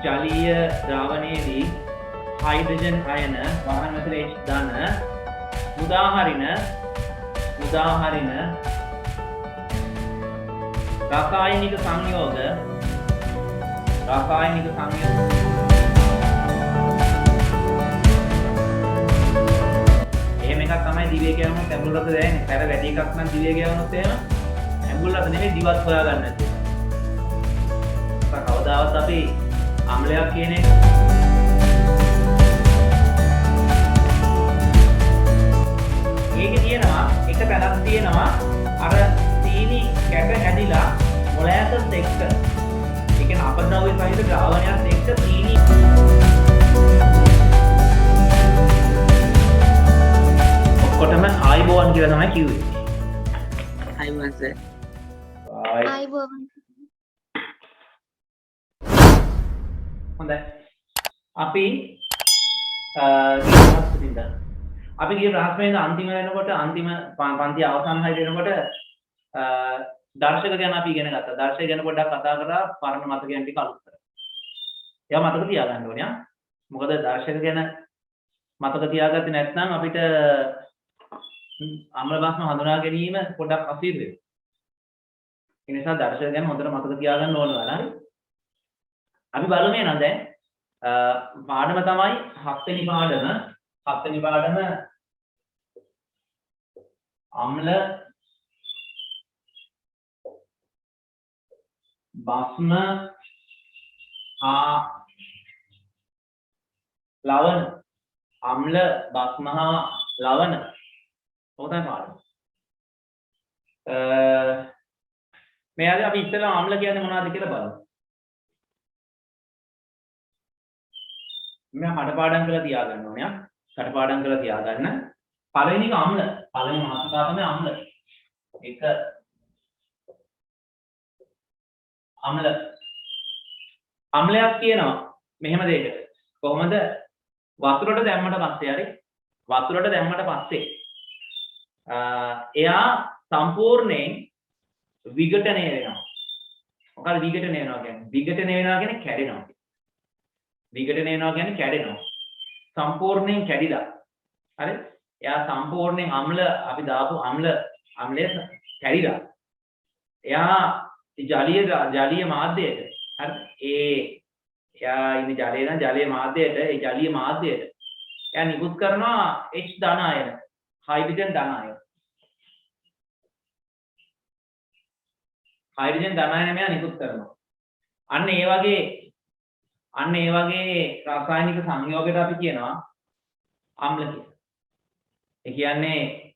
ජලීය ද්‍රාවණයේදී hydrogen අයන වහන අතර H ධන උදාහරින රසායනික සංයෝග එහෙම එකක් තමයි දිවේ කියනොත් ඇඹුල් රස දැනෙන්නේ. පැර වැඩි එකක් නම් දිවේ කියනොත් එහෙම ඇඹුල් රස නෙමෙයි දිවත් හොයාගන්න නැති. කවදාවත් අපි අම්ලයක් කියන එක ඒකේ තියෙනවා එක පැලක් තියෙනවා අර සීනි කැට හැදිලා මොලෑසස් එක්ක ඒ කියන්නේ අපද්‍රව්‍ය සහිත ද්‍රාවණයත් එක්ක සීනි ඔක්කොටම ආයිබෝවන් කියලා තමයි කිව්වේ. ආයිබෝවන් සර්. ආයිබෝවන්. හොඳයි. අපි ගිය ප්‍රශ්නයේ අන්තිම වෙනකොට අන්තිම පන්ති අවසන් හරිය වෙනකොට දර්ශක ගැන අපි ඉගෙන ගත්තා. දර්ශක ගැන පොඩ්ඩක් කතා කරලා පරණ මතකයන් ටික අලුත් කරා. ඒවා මතක තියාගන්න ඕනේ ආ. මොකද දර්ශක ගැන මතක තියාගත්තේ නැත්නම් අපිට අම්ල භාෂම හඳුනා ගැනීම පොඩ්ඩක් අසීරු වෙනවා. ඒ නිසා දර්ශක ගැන හොඳට මතක තියාගන්න ඕන වලා. අපි බලමු එහෙනම් දැන් පාඩම තමයි 7 වෙනි පාඩම අම්ල භස්ම හා ලවණ අම්ල භස්ම හා ලවණ ඔතන පාඩම මේ ආදී අපි ඉස්සෙල්ලා අම්ල කියන්නේ මොනවද කියලා බලමු. මම කටපාඩම් කරලා තියාගන්න ඕනේ. කටපාඩම් කරලා තියාගන්න. පළවෙනි එක අම්ල. පළවෙනි මාතෘකාව තමයි අම්ල. එක අම්ල. අම්ලයක් කියනවා මෙහෙම දෙයකට. කොහොමද වතුරට දැම්මට පස්සේ හරි වතුරට දැම්මට පස්සේ එයා සම්පූර්ණයෙන් විඝටනය වෙනවා. මොකද විඝටනය වෙනවා කියන්නේ? විඝටනය වෙනවා කියන්නේ කැඩෙනවා. විඝටනය වෙනවා කියන්නේ කැඩෙනවා. සම්පූර්ණයෙන් කැඩිලා. හරි? එයා සම්පූර්ණයෙන් අම්ල අපි දාපු අම්ලය කැඩිලා. එයා ජලීය මාධ්‍යයට හරි? එයා ඉන්නේ ජලයේ නම් ජලීය මාධ්‍යයට ඒ ජලීය මාධ්‍යයට එයා නිකුත් කරනවා H ධන අයන හයිඩ්‍රජන් ධන අයන. හයිඩ්‍රජන් ධන අයන මෙයා නිකුත් කරනවා. අන්න ඒ වගේ රසායනික සංයෝගයට අපි කියනවා අම්ල කියලා. ඒ කියන්නේ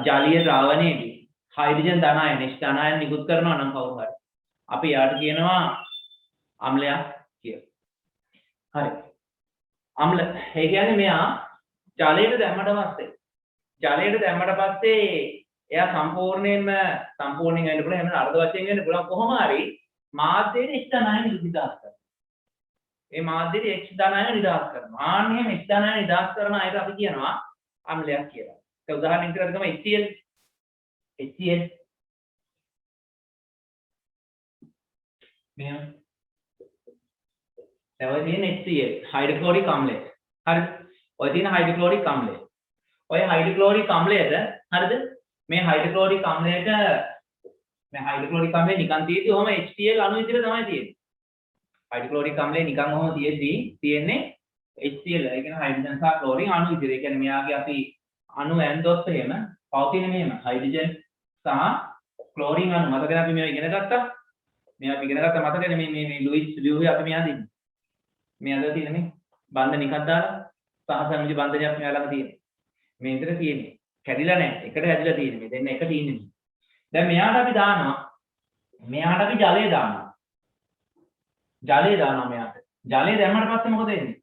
ජලීය ද්‍රාවණයේදී හයිඩ්‍රජන් ධන අයන H ධන අයන නිකුත් කරනවා නම් කවුරු හරි අපි යාට කියනවා අම්ලයක් කියලා. හරි. අම්ල ඒ කියන්නේ මෙයා ජලයට දැම්මට පස්සේ එයා සම්පූර්ණයෙන්ම වෙන්න පුළුවන් එහෙම අර්ධ වශයෙන් වෙන්න පුළුවන් කොහොම හරි මාධ්‍යයේ H ධන අයන නිදාස් කරනවා. මේ මාධ්‍යයේ H ධන අයන නිදාස් කරනවා. ආන්නේ H ධන අයන නිදාස් කරන අයට අපි කියනවා අම්ලයක් කියලා. ඒක උදාහරණයක් විදිහට තමයි HCl. මෙහෙම ඔය තියෙන HCl හයිඩ්‍රොක්ලොරික් අම්ලය. හරිද? ඔය තියෙන හයිඩ්‍රොක්ලොරික් අම්ලය. ඔය හයිඩ්‍රොක්ලොරික් අම්ලයට හරිද? මේ හයිඩ්‍රොක්ලොරික් අම්ලය නිකන් තියෙද්දි ඔහම HCl අණු විදිහට තමයි තියෙන්නේ. හයිඩ්‍රොක්ලොරික් අම්ලය නිකන් ඔහම තියෙන්නේ HCl. ඒ කියන්නේ හයිඩ්‍රජන් සහ ක්ලෝරින් අණු විදිහට. ඒ කියන්නේ මෙයාගේ අපි අණු ඇන්දොත් එහෙම පවතින මෙහෙම හයිඩ්‍රජන් සහ ක්ලෝරින් අණු මතකද අපි මේවා ඉගෙන ගත්තා? මතකද මේ ලුයිස් ලියුවේ අපි මෙයා දෙන්නේ. මේ අද තියෙන මේ බන්ධන එකක් දාලා සහසමිති බන්ධනයක් මෙයා ළඟ තියෙනවා. මේ විතර තියෙන්නේ. කැඩිලා නැහැ. එකට හැදිලා තියෙන්නේ. මේ දෙන්න එකට ඉන්නේ. දැන් මෙයාට අපි දානවා. මෙයාට අපි ජලය දානවා. මෙයාට. ජලය දැම්මට පස්සේ මොකද වෙන්නේ?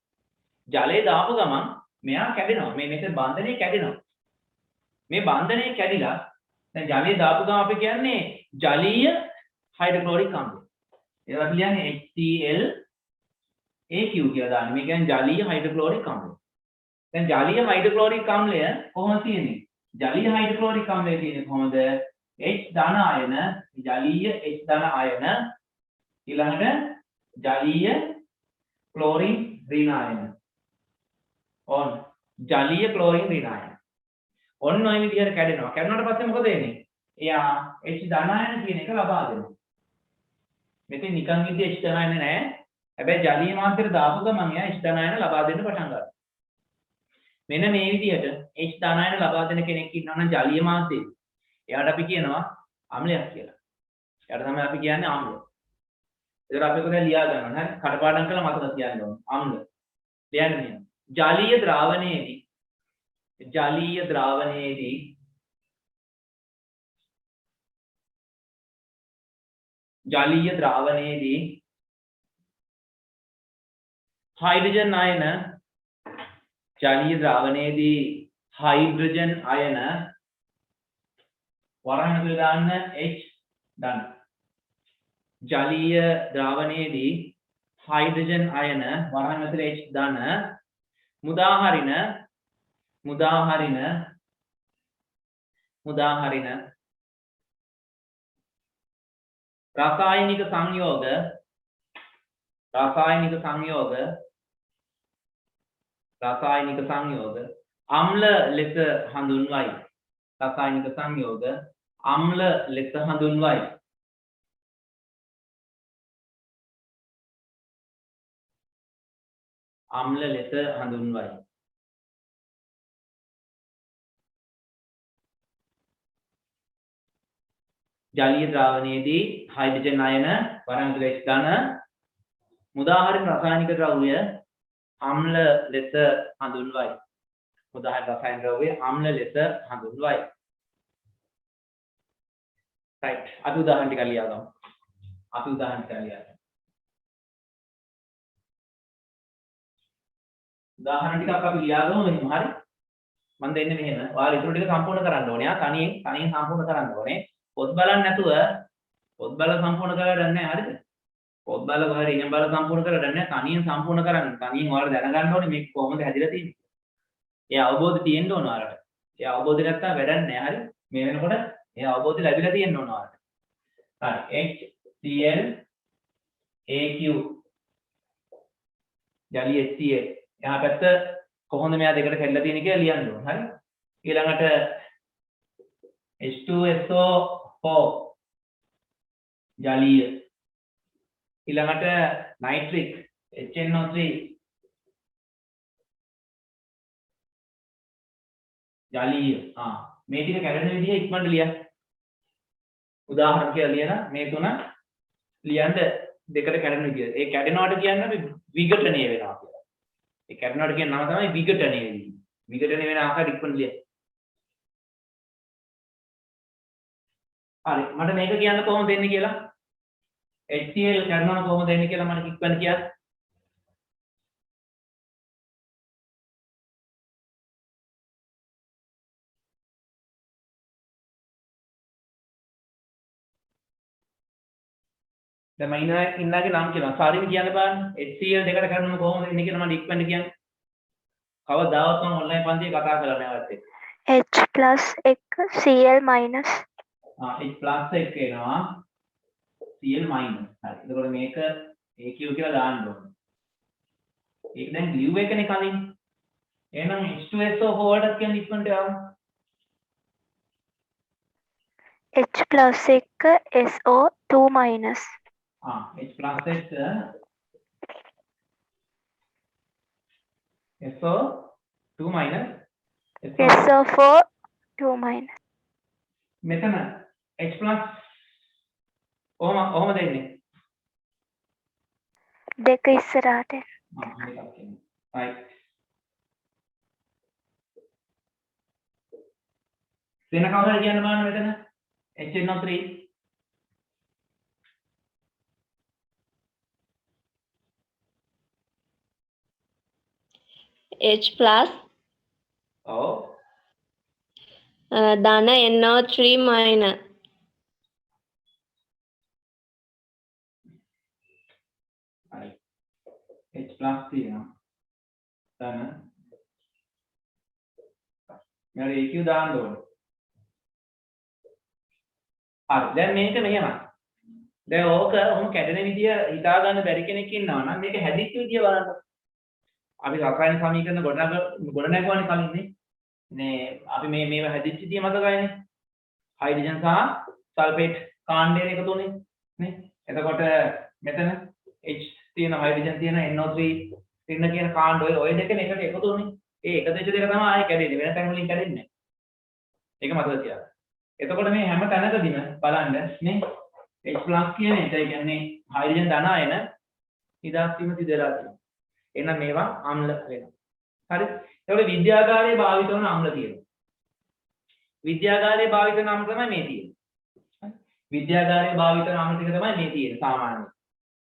ජලය දාපු ගමන් මෙයා කැඩෙනවා. මේ මෙතන බන්ධනය කැඩෙනවා. මේ බන්ධනය කැඩිලා දැන් ජලය දාපු ගමන් අපි කියන්නේ ජලීය හයිඩ්‍රොක්ලොරික් අම්ලය. ඒවා කියන්නේ HCl AQ කියලා දාන්නේ. මේ කියන්නේ ජලීය හයිඩ්‍රොක්ලොරික් අම්ලය. දැන් ජලීය හයිඩ්‍රොක්ලොරික් අම්ලය කොහොමද තියෙන්නේ? ජලීය හයිඩ්‍රොක්ලොරික් අම්ලය තියෙන්නේ කොහොමද? H ධන අයන ජලීය H ධන අයන ඊළඟට ජලීය क्लोरीन ऋण आयन ඕන ජලීය ක්ලෝරින් ඍණ ආයන ඔන්න ඔය විදිහට කැඩෙනවා කැඩුණාට පස්සේ මොකද වෙන්නේ එයා H ධන ආයන කියන එක ලබා දෙනවා මෙතන නිකන් ඉඳි H ධන ආයන නැහැ හැබැයි ජලීය මාත්‍රයට දාපු ගමන් එයා H ධන ආයන ලබා දෙන්න පටන් ගන්නවා මෙන්න මේ විදිහට H ධන ආයන ලබා දෙන කෙනෙක් ඉන්නවා නම් ජලීය මාත්‍රයේ එයාට අපි කියනවා අම්ලයක් කියලා එයාට තමයි අපි කියන්නේ අම්ල ඒක අපි කොහෙද ලියා ගන්නවා හරි කටපාඩම් කරලා මතක තියාගන්න ඕනේ අම්ල ලියන්නේ ජලීය ද්‍රාවණයේදී हाइड्रोजन आयन වරහන් දාන්න H දන්න ජලීය ද්‍රාවණයේදී हाइड्रोजन आयन වරහන් ඇතුලේ H දන මුදාහරින रासायनिक संयोग अम्ल लेस हඳුන්වයි रासायनिक संयोग अम्ल लेस हඳුන්වයි ජලීය ද්‍රාවණයේදී हाइड्रोजन आयन වරහන් ඇතුලේ H ධන මුදාහරින රසායනික ද්‍රව්‍ය අම්ල ලෙස හඳුන්වයි උදාහරණ රසායනික ද්‍රව්‍ය අම්ල ලෙස හඳුන්වයි right අද උදාහරණ ටික ලියා ගමු උදාහරණ ටික අපි ලියා ගමු මෙහෙම හරි මම දෙන්නේ මෙහෙම ඔයාලා ඊටු ටික සම්පූර්ණ කරන්න ඕනේ තනියෙන් සම්පූර්ණ කරන්න ඕනේ පොත් බලන්න නැතුව පොත් බල සම්පූර්ණ කරලා දන්නේ නැහැ හරිද පොත් බල හරි ඉගෙන බල සම්පූර්ණ කරලා දන්නේ නැහැ තනියෙන් සම්පූර්ණ කරන්න තනියෙන් ඔයාලා දැනගන්න ඕනේ මේක කොහොමද හැදිලා තියෙන්නේ ඒ අවබෝධය තියෙන්න ඕන ඔයාලට ඒ අවබෝධය නැත්තම් වැඩක් නැහැ හරි මේ වෙනකොට ඒ අවබෝධය ලැබිලා තියෙන්න ඕන ඔයාලට හරි HCl AQ ජලීය HCl එහා පැත්ත කොහොමද මෙයා දෙකට කැඩලා තියෙන්නේ කියලා ලියන්න ඕන හරි ඊළඟට H2SO4 ජලීය ඊළඟට नाइट्रिक HNO3 ජලීය මේ ටික කැඩෙන විදිහ ඉක්මනට ලියන්න උදාහරණ කියලා ලියන මේ තුන ලියන්න දෙකට කැඩෙන විදිහ ඒ කැඩෙනවට කියන්නේ අපි විඝටනය වෙනවා කියලා ඒ කැඩෙනවට කියන නම තමයි විඝටනය විඝටනය වෙන ආකාරය ඉක්මනට ලියන්න හරි මට මේක කියන්න කොහොමද දෙන්නේ කියලා HCl කැඩෙනවා කොහොමද දෙන්නේ කියලා මට ඉක්මනට කියන්න දැන් මම ඉන්නගේ නම් කියනවා සාරිම කියන්න බලන්න HCl දෙකට කැඩෙනවා කොහොමද දෙන්නේ කියලා මට ඉක්මනට කියන්න කවදාවත් මම ඔන්ලයින් පන්තියේ කතා කරලා නැහැ ඔයත් එක්ක H plus එක Cl minus H plus එක එනවා Cl minus හරි එතකොට මේක AQ කියලා දාන්න ඕනේ ඒක දැන් glue එකනේ කලින් එහෙනම් H2SO4 වලට කියන්නේ ඉක්මනට ආව H plus එක SO2 minus H plus එක SO2 minus SO4 2 minus මෙතන H plus කොහොම දෙන්නේ දෙක ඉස්සරහට right වෙන කවුරුහරි කියන්න බලන්න මෙතන HNO3 H plus ධන NO3 minus H plus තියෙනවා ධන මම AQ දාන්න ඕනේ හරි දැන් මේක මෙහෙමයි දැන් ඕක ඔහොම කැඩෙන විදිය හිතා ගන්න බැරි කෙනෙක් ඉන්නවා නම් මේක හැදිච්ච විදිය බලන්න. අපි රසායන සමීකරණ ගොඩනැගුවානේ කලින් නේ අපි මේව හැදිච්ච විදිය මතකයිනේ. හයිඩ්‍රජන් සහ සල්ෆේට් කාණ්ඩයෙන් එකතු වුනේ නේ. එතකොට මෙතන H තියෙන හයිඩ්‍රජන් තියෙන NO3 තින්න කියන කාණ්ඩ ඔය දෙකෙන් එකට එකතු වුනේ. ඒ එකතු වෙච්ච දෙක තමයි ආයේ කැඩෙන්නේ. වෙන තැන් වලින් කැඩෙන්නේ නැහැ. ඒක මතක තියාගන්න. එතකොට මේ හැම තැනකදීම බලන්න නේ H+ කියන එක ඒ කියන්නේ හයිඩ්‍රජන් ධන අයන නිදහස් වීම සිදු වෙලා තියෙනවා. එහෙනම් මේවා අම්ල වෙනවා. හරි? ඒවල විද්‍යාගාරයේ භාවිත වන අම්ල තියෙනවා. විද්‍යාගාරයේ භාවිත වන අම්ල තමයි මේ තියෙන්නේ. හරි? විද්‍යාගාරයේ භාවිත වන අම්ල ටික තමයි මේ තියෙන්නේ සාමාන්‍යයෙන්.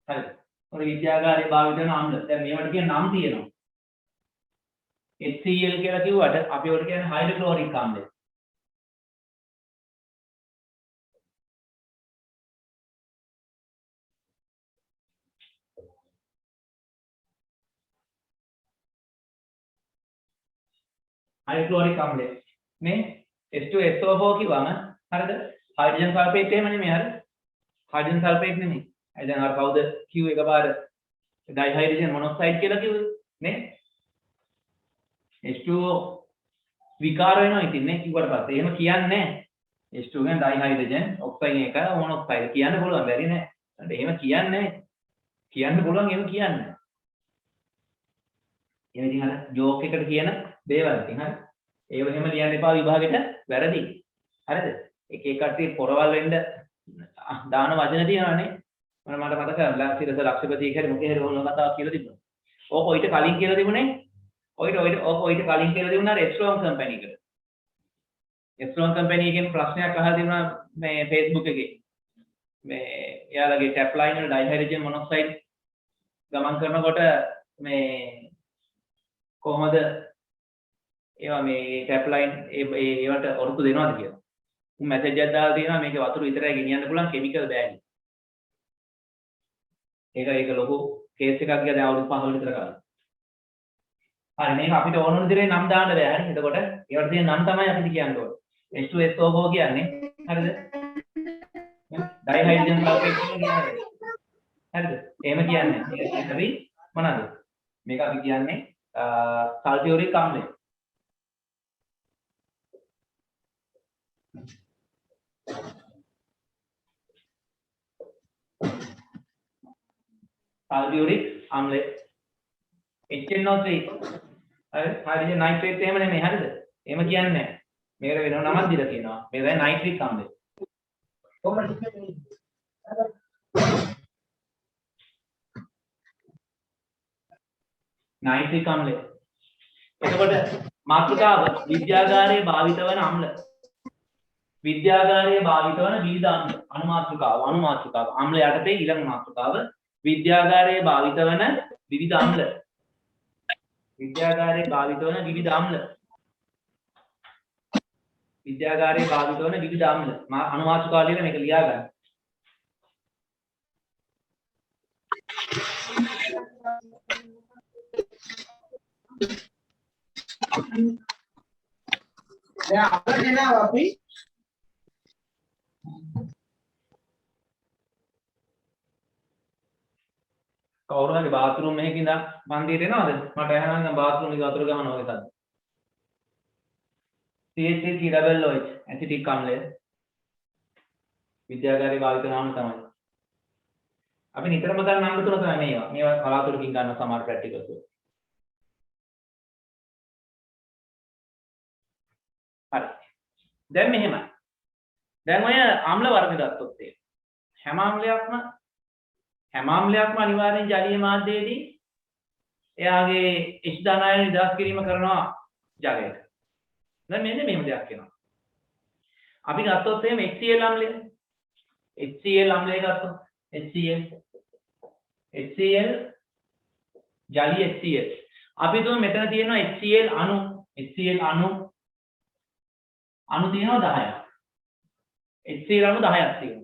හරිද? ඔය විද්‍යාගාරයේ භාවිත වන අම්ල. දැන් මේවට කියන නම් තියෙනවා. HCl කියලා කිව්වට අපි ඔකට කියන්නේ හයිඩ්‍රොක්ලෝරික් අම්ලය. හයිඩ්‍රොක්ලෝරික් අම්ලය නේ H2SO4 කිව්වම හරිද හයිඩ්‍රජන් සල්ෆේට් එහෙම නෙමෙයි හරිද හයිඩ්‍රජන් සල්ෆේට් නෙමෙයි දැන් අර කවුද කිව්වේ එකපාර ඩයිහයිඩ්‍රජන් මොනොක්සයිඩ් කියලා කිව්වේ නේ H2O විකාර වෙනවා ඉතින් නේ කිව්වට පස්සේ එහෙම කියන්නේ නැහැ H2 කියන්නේ ඩයිහයිඩ්‍රජන් ඔක්සයිඩ් එක මොනොක්සයිඩ් කියන්න පුළුවන් බැරි නෑ එහෙම කියන්නේ කියන්න පුළුවන් එහෙම කියන්නේ එහෙම ඉතින් අර ජෝක් එකට කියන දේවල් ඉතින් හරි ඒව එහෙම ලියන්න එපා විභාගෙට වැරදි හරිද එක එක කට්ටිය පොරවල් වෙන්න දාන වචන තියෙනවානේ මට මතකයි සිරස ලක්ෂපති කියලා මොකේ හරි ඕන කතාවක් කියලා තිබුණා ඕක ඔයිට කලින් කියලා තිබුණේ ඔයිට කලින් කියලා තිබුණා එස්ට්‍රෝම් කම්පැනි එකට එස්ට්‍රෝම් කම්පැනි එකෙන් ප්‍රශ්නයක් අහලා තිබුණා මේ Facebook එකේ මේ එයාලගේ ටැප් ලයින් වල ඩයිහයිඩ්‍රජන් මොනොක්සයිඩ් ගමන් කරනකොට මේ කොහොමද ඒවා මේ ටැප් ලයින් ඒවට ඔරුතු දෙනවද කියලා. උන් මැසේජ් එකක් දාලා තියෙනවා මේකේ වතුර විතරයි ගෙනියන්න පුළුවන් කිමිකල් බෑග්. ඒක ලොකු කේස් එකක් ගියා දැන් අවුරුදු 15 විතර කලින්. හරි මේක අපිට ඕන විදිහේ නම් දාන්න බෑ හරි. එතකොට ඒවට තියෙන නම් තමයි අපිට කියන්න ඕනේ. H2SO4 කියන්නේ හරිද? ඩයිහයිඩ්‍රජන් සල්ෆේට් කියන්නේ හරිද? එහෙම කියන්නේ. ඒක හරි මොනවාද? මේක අපි කියන්නේ සල්ෆියුරික් අම්ලය. සල්ෆියුරික් අම්ලය HNO3 හරි හයිඩ්‍රජන් නයිට්‍රේට් එහෙම නෙමෙයි හරිද එහෙම කියන්නේ නැහැ මේකට වෙනම නමක් දීලා තියෙනවා මේක තමයි නයිට්‍රික් අම්ලය නයිට්‍රික් අම්ලය එතකොට මාතෘකාව විද්‍යාගාරයේ භාවිත වන අම්ල විද්‍යාගාරයේ භාවිත වන විවිධ අම්ල අනුමාතෘකාව අම්ල යටතේ ඊළඟ මාතෘකාව විද්‍යාගාරයේ භාවිත වන විවිධ අම්ල විද්‍යාගාරයේ භාවිත වන විවිධ අම්ල විද්‍යාගාරයේ භාවිත වන විවිධ අම්ල අනුමාතෘකාව ලියලා මේක ලියා ගන්න දැන් අපිට එනවා අපි කවුරු හරි බාත්රූම් එකක ඉඳන් මන්දිරේ එනවද මට ඇහෙනවා බාත්රූම් එකේ වතුර ගහනවා වගේ සද්ද CH3OH ඇසිටික් අම්ලය විද්‍යාගාරයේ භාවිත නාම තමයි අපි නිතරම ගන්න නම් තුන තමයි මේවා කලාතුරකින් ගන්න සමහර ප්‍රැක්ටිකල්ස් වල හරි දැන් මෙහෙමයි දැන් ඔය අම්ල වර්ග ගත්තොත් හැම අම්ලයක්ම අනිවාර්යෙන් ජලීය මාධ්‍යයේදී එයාගේ H ධනායන නිදහස් කිරීම කරනවා ජලයට. දැන් මෙන්න මෙහෙම දෙයක් වෙනවා. අපි ගත්තොත් එහෙම HCl අම්ලය. HCl අම්ලය ගත්තොත් HCl ජලීය HCl. අපි තුම මෙතන තියෙනවා HCl අණු තියෙනවා 10ක්. HCl අණු 10ක් තියෙනවා.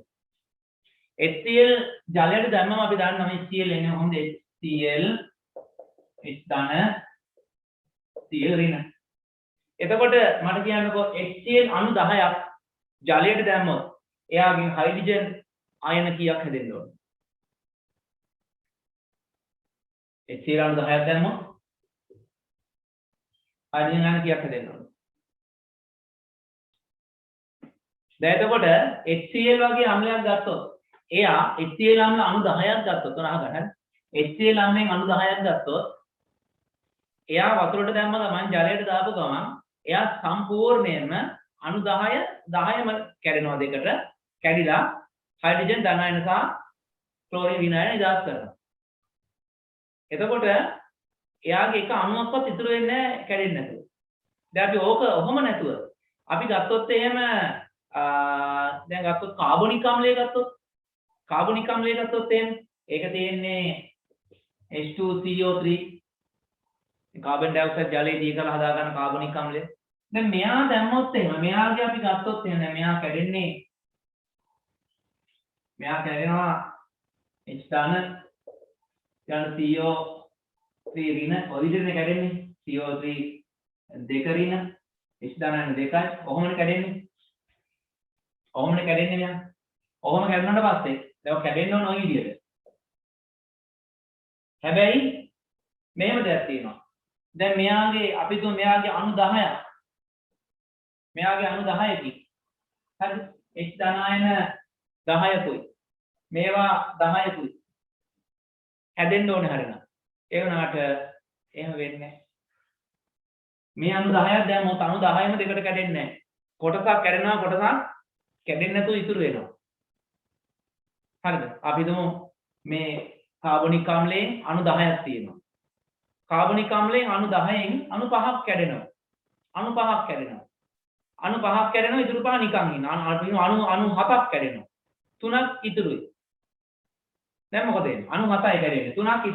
HCl ජලයට දැම්මම අපි දන්නවා HCl එන්නේ කොහොමද HCl H ධන Cl ඍණ. එතකොට මට කියන්නකෝ HCl අණු 10ක් ජලයට දැම්මොත් එයාගෙන් හයිඩ්‍රජන් ආයන කීයක් හැදෙන්න ඕන? HCl අණු 10ක් දැම්මොත් හයිඩ්‍රජන් අණු කීයක් හැදෙන්න ඕන? දැන් එතකොට HCl වගේ අම්ලයක් ගත්තොත් එයා HCl අම්ල අණු 10ක් ගත්තොත් උනහ ගන්න. HCl අම්ලෙන් අණු 10ක් ගත්තොත් එයා වතුරට දැම්ම ගමන් ජලයට දාපු ගමන් එයා සම්පූර්ණයෙන්ම අණු 10ම කැඩෙනවා දෙකට. කැඩිලා හයිඩ්‍රජන් ධනායන සහ ක්ලෝරින් විනායන නිදහස් කරනවා. එතකොට එයාගේ එක අණුවක්වත් ඉතුරු වෙන්නේ නැහැ කැඩෙන්නේ නැතුව. දැන් අපි ඕක ඔහොම නැතුව අපි ගත්තොත් එහෙම දැන් ගත්තොත් කාබොනික් අම්ලය ගත්තොත් එහෙම ඒක තියෙන්නේ H2CO3 කාබන් ඩයොක්සයිඩ් ජලයේ දී කරලා හදාගන්න කාබොනික් අම්ලය. දැන් මෙයා දැම්මොත් එහෙම මෙයාගේ අපි ගත්තොත් එහෙම මෙයා කැඩෙනවා H ධන යන CO3 ඍණ ඔය විදිහට කැඩෙන්නේ CO3 දෙක ඍණ H ධන දෙකයි ඔහොමනේ කැඩෙන්නේ මෙයා. ඔහොම කැඩුණාට පස්සේ දැන් කැඩෙන්න ඕන ඔය විදිහට. හැබැයි මෙහෙම දෙයක් තියෙනවා. දැන් මෙයාගේ අපි තුන් මෙයාගේ අණු 10ක්. මෙයාගේ අණු 10කින්. හරිද? H ධනායන 10කුයි. මේවා 10කුයි. හැදෙන්න ඕනේ හරිනම්. ඒ වුණාට එහෙම වෙන්නේ නැහැ. මේ අණු 10ක් දැම්මොත් අණු 10ම දෙකට කැඩෙන්නේ නැහැ. කොටසක් කැඩෙනවා කොටසක් කැඩෙන්නේ නැතුව ඉතුරු වෙනවා. හරිද? අපි හිතමු මේ කාබොනික් අම්ලයෙන් අණු 10ක් තියෙනවා. කාබොනික් අම්ලයෙන් අණු 10න් අණු 5ක් කැඩෙනවා. අණු 5ක් කැඩෙනවා ඉතුරු පහ නිකන් ඉන්න. අණු 7ක් කැඩෙනවා. 3ක් ඉතුරුයි. දැන් මොකද වෙන්නේ? අණු 7යි කැඩෙන්නේ. 3ක්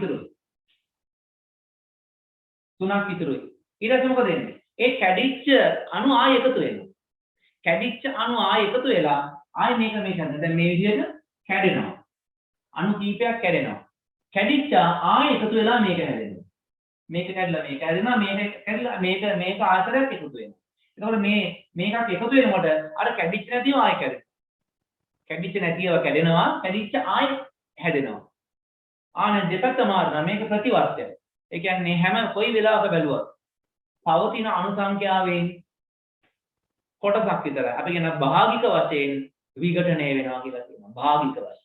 ඉතුරුයි. ඊට පස්සේ මොකද වෙන්නේ? ඒ කැඩිච්ච අණු ආයෙ එකතු වෙනවා. කැඩිච්ච අණු ආයෙ එකතු වෙලා ආයෙ මේක කරනවා. දැන් මේ විදිහට කැඩෙනවා. අණු කීපයක් කැඩෙනවා. කැඩිච්ච ආයෙ එකතු වෙලා මේක හැදෙනවා. මේක කැඩලා මේක හැදෙනවා. මේක කැඩලා මේක ආයතරයක් එකතු වෙනවා. එතකොට මේකක් එකතු වෙනකොට අර කැඩිච්ච නැතිව ආයෙ කැඩෙනවා. කැඩිච්ච නැතිව කැඩෙනවා. කැඩිච්ච ආයෙ හැදෙනවා. ආන දෙපැත්ත මාරුනා මේක ප්‍රතිවර්තය. ඒ කියන්නේ හැම කොයි වෙලාවක බැලුවත් පවතින අණු සංඛ්‍යාවෙන් කොටසක් විතරයි. අපි කියන භාගික වශයෙන් විඝටනය වෙනවා කියලා කියනවා. භාගික වශයෙන්.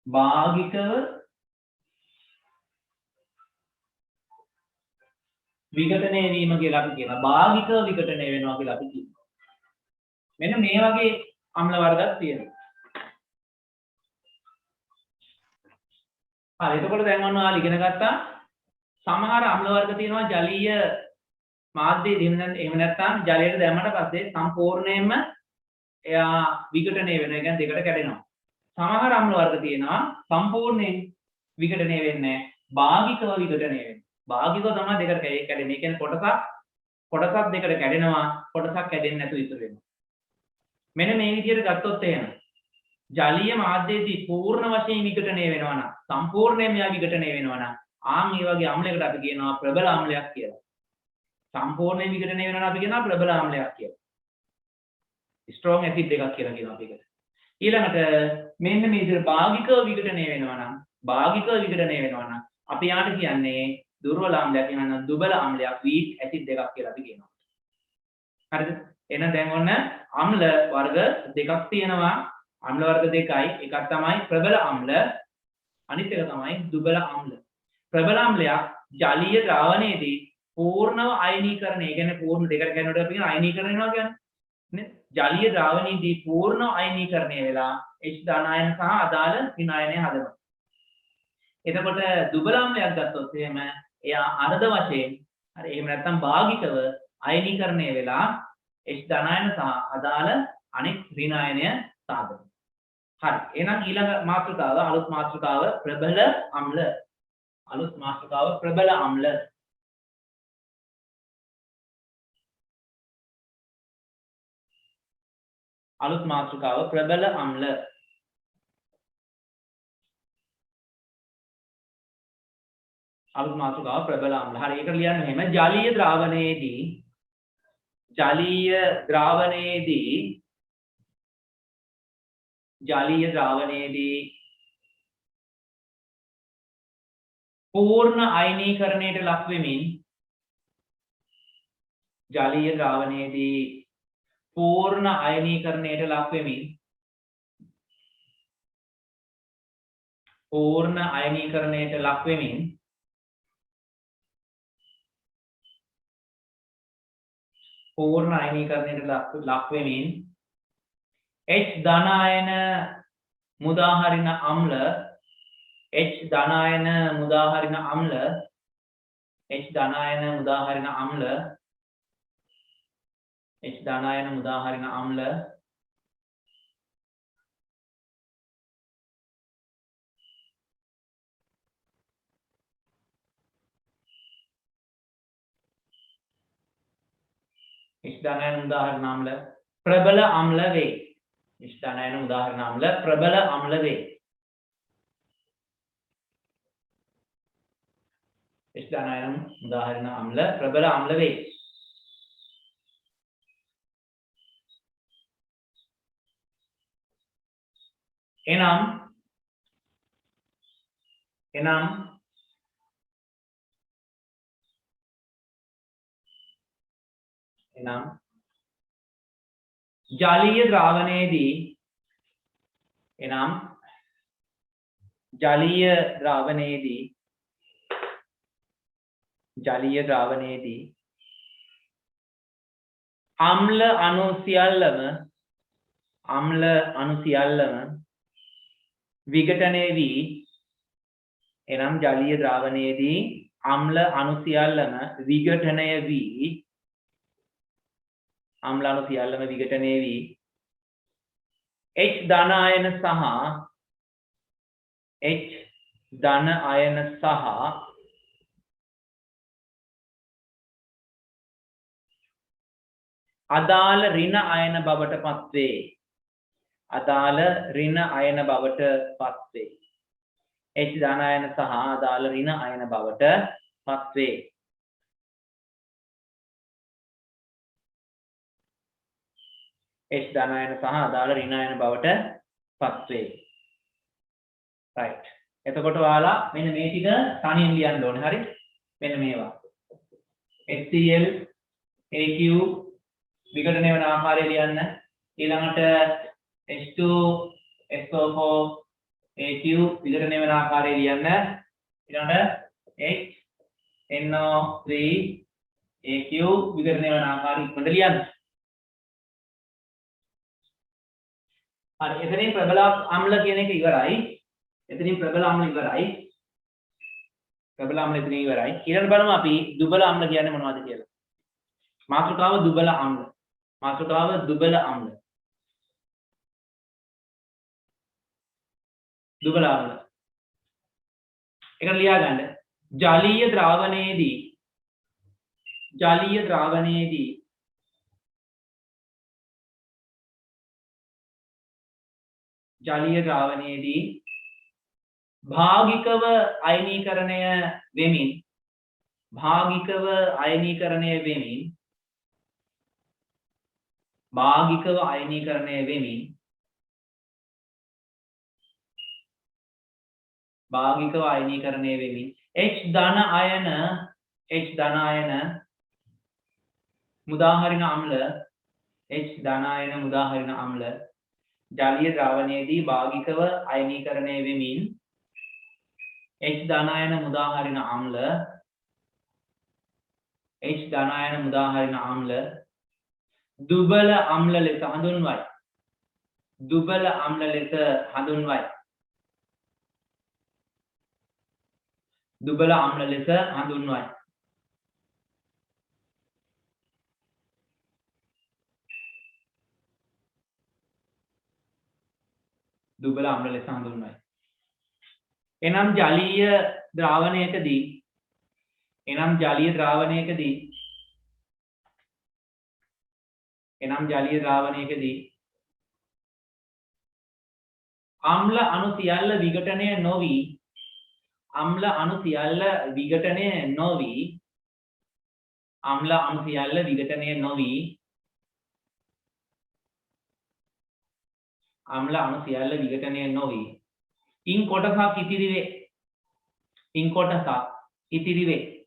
භාගිකව විඝටනය වීම කියලා අපි කියනවා. භාගිකව විඝටනය වෙනවා කියලා අපි කියනවා. මෙන්න මේ වගේ අම්ල වර්ගයක් තියෙනවා. හරි එතකොට දැන් ඔන්න ඔයාලා ඉගෙන ගත්තා සමහර අම්ල වර්ග තියෙනවා ජලීය මාධ්‍යයේ එහෙම නැත්නම් ජලයට දැම්මට පස්සේ සම්පූර්ණයෙන්ම එයා විඝටනය වෙනවා. ඒ කියන්නේ දෙකට කැඩෙනවා. සමහර අම්ල වර්ග තියෙනවා සම්පූර්ණයෙන් විඝටනය වෙන්නේ නැහැ. භාගිකව විඝටනය වෙනවා. භාගිකව තමයි දෙකට කැඩෙන්නේ. ඒ කියන්නේ කොටසක් දෙකට කැඩෙනවා. කොටසක් කැඩෙන්නේ නැතුව ඉතුරු වෙනවා. මෙන්න මේ විදිහට ගත්තොත් එහෙම ජලීය මාධ්‍යයේදී පූර්ණ වශයෙන් විඝටනය වෙනවා නම් සම්පූර්ණයෙන්ම යා විඝටනය වෙනවා නම් මේ වගේ අම්ලයකට අපි කියනවා ප්‍රබල අම්ලයක් කියලා. සම්පූර්ණයෙන් විඝටනය වෙනවා නම් අපි කියනවා ප්‍රබල අම්ලයක් කියලා. ස්ට්‍රෝං ඇසිඩ් එකක් කියලා කියනවා අපි ඒකට. ඊළඟට මෙන්න මේ විදිහට භාගිකව විඝටනය වෙනවා නම් අපි යාට කියන්නේ දුර්වල අම්ලයක් කියනවා දුබල අම්ලයක් වීක් ඇසිඩ් එකක් කියලා අපි කියනවා. හරිද? එහෙනම් දැන් ඔන්න අම්ල වර්ග දෙකක් තියෙනවා. අම්ල වර්ග දෙකයි. එකක් තමයි ප්‍රබල අම්ල අනිත් එක තමයි දුබල අම්ල. ප්‍රබල අම්ලයක් ජලීය ද්‍රාවණයේදී පූර්ණව අයනීකරණය. ඒ කියන්නේ පූර්ණ දෙකට කැඩෙනකොට අපි කියන අයනීකරණය වෙනවා කියන්නේ. නේ? ජලීය ද්‍රාවණයේදී පූර්ණ අයනීකරණය වෙලා H ධනායන සහ අදාළ ඍණායනය හදනවා. එතකොට දුබල අම්ලයක් ගත්තොත් එහෙම එයා අර්ධ වශයෙන් හරි එහෙම නැත්නම් භාගිකව අයනීකරණය වෙලා H ධනායන සහ අදාළ අනෙක් ඍණායනය සාධන. හරි. එහෙනම් ඊළඟ මාතෘකාව අලුත් මාතෘකාව ප්‍රබල අම්ල. අලුත් මාතෘකාව ප්‍රබල අම්ල. අලුත් මාතෘකාව ප්‍රබල අම්ල. අලුත් මාතෘකාව ප්‍රබල අම්ල. හරි. ඒක ලියන්න මෙහෙම ජලීය ද්‍රාවණයේදී ජලීය ද්‍රාවණයේදී पूर्ण අයනීකරණයට ලක් වෙමින් ජලීය ද්‍රාවණයේදී पूर्ण අයනීකරණයට ලක් වෙමින් पूर्ण අයනීකරණයට ලක් වෙමින් पूर्ण අයනීකරණයට ලක් වෙමින් H ධන අයන මුදාහරින අම්ල H ධන අයන මුදාහරින අම්ල H ධන අයන මුදාහරින අම්ල H ධන අයන මුදාහරින අම්ල H ධන අයන මුදාහරින අම්ල ප්‍රබල අම්ල වේ H ධන අයන මුදාහරින අම්ල ප්‍රබල අම්ල වේ H ධන අයන මුදාහරින අම්ල ප්‍රබල අම්ල වේ එනම් ජලීය ද්‍රාවණයේදී අම්ල අණු සියල්ලම විඝටනය වී එනම් ජලීය ද්‍රාවණයේදී අම්ල අණු සියල්ලම විඝටනය වී අම්ල අණු සියල්ලම විඝටනය වී H ධන අයන සහ අදාළ ඍණ අයන බවට පත්වේ අදාළ ඍණ අයන බවට පත්වේ H ධන අයන සහ අදාළ ඍණ අයන බවට පත්වේ H ධන අයන සහ අදාළ ඍණ අයන බවට පත්වේ right එතකොට ඔයාලා මෙන්න මේ ටික තනියෙන් ලියන්න ඕනේ හරි මෙන්න මේවා HCl AQ විඝටනය වෙන ආකාරය ලියන්න ඊළඟට H2 SO4 AQ විඝටනය වෙන ආකාරය ලියන්න ඊළඟට H NO3 AQ විඝටනය වෙන ආකාරය ඉක්මනට ලියන්න හරි එතනින් ප්‍රබල අම්ල කියන එක ඉවරයි එතනින් ප්‍රබල අම්ල ඉවරයි ඊළඟ බලමු අපි දුබල අම්ල කියන්නේ මොනවද කියලා මාතෘකාව දුබල අම්ල ඒක ලියා ගන්න ජලීය ද්‍රාවණයේදී භාගිකව අයනීකරණය වෙමින් භාගිකව අයනීකරණය වෙමින් H ධන අයන මුදාහරින අම්ල ජලීය ද්‍රාවණයේදී භාගිකව අයනීකරණය වෙමින් H ධන අයන මුදාහරින අම්ල දුබල අම්ල ලෙස හඳුන්වයි දුබල අම්ල ලෙස හඳුන්වයි දුබල අම්ල ලෙස හඳුන්වයි එනම් ජලීය ද්‍රාවණයකදී අම්ල අණු සියල්ල විඝටනය නොවි අම්ල අණු සියල්ල විඝටනය නොවි ඉන් කොටසක් ඉතිරි වේ. ඉන් කොටසක් ඉතිරි වේ.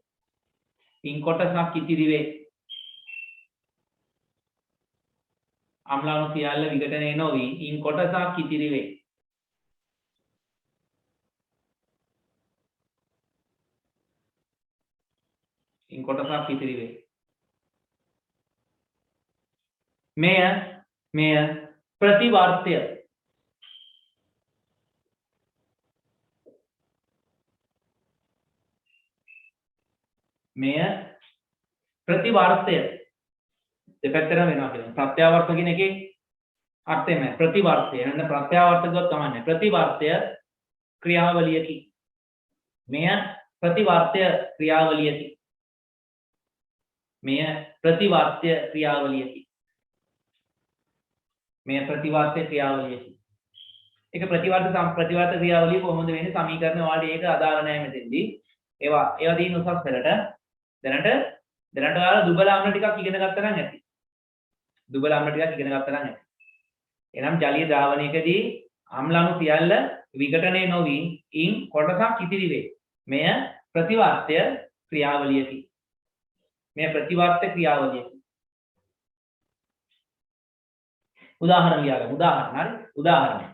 ඉන් කොටසක් ඉතිරි වේ. අම්ල අණු සියල්ල විඝටනය නොවි ඉන් කොටසක් ඉතිරි වේ. ඉන් කොටසක් ඉතිරි වේ. මෙය ප්‍රතිවර්තය. මෙය ප්‍රතිවර්තය. දෙපැත්තටම වෙනවා කියන්නේ. ප්‍රත්‍යාවර්ත කියන එකේ අර්ථය නෑ. ප්‍රතිවර්තය. එහෙනම් ප්‍රත්‍යාවර්ත ගොත් තමයි. ප්‍රතිවර්තය ක්‍රියාවලියකි. මෙය ප්‍රතිවර්තය ක්‍රියාවලියකි. මෙය ප්‍රතිවර්තය ක්‍රියාවලියකි. මෙය ප්‍රතිවර්තය ක්‍රියාවලියකි. ඒක ප්‍රතිවර්ත ක්‍රියාවලිය කොහොමද වෙන්නේ? සමීකරණ වලට ඒක අදාළ නැහැ මෙතෙන්දී. ඒවා දින උසස් පෙළට දැනට ඔයාලා දුබල අම්ල ටිකක් ඉගෙන ගත්තා නම් ඇති. දුබල අම්ල ටිකක් ඉගෙන ගත්තා නම් ඇති. එනම් ජලීය ද්‍රාවණයකදී අම්ල අණු සියල්ල විඝටනය නොවි ඉන් කොටසක් ඉතිරි වේ. මෙය ප්‍රතිවර්තය ක්‍රියාවලියකි. මේ ප්‍රතිවර්ත ක්‍රියාවලියකි. උදාහරණ ලියාගන්න. උදාහරණ හරි.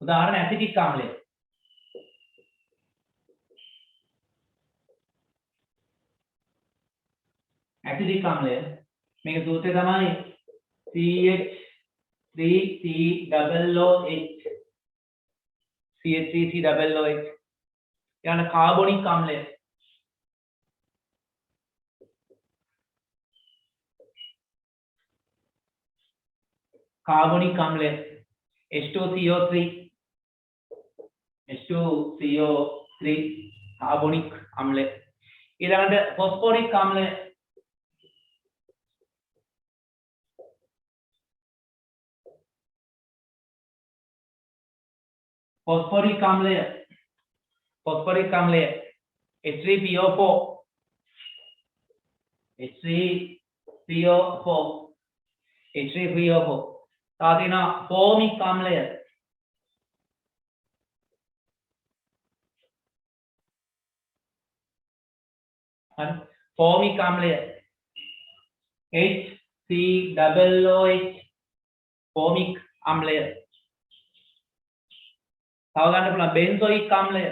උදාහරණ ඇසිටික් ආම්ලය. ඇසිටික් ආම්ලය මේක සූත්‍රය තමයි CH3COOH. CH3COOH. යන කාබොනික් ආම්ලය. कार्बनिक अम्ल H2CO3 कार्बनिक अम्ल इलांटे फॉस्फोरिक अम्ल फॉस्फोरिक अम्ल H3PO4 H3PO4 तादिना फोमिक अम्ल फोमिक अम्ल HCOOH फोमिक अम्ल तावगांड पुला बेंजोइक अम्ल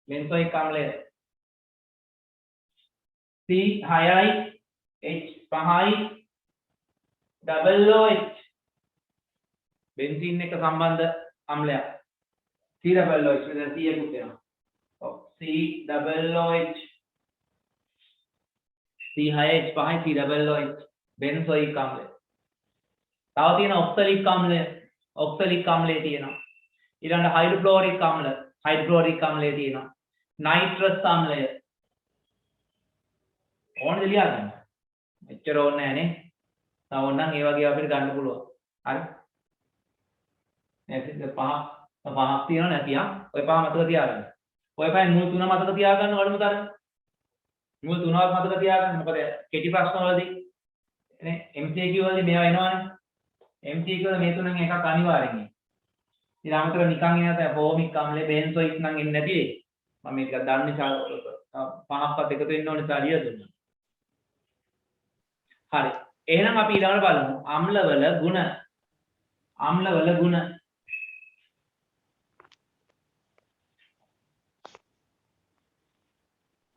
बेंजोइक अम्ल C5H5OOH बेंजीन එක සම්බන්ධ අම්ලයක් COOH මෙතන C එකක් තියෙනවා COOH C6H5 COOH बेंजोइक අම්ලය තව තියෙන ऑक्सैलिक अम्ल තියෙනවා ඊළඟ हाइड्रोक्लोरिक अम्ल තියෙනවා नाइट्रस अम्ल ඕනද ලියා ගන්න එච්චර ඕනේ නැහැ නේ තව ඕනනම් ඒ වගේ අපිට ගන්න පුළුවන් හරි නැතිද පහක් තියෙනවා නැතිනම් ඔය පහ මතක තියාගන්න ඔය පහෙන් මුල් තුන මතක තියාගන්න වලම තරම් මුල් තුනක් මතක තියාගන්න මොකද කෙටි ප්‍රශ්න වලදී නේ MCQ වලදී මේවා එනවනේ MCQ වල මේ තුනෙන් එකක් අනිවාර්යෙන් ඉතින් අමතර නිකන් එන තේ ෆෝමික් අම්ලේ බෙන්සොයික් නම් එන්නේ නැති මම මේක දන්න නිසා පහක්වත් එකතු වෙන්න ඕනේ නිසා ලියලා දුන්නා හරි එහෙනම් අපි ඊළඟට බලමු අම්ලවල ගුණ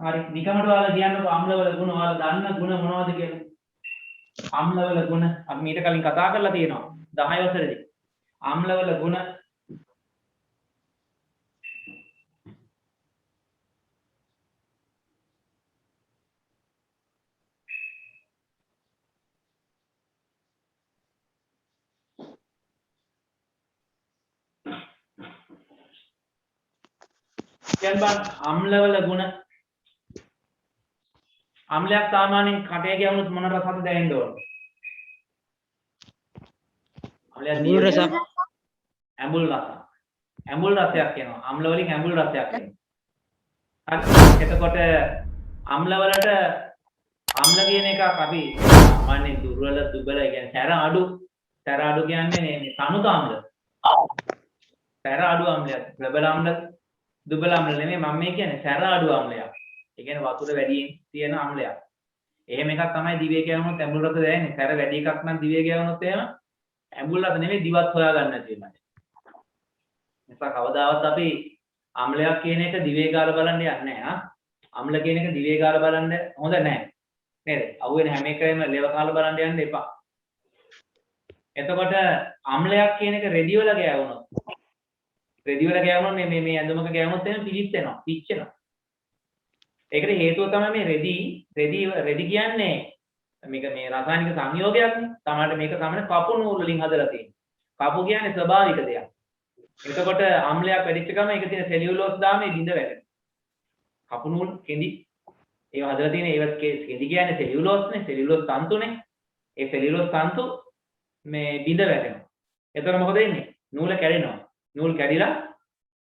හරි නිකමට ඔයාලා කියන්නකො අම්ලවල ගුණ ඔයාලා දන්න ගුණ මොනවද කියලා අම්ලවල ගුණ අපි මීට කලින් කතා කරලා තියෙනවා 10 වසරේදී අම්ලවල ගුණ දැන් බලන්න අම්ලවල ගුණ අම්ලයක් සාමාන්‍යයෙන් කටේ ගියවුනොත් මොන රසද දැනෙන්න ඕන? අම්ලයක් ඇඹුල් රස. ඇඹුල් රසයක් එනවා. අම්ල වලින් ඇඹුල් රසයක් එනවා. හරි. එතකොට අම්ල වලට අම්ල කියන එකක් අපි සාමාන්‍යයෙන් දුර්වල දුබල කියන්නේ සැර අඩු කියන්නේ මේ තනුක අම්ල. සැර අඩු අම්ලයක්. ප්‍රබල අම්ල දුබල අම්ල නෙමෙයි මම මේ කියන්නේ සැර අඩු අම්ලයක්. ඒ කියන්නේ වතුර වැඩියෙන් තියෙන අම්ලයක්. එහෙම එකක් තමයි දිවේ ගෑවුනොත් ඇඹුල් රස දැනෙන්නේ. සැර වැඩි එකක් නම් දිවේ ගෑවුනොත් එහෙම ඇඹුල් රස නෙමෙයි දිවත් හොයාගන්න නැති වෙනවා. නිසා කවදාවත් අපි අම්ලයක් කියන එක දිවේ ගාලා බලන්න යන්නේ නැහැ. අම්ල කියන එක දිවේ ගාලා බලන්න හොඳ නැහැ. නේද? අහුවෙන හැම එකම ලෙව කාලා බලන්න යන්න එපා. එතකොට අම්ලයක් කියන එක රෙදි වල ගෑවුනොත් මේ ඇඳුමක ගෑවුනොත් එහෙම පිළිස්සෙනවා, පිච්චෙනවා. ඒකට හේතුව තමයි මේ රෙදි කියන්නේ මේක මේ රසායනික සංයෝගයක් නේ. තමයි මේක තමයි කපු නූල් වලින් හදලා තියෙන්නේ. කපු කියන්නේ ස්වභාවික දෙයක්. එතකොට අම්ලයක් වැඩිච්ච ගමන් ඒක තියෙන සෙලියුලෝස් දාමේ බිඳ වැටෙනවා. කපු නූල් කෙඳි ඒව හදලා තියෙන ඒවත් කෙඳි කියන්නේ සෙලියුලෝස් නේ. සෙලියුලෝස් තන්තුනේ. ඒ සෙලියුලෝස් තන්තු මේ බිඳ වැටෙනවා. එතකොට මොකද වෙන්නේ? නූල කැඩෙනවා. නූල් කැඩිලා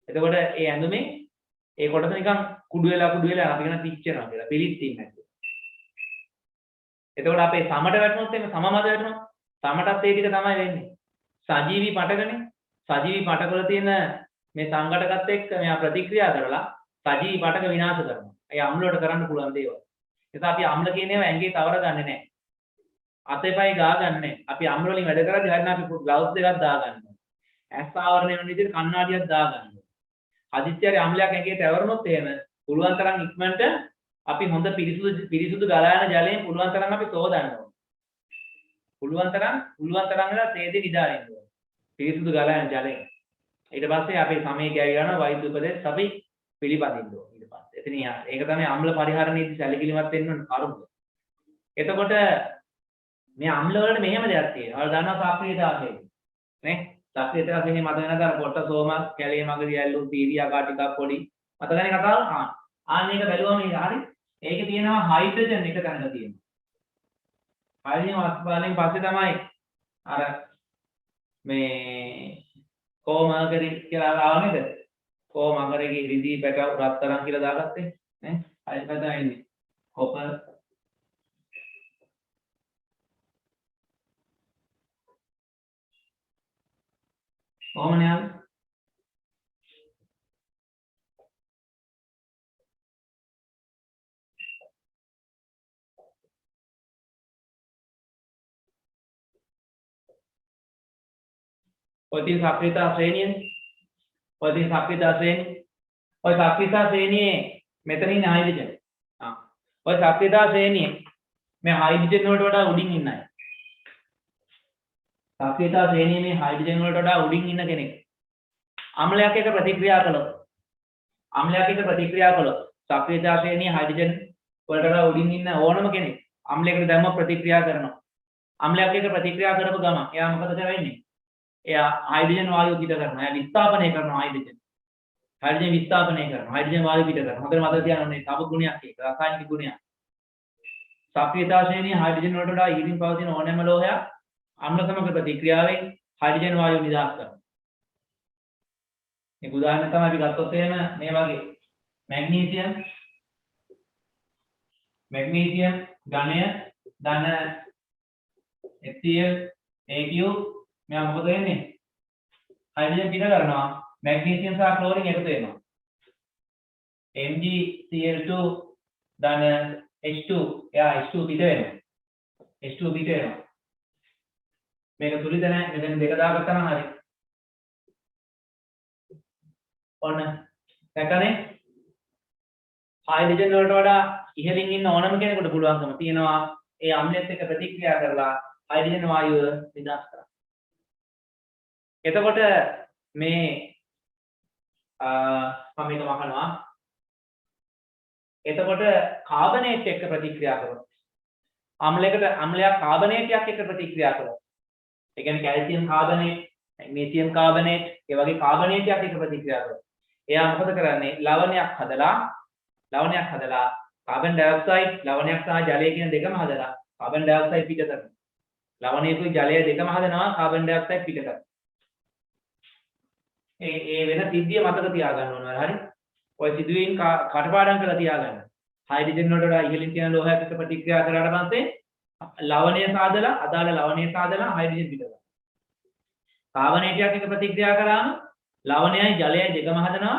එතකොට ඒ ඇඳුමේ ඒ කොටස නිකන් කුඩු වෙලා අපි කියන පිච්චෙනවා කියලා. පිළිත් ඉන්නේ. එතකොට අපේ සමට වැටුනොත් එimhe සමමද වැටුනොත් සමටත් ඒ ටික තමයි වෙන්නේ. සජීවී පටකනේ. සජීවී පටක වල තියෙන මේ සංඝටකත් එක්ක මෙයා ප්‍රතික්‍රියා කරලා සජීවී පටක විනාශ කරනවා. ඒ අම්ල වලට කරන්න පුළුවන් දේවල්. ඒක අපි අම්ල කියන ඒවා ඇඟේ තවර ගන්නෙ නැහැ. අතේපයි ගා ගන්නෙ. අපි අම්ල වලින් වැඩ කරද්දී හරියට අපි ග්ලව්ස් දෙකක් දා ගන්නවා. ඇස් ආවරණය වෙන විදිහට කණ්ණාඩියක් දා ගන්නවා. අදිත්‍යයේ අම්ලයක් ඇඟේට ඇවරුනොත් එහෙම පුළුවන් තරම් ඉක්මනට අපි හොඳ පිරිසුදු ගලායන ජලයෙන් පුළුවන් තරම් අපි සෝදන්න ඕනේ. පුළුවන් තරම් වෙලා තේදි නිදාරින්න ඕනේ. පිරිසුදු ගලායන ජලයෙන්. ඊට පස්සේ අපේ සමේ ගෑවි ගන්න වෛද්‍ය උපදෙස් අපි පිළිපදින්න ඕනේ ඊට පස්සේ. එතන ඒක තමයි අම්ල පරිහරණයේදී සැලකිලිමත් වෙන්න ඕන කරුණ. එතකොට මේ අම්ල වලට මෙහෙම දෙයක් තියෙනවා. ඔයාලා දන්නවා සක්‍රියතාවය. නේ? සක්‍රියතාවයේ මත වෙනද අර පොට්ට සෝම කැලේ මගදී ඇල්ලුම් තීරියා කාටිකක් පොඩි මතකනේ කතාව? ආන්න ඒක බැලුවම හරි. ඒකේ තියෙනවා හයිඩ්‍රජන් එක තැනක තියෙනවා. හයිඩ්‍රජන් වස්තුවලින් පස්සේ තමයි අර මේ කොමගරි කියලා ආව නේද? කොමගරගේ රිදී පැටව රත්තරන් කියලා දාගත්තේ නේ? අය කතා ඉන්නේ. කොපර් කොහොමනේ ආවේ? ඔය තියෙන සක්‍රියතා ශ්‍රේණියනේ. ඔය සක්‍රියතා ශ්‍රේණියේ මෙතනින් හයිඩ්‍රජන්. ඔය සක්‍රියතා ශ්‍රේණියේ මේ හයිඩ්‍රජන් වලට වඩා උඩින් ඉන්න අය. සක්‍රියතා ශ්‍රේණියේ මේ හයිඩ්‍රජන් වලට වඩා උඩින් ඉන්න කෙනෙක්. අම්ලයක් එක්ක ප්‍රතික්‍රියා කළොත් සක්‍රියතා ශ්‍රේණියේ හයිඩ්‍රජන් වලට වඩා උඩින් ඉන්න ඕනම කෙනෙක් අම්ලයකට දැම්ම ප්‍රතික්‍රියා කරනවා. අම්ලයක් එක්ක ප්‍රතික්‍රියා කරපු ගමන් එයා මොකද කරන්නේ? එයා හයිඩ්‍රජන් වායුව පිට කරනවා. එයා විස්ථාපනය කරනවා හයිඩ්‍රජන් විස්ථාපනය කරනවා. හයිඩ්‍රජන් වායුව පිට කරනවා. හොඳට මතක තියාගන්න ඕනේ. තව ගුණයක් ඒක රසායනික ගුණයක්. සක්‍රියතා ශ්‍රේණියේ හයිඩ්‍රජන් වලට වඩා ඉහළින් පවතින ඕනෑම ලෝහයක් අම්ල සමග ප්‍රතික්‍රියාවෙන් හයිඩ්‍රජන් වායුව නිදහස් කරනවා. මේ උදාහරණ තමයි අපි ගත්තොත් එහෙම මේ වගේ මැග්නීසියම් ඝනය ධන HCl AQ මෙයා මොකද වෙන්නේ? හයිඩ්‍රජන් පිට කරනවා. මැග්නීසියම් සහ ක්ලෝරින් එකතු වෙනවා. MgCl2 ධන H2 එයා H2 පිට වෙනවා. මේක තුලිත නැහැ. මෙතන දෙක දාගත්තා නම් හරි. ඔන්න දැක්කනේ? හයිඩ්‍රජන් වලට වඩා ඉහළින් ඉන්න ඕනම කෙනෙකුට පුළුවන්කම තියෙනවා ඒ අම්ලයත් එක්ක ප්‍රතික්‍රියා කරලා හයිඩ්‍රජන් වායුව නිදහස් කරන්න. එතකොට මේ මම මේක මහනවා. එතකොට කාබනේට් එක්ක ප්‍රතික්‍රියා කරනවා. අම්ලයක් කාබනේටයක් එක්ක ප්‍රතික්‍රියා කරනවා. ඒ කියන්නේ කැල්සියම් කාබනේට්, මැග්නීසියම් කාබනේට්, ඒ වගේ කාබනේටයක් එක්ක ප්‍රතික්‍රියා කරනවා. එයා මොකද කරන්නේ? ලවණයක් හදලා කාබන් ඩයොක්සයිඩ් ලවණයක් සහ ජලය කියන දෙකම හදලා කාබන් ඩයොක්සයිඩ් පිට කරනවා. ලවණයකුයි ජලය දෙකම හදනවා කාබන් ඩයොක්සයිඩ් පිට කරනවා. ඒ වෙන සිද්ධිය මතක තියාගන්න ඕනවා. හරි. ඔය සිදුවීම් කටපාඩම් කරලා තියාගන්න. හයිඩ්‍රජන් වලට වඩා ඉහළින් තියෙන ලෝහයක් එක්ක ප්‍රතික්‍රියා කරාට පස්සේ ලවණය සාදලා අදාළ ලවණය සාදලා හයිඩ්‍රජන් පිට කරනවා. කාබනේටයක් එක්ක ප්‍රතික්‍රියා කරාම ලවණයයි ජලයයි දෙකම හදනවා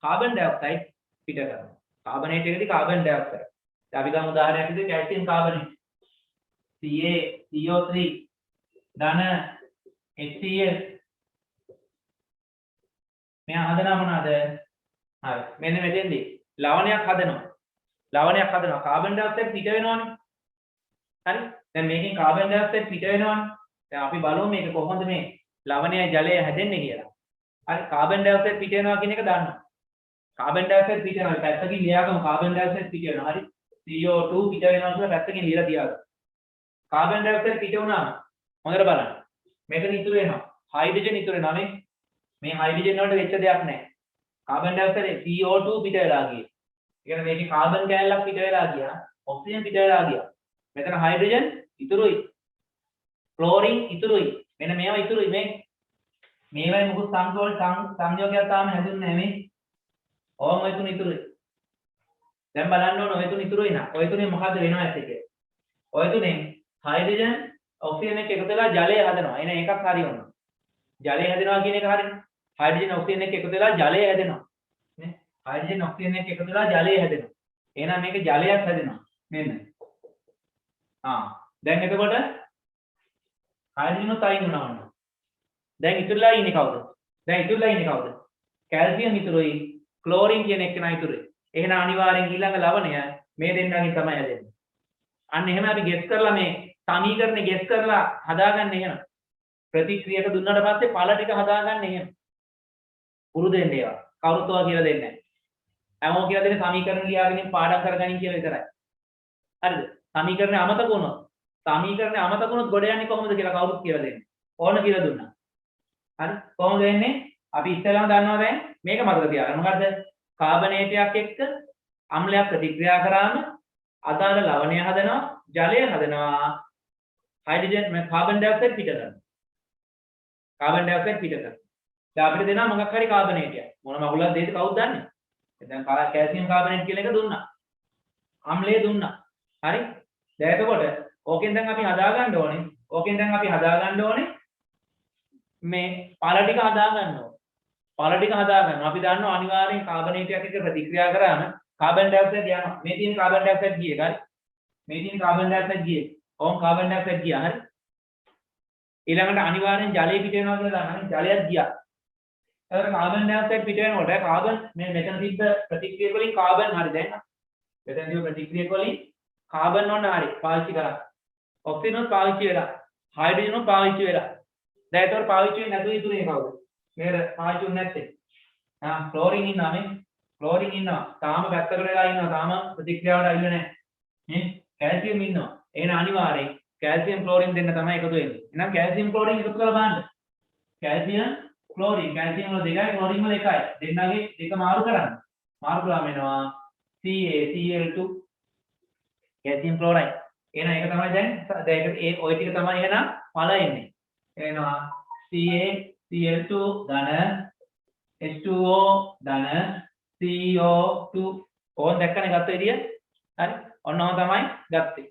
කාබන් ඩයොක්සයිඩ් පිට කරනවා. කාබනේට එකදී කාබන් ඩයොක්සයිඩ්. දැන් අපි ගමු උදාහරණයක් විදිහට කැල්සියම් කාබනේට්. CaCO3 ධන HCl මෙයා හදනවා මොනවාද? හරි. මෙන්න මෙතෙන්දී ලවණයක් හදනවා. කාබන් ඩයොක්සයිඩ් පිට වෙනවනේ. හරි. දැන් මේකෙන් කාබන් ඩයොක්සයිඩ් පිට වෙනවනේ. දැන් අපි බලමු මේක කොහොමද මේ ලවණයයි ජලය හැදෙන්නේ කියලා. හරි. කාබන් ඩයොක්සයිඩ් පිට වෙනවා කියන එක දන්නවා. කාබන් ඩයොක්සයිඩ් පිට වෙනවා. පැත්තකින් ලියාගමු කාබන් ඩයොක්සයිඩ් පිට වෙනවා. හරි. CO2 පිට වෙනවා කියලා පැත්තකින් ලියලා තියාගමු. කාබන් ඩයොක්සයිඩ් පිට වුණාම හොඳට බලන්න. මෙතන ඉතුරු වෙනවා. හයිඩ්‍රජන් ඉතුරු වෙනවා නේ. මේ හයිඩ්‍රජන් වලට වෙච්ච දෙයක් නැහැ. කාබන් ඩයොක්සයිඩ් CO2 පිට වෙලා ගියේ. ඒ කියන්නේ මේකේ කාබන් කැලලක් පිට වෙලා ගියා. ඔක්සිජන් පිට වෙලා ගියා. මෙතන හයිඩ්‍රජන් ඉතුරුයි. ක්ලෝරින් ඉතුරුයි. මෙන්න මේවා ඉතුරුයි මේ. මේවයි මොකද සංයෝගයක් තාම හැදුන්නේ නැහැ මේ. ඕම් ඔය තුන ඉතුරුයි. දැන් බලන්න ඕන ඔය තුන ඉතුරුයි නා. ඔය තුනේ මොකද්ද වෙනව ඇත්තේ කියලා. ඔය තුනේ හයිඩ්‍රජන් ඔක්සිජන් එක එකතු වෙලා ජලය හදනවා. එන එකක් හරි වුණා. ජලය හැදෙනවා කියන එක හරිනේ. හයිඩ්‍රජන් ඔක්සිජන් එක එකතු වෙලා ජලය හැදෙනවා. නේ? හයිඩ්‍රජන් ඔක්සිජන් එක එකතු වෙලා ජලය හැදෙනවා. එහෙනම් මේක ජලයක් හැදෙනවා. මෙන්න. දැන් එතකොට හයිඩ්‍රජන් අයින් වුණා වුණා. දැන් ඉතුරුලා ඉන්නේ කවුද? කැල්සියම් ඉතුරුයි, ක්ලෝරින් කියන එක නයි ඉතුරුයි. එහෙනම් අනිවාර්යෙන් ඊළඟ ලවණය මේ දෙන්නගෙන් තමයි හැදෙන්නේ. අන්න එහෙම අපි ගෙස් කරලා මේ සමීකරණේ ගෙස් කරලා හදාගන්න එහෙම. ප්‍රතික්‍රියක දුන්නාට පස්සේ ඵල ටික හදාගන්න එහෙම. පුරුදු වෙන්න ඒවා. කවුරුත් ඔවා කියලා දෙන්නේ නැහැ. හැමෝම කියලා දෙන්නේ සමීකරණ ලියාගෙන පාඩම් කරගනින් කියලා විතරයි. හරිද? සමීකරණය අමතක වුණොත් ගොඩ යන්නේ කොහොමද කියලා කවුරුත් කියලා දෙන්නේ. ඕන කියලා දුන්නා. හරි? කොහොමද වෙන්නේ? අපි ඉස්සෙල්ලාම දන්නවා දැන් මේක මතක තියාගන්න. මොකද්ද? කාබනේටයක් එක්ක අම්ලයක් ප්‍රතික්‍රියා කරාම අදාළ ලවණය හදනවා, ජලය හදනවා, හයිඩ්‍රජන් කාබන් ඩයොක්සයිඩ් පිට කරනවා. දැන් අපිට දෙනවා මොකක් හරි කාබනේටයක්. මොන මගුලක් දෙයිද කවුද දන්නේ? දැන් කැල්සියම් කාබනේට් කියලා එක දුන්නා. අම්ලය දුන්නා. හරි? දැන් එතකොට ඕකෙන් දැන් අපි හදාගන්න ඕනේ. මේ ඵල ටික හදාගන්න ඕනේ. අපි දන්නවා අනිවාර්යෙන් කාබනේටයක් එක්ක ප්‍රතික්‍රියා කරාම කාබන් ඩයොක්සයිඩ් යනවා. මේ තියෙන කාබන් ඩයොක්සයිඩ් ගියේ. ඕම් කාබන් ඩයොක්සයිඩ් ගියා. හරි? ඊළඟට අනිවාර්යෙන් ජලය පිට වෙනවා කියලා දන්නවා. ජලයක් ගියා. එතකොට කාබන් ඩයොක්සයිඩ් පිට වෙනකොට කාබන් මේ මෙතන තිබ්බ ප්‍රතික්‍රියක වලින් කාබන් හරි දැන්. මෙතන තිබ්බ ප්‍රතික්‍රියක වලින් කාබන් ඕන හරි පාවිච්චි කරා. ඔක්සිජන් පාවිච්චි වෙලා. හයිඩ්‍රජන් පාවිච්චි වෙලා. දැන් ඒතකොට පාවිච්චි වෙන්නේ නැතුව ඉතුරුනේ කවුද? මේක පාවිච්චි වෙන්නේ නැත්තේ. ක්ලෝරින් ඉන්නවා මේ. තාම පැත්තකට වෙලා ඉන්නවා. තාම ප්‍රතික්‍රියාවට ඇවිල්ලා නැහැ. නේ? කැල්සියම් ඉන්නවා. එහෙනම් අනිවාර්යෙන් කැල්සියම් ක්ලෝරින් දෙන්න තමයි එකතු වෙන්නේ. එහෙනම් කැල්සියම් ක්ලෝරින් එකතු කරලා බලන්න. කැල්සියම් වල දෙකයි ක්ලෝරින් වල එකයි. දෙන්නගේ දෙක මාරු කරන්න. මාරු කරාම එනවා CaCl2 කැල්සියම් ක්ලෝරයිඩ්. එහෙනම් ඒක තමයි දැන් ඒක ওই ටික තමයි එහෙනම් ඵල එන්නේ. එනවා CaCl2 ධන H2O ධන CO2 ඕන දැක්කනේ ගත්ත විදිය. හරි? ඔන්න ඔහොම තමයි ගත්තේ.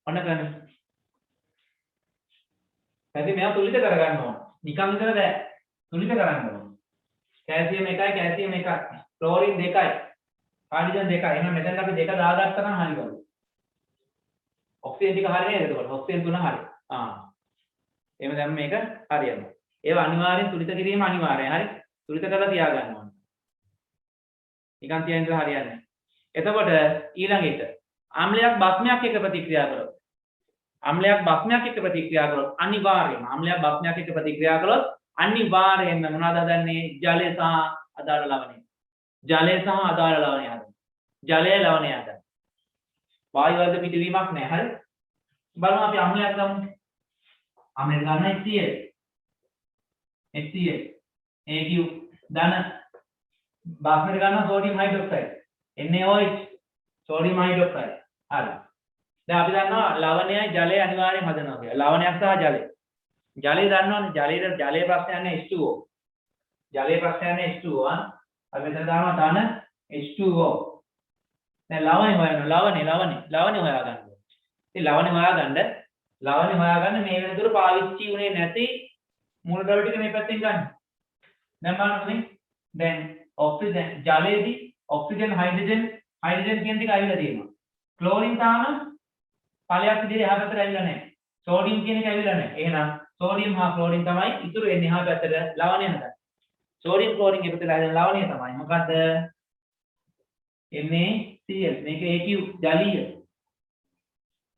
ඔන්න කරන්නේ. පැති මෙයා තුලිත කරගන්න ඕන. නිකන් ඉඳලා බෑ. තුලිත කරන්න ඕන. කැල්සියම් 1යි. ක්ලෝරින් 2යි. හයිඩ්‍රජන් 2යි. එහෙනම් මෙතෙන් අපි 2 දාගත්තා නම් හරි ගමු. ඔක්සිජන් ටික හරි නේද? එතකොට ඔක්සිජන් 3 හරි. එහෙම දැන් මේක හරියනවා. ඒවා අනිවාර්යෙන් තුලිත කිරීම අනිවාර්යයි. හරි? තුලිත කරලා තියාගන්න ඕන. නිකන් තියන ඉඳලා හරියන්නේ නැහැ. එතකොට ඊළඟ එක ආම්ලයක් බස්මයක් එක්ක ප්‍රතික්‍රියා කරොත් අනිවාර්යයෙන්ම මොනවද හදන්නේ? ජලය සහ අදාළ ලවණය හදනවා. ජලය ලවණය හදනවා. වායු වර්ග පිටවීමක් නැහැ. හරි? බලමු අපි අම්ලයක් ගමු. අම්ලයක් ගන්න HCl AQ ධන බාස්මට ගන්න sodium hydroxide NaOH sodium hydroxide. හරි. දැන් අපි දන්නවා ලවණයයි ජලය අනිවාර්යෙන් හදනවා කියලා. ලවණයක් සහ ජලය. ජලය දන්නවනේ ජලයේ ප්‍රශ්නයක් නැහැ H2O. ජලයේ ප්‍රශ්නයක් නැහැ H2O. අපි මෙතන දානවා ධන H2O. දැන් ලවණේ හොයන්න ලවණේ හොයාගන්න. ඉතින් ලවණේ හොයාගන්න මේ වෙනතුරු පාවිච්චි වුණේ නැති මූලද්‍රව්‍ය ටික මේ පැත්තෙන් ගන්න. දැන් බලන්න දැන් ඔක්සිජන් ජලයේදී ඔක්සිජන් හයිඩ්‍රජන් කියන ටික ඇවිල්ලා තියෙනවා. ක්ලෝරින් තාම ඵලයක් විදිහට එහා පැත්තට ඇවිල්ලා නැහැ. සෝඩියම් කියන එක ඇවිල්ලා නැහැ. එහෙනම් සෝඩියම් හා ක්ලෝරින් තමයි ඉතුරු වෙන්නේ එහා පැත්තට ලවණය හදන්න. සෝඩියම් ක්ලෝරින් එකතුලා හදන ලවණය තමයි. මොකද්ද? NaCl. මේක AQ ජලීය.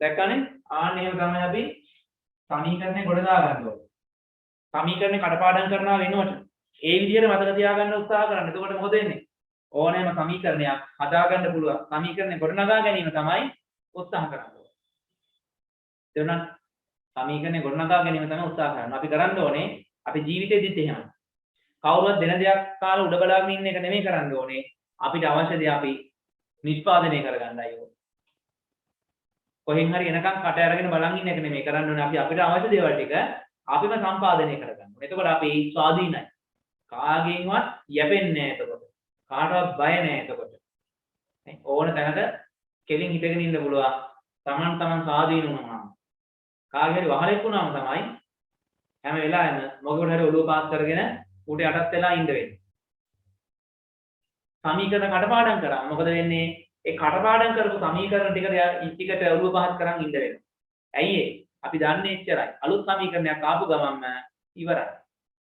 දැක්කනේ? ආන්න එහෙම තමයි අපි සමීකරණය ගොඩ දා ගන්න ඕනේ. සමීකරණය කඩපාඩම් කරනවා වෙනුවට ඒ විදිහට මතක තියාගන්න උත්සාහ කරන්න. එතකොට මොකද වෙන්නේ? ඕනෑම සමීකරණයක් හදාගන්න පුළුවන්. සමීකරණය ගොඩනගා ගැනීම තමයි උත්සාහ කරන්නේ. එතන සමීකරණය ගොඩනගා ගැනීම තමයි උත්සාහ කරන්නේ. අපි කරන්න ඕනේ අපි ජීවිතේදීත් එහෙම. කවුරුවත් දෙන දෙයක් කාලා උඩ බලාගෙන ඉන්න එක නෙමෙයි කරන්න ඕනේ. අපිට අවශ්‍ය දේ අපි නිෂ්පාදනය කරගන්නයි ඕනේ. කොහෙන් හරි එනකන් කට අරගෙන බලන් ඉන්න එක නෙමෙයි කරන්න ඕනේ. අපි අපිට අවශ්‍ය දේවල් ටික අපිම සම්පාදනය කරගන්න ඕනේ. එතකොට අපි ස්වාධීනයි. කාගෙන්වත් යැපෙන්නේ නැහැ එතකොට. කාටවත් බය නැහැ එතකොට. ඕන තැනක කෙලින් හිටගෙන ඉන්න පුළුවන්. තමන් ස්වාධීන වුණාම. කාගේ හරි වහලෙක් වුණාම තමයි හැම වෙලාවෙම මොකකට හරි ඔළුව පාස් කරගෙන ඌට යටත් වෙලා ඉන්න වෙන්නේ. සමීකරණ කඩපාඩම් කරා මොකද වෙන්නේ? ඒ කඩපාඩම් කරපු සමීකරණ ටිකට ඔළුව පහත් කරන් ඉන්න වෙනවා. ඇයි ඒ? අපි දන්නේ එච්චරයි. අලුත් සමීකරණයක් ආපු ගමන්ම ඉවරයි.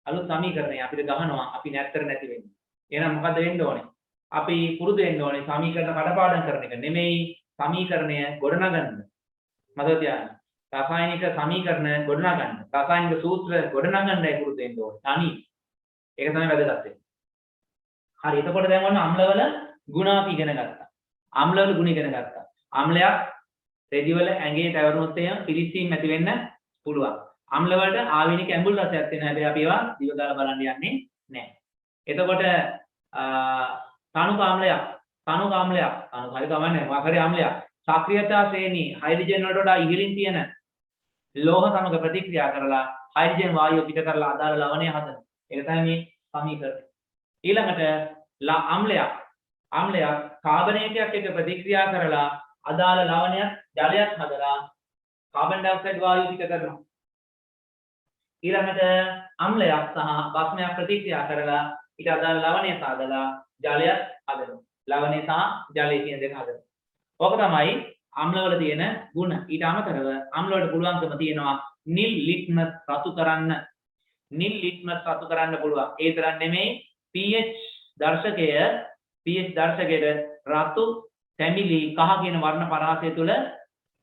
අලුත් සමීකරණය අපිට ගහනවා අපි නැත්තර නැති වෙන්නේ. එහෙනම් මොකද වෙන්න ඕනේ? අපි පුරුදු වෙන්න ඕනේ සමීකරණ කඩපාඩම් කරන එක නෙමෙයි සමීකරණය ගොඩනගන්න. මතක තියාගන්න. රසායනික සමීකරණ ගොඩනගන්න. රසායනික සූත්‍ර ගොඩනගන්නයි පුරුදු වෙන්න ඕනේ. තනි. ඒක තමයි වැදගත් වෙන්නේ. හරි එතකොට දැන් ඔන්න අම්ලවල ගුණ අපි ඉගෙන ගත්තා. අම්ලවල ගුණ ඉගෙන ගත්තා. අම්ලයක් රෙදිවල ඇඟේ තවරුනොත් එහෙම පිළිස්සීම් ඇති වෙන්න පුළුවන්. අම්ල වලට ආවේනික ඇඹුල් රසයක් තියෙනවා. හැබැයි අපි ඒවා දිව දාලා බලන්න යන්නේ නැහැ. එතකොට තනුක ආම්ලයක් හරි ගමන්නේ වාකරේ ආම්ලයක් සක්‍රියතා ශ්‍රේණි හයිඩ්‍රජන් වලට වඩා ඉහළින් තියෙන ලෝහ සමග ප්‍රතික්‍රියා කරලා හයිඩ්‍රජන් වායුව පිට කරලා අදාළ ලවණය හදන. ඒක තමයි මේ සමීකරණය. ඊළඟට ආම්ලයක් කාබනේටයක් එක්ක ප්‍රතික්‍රියා කරලා අදාළ ලවණයක් ජලයක් හදලා කාබන් ඩයොක්සයිඩ් වායුව පිට කරනවා. ඊළඟට අම්ලයක් සහ බස්මයක් ප්‍රතික්‍රියා කරලා ඊට අදාළ ලවණය සාදලා ජලයක් හදනවා. ලවණය සහ ජලය කියන දෙක හදනවා. ඕක තමයි අම්ලවල තියෙන ಗುಣ. ඊට අමතරව අම්ලවලට පුළුවන්කම තියෙනවා නිල් ලිට්මස් රතු කරන්න. නිල් ලිට්මස් රතු කරන්න පුළුවන්. ඒ තරම් නෙමෙයි pH දර්ශකයේ රතු තැඹිලි කහ කියන වර්ණ පරාසය තුළ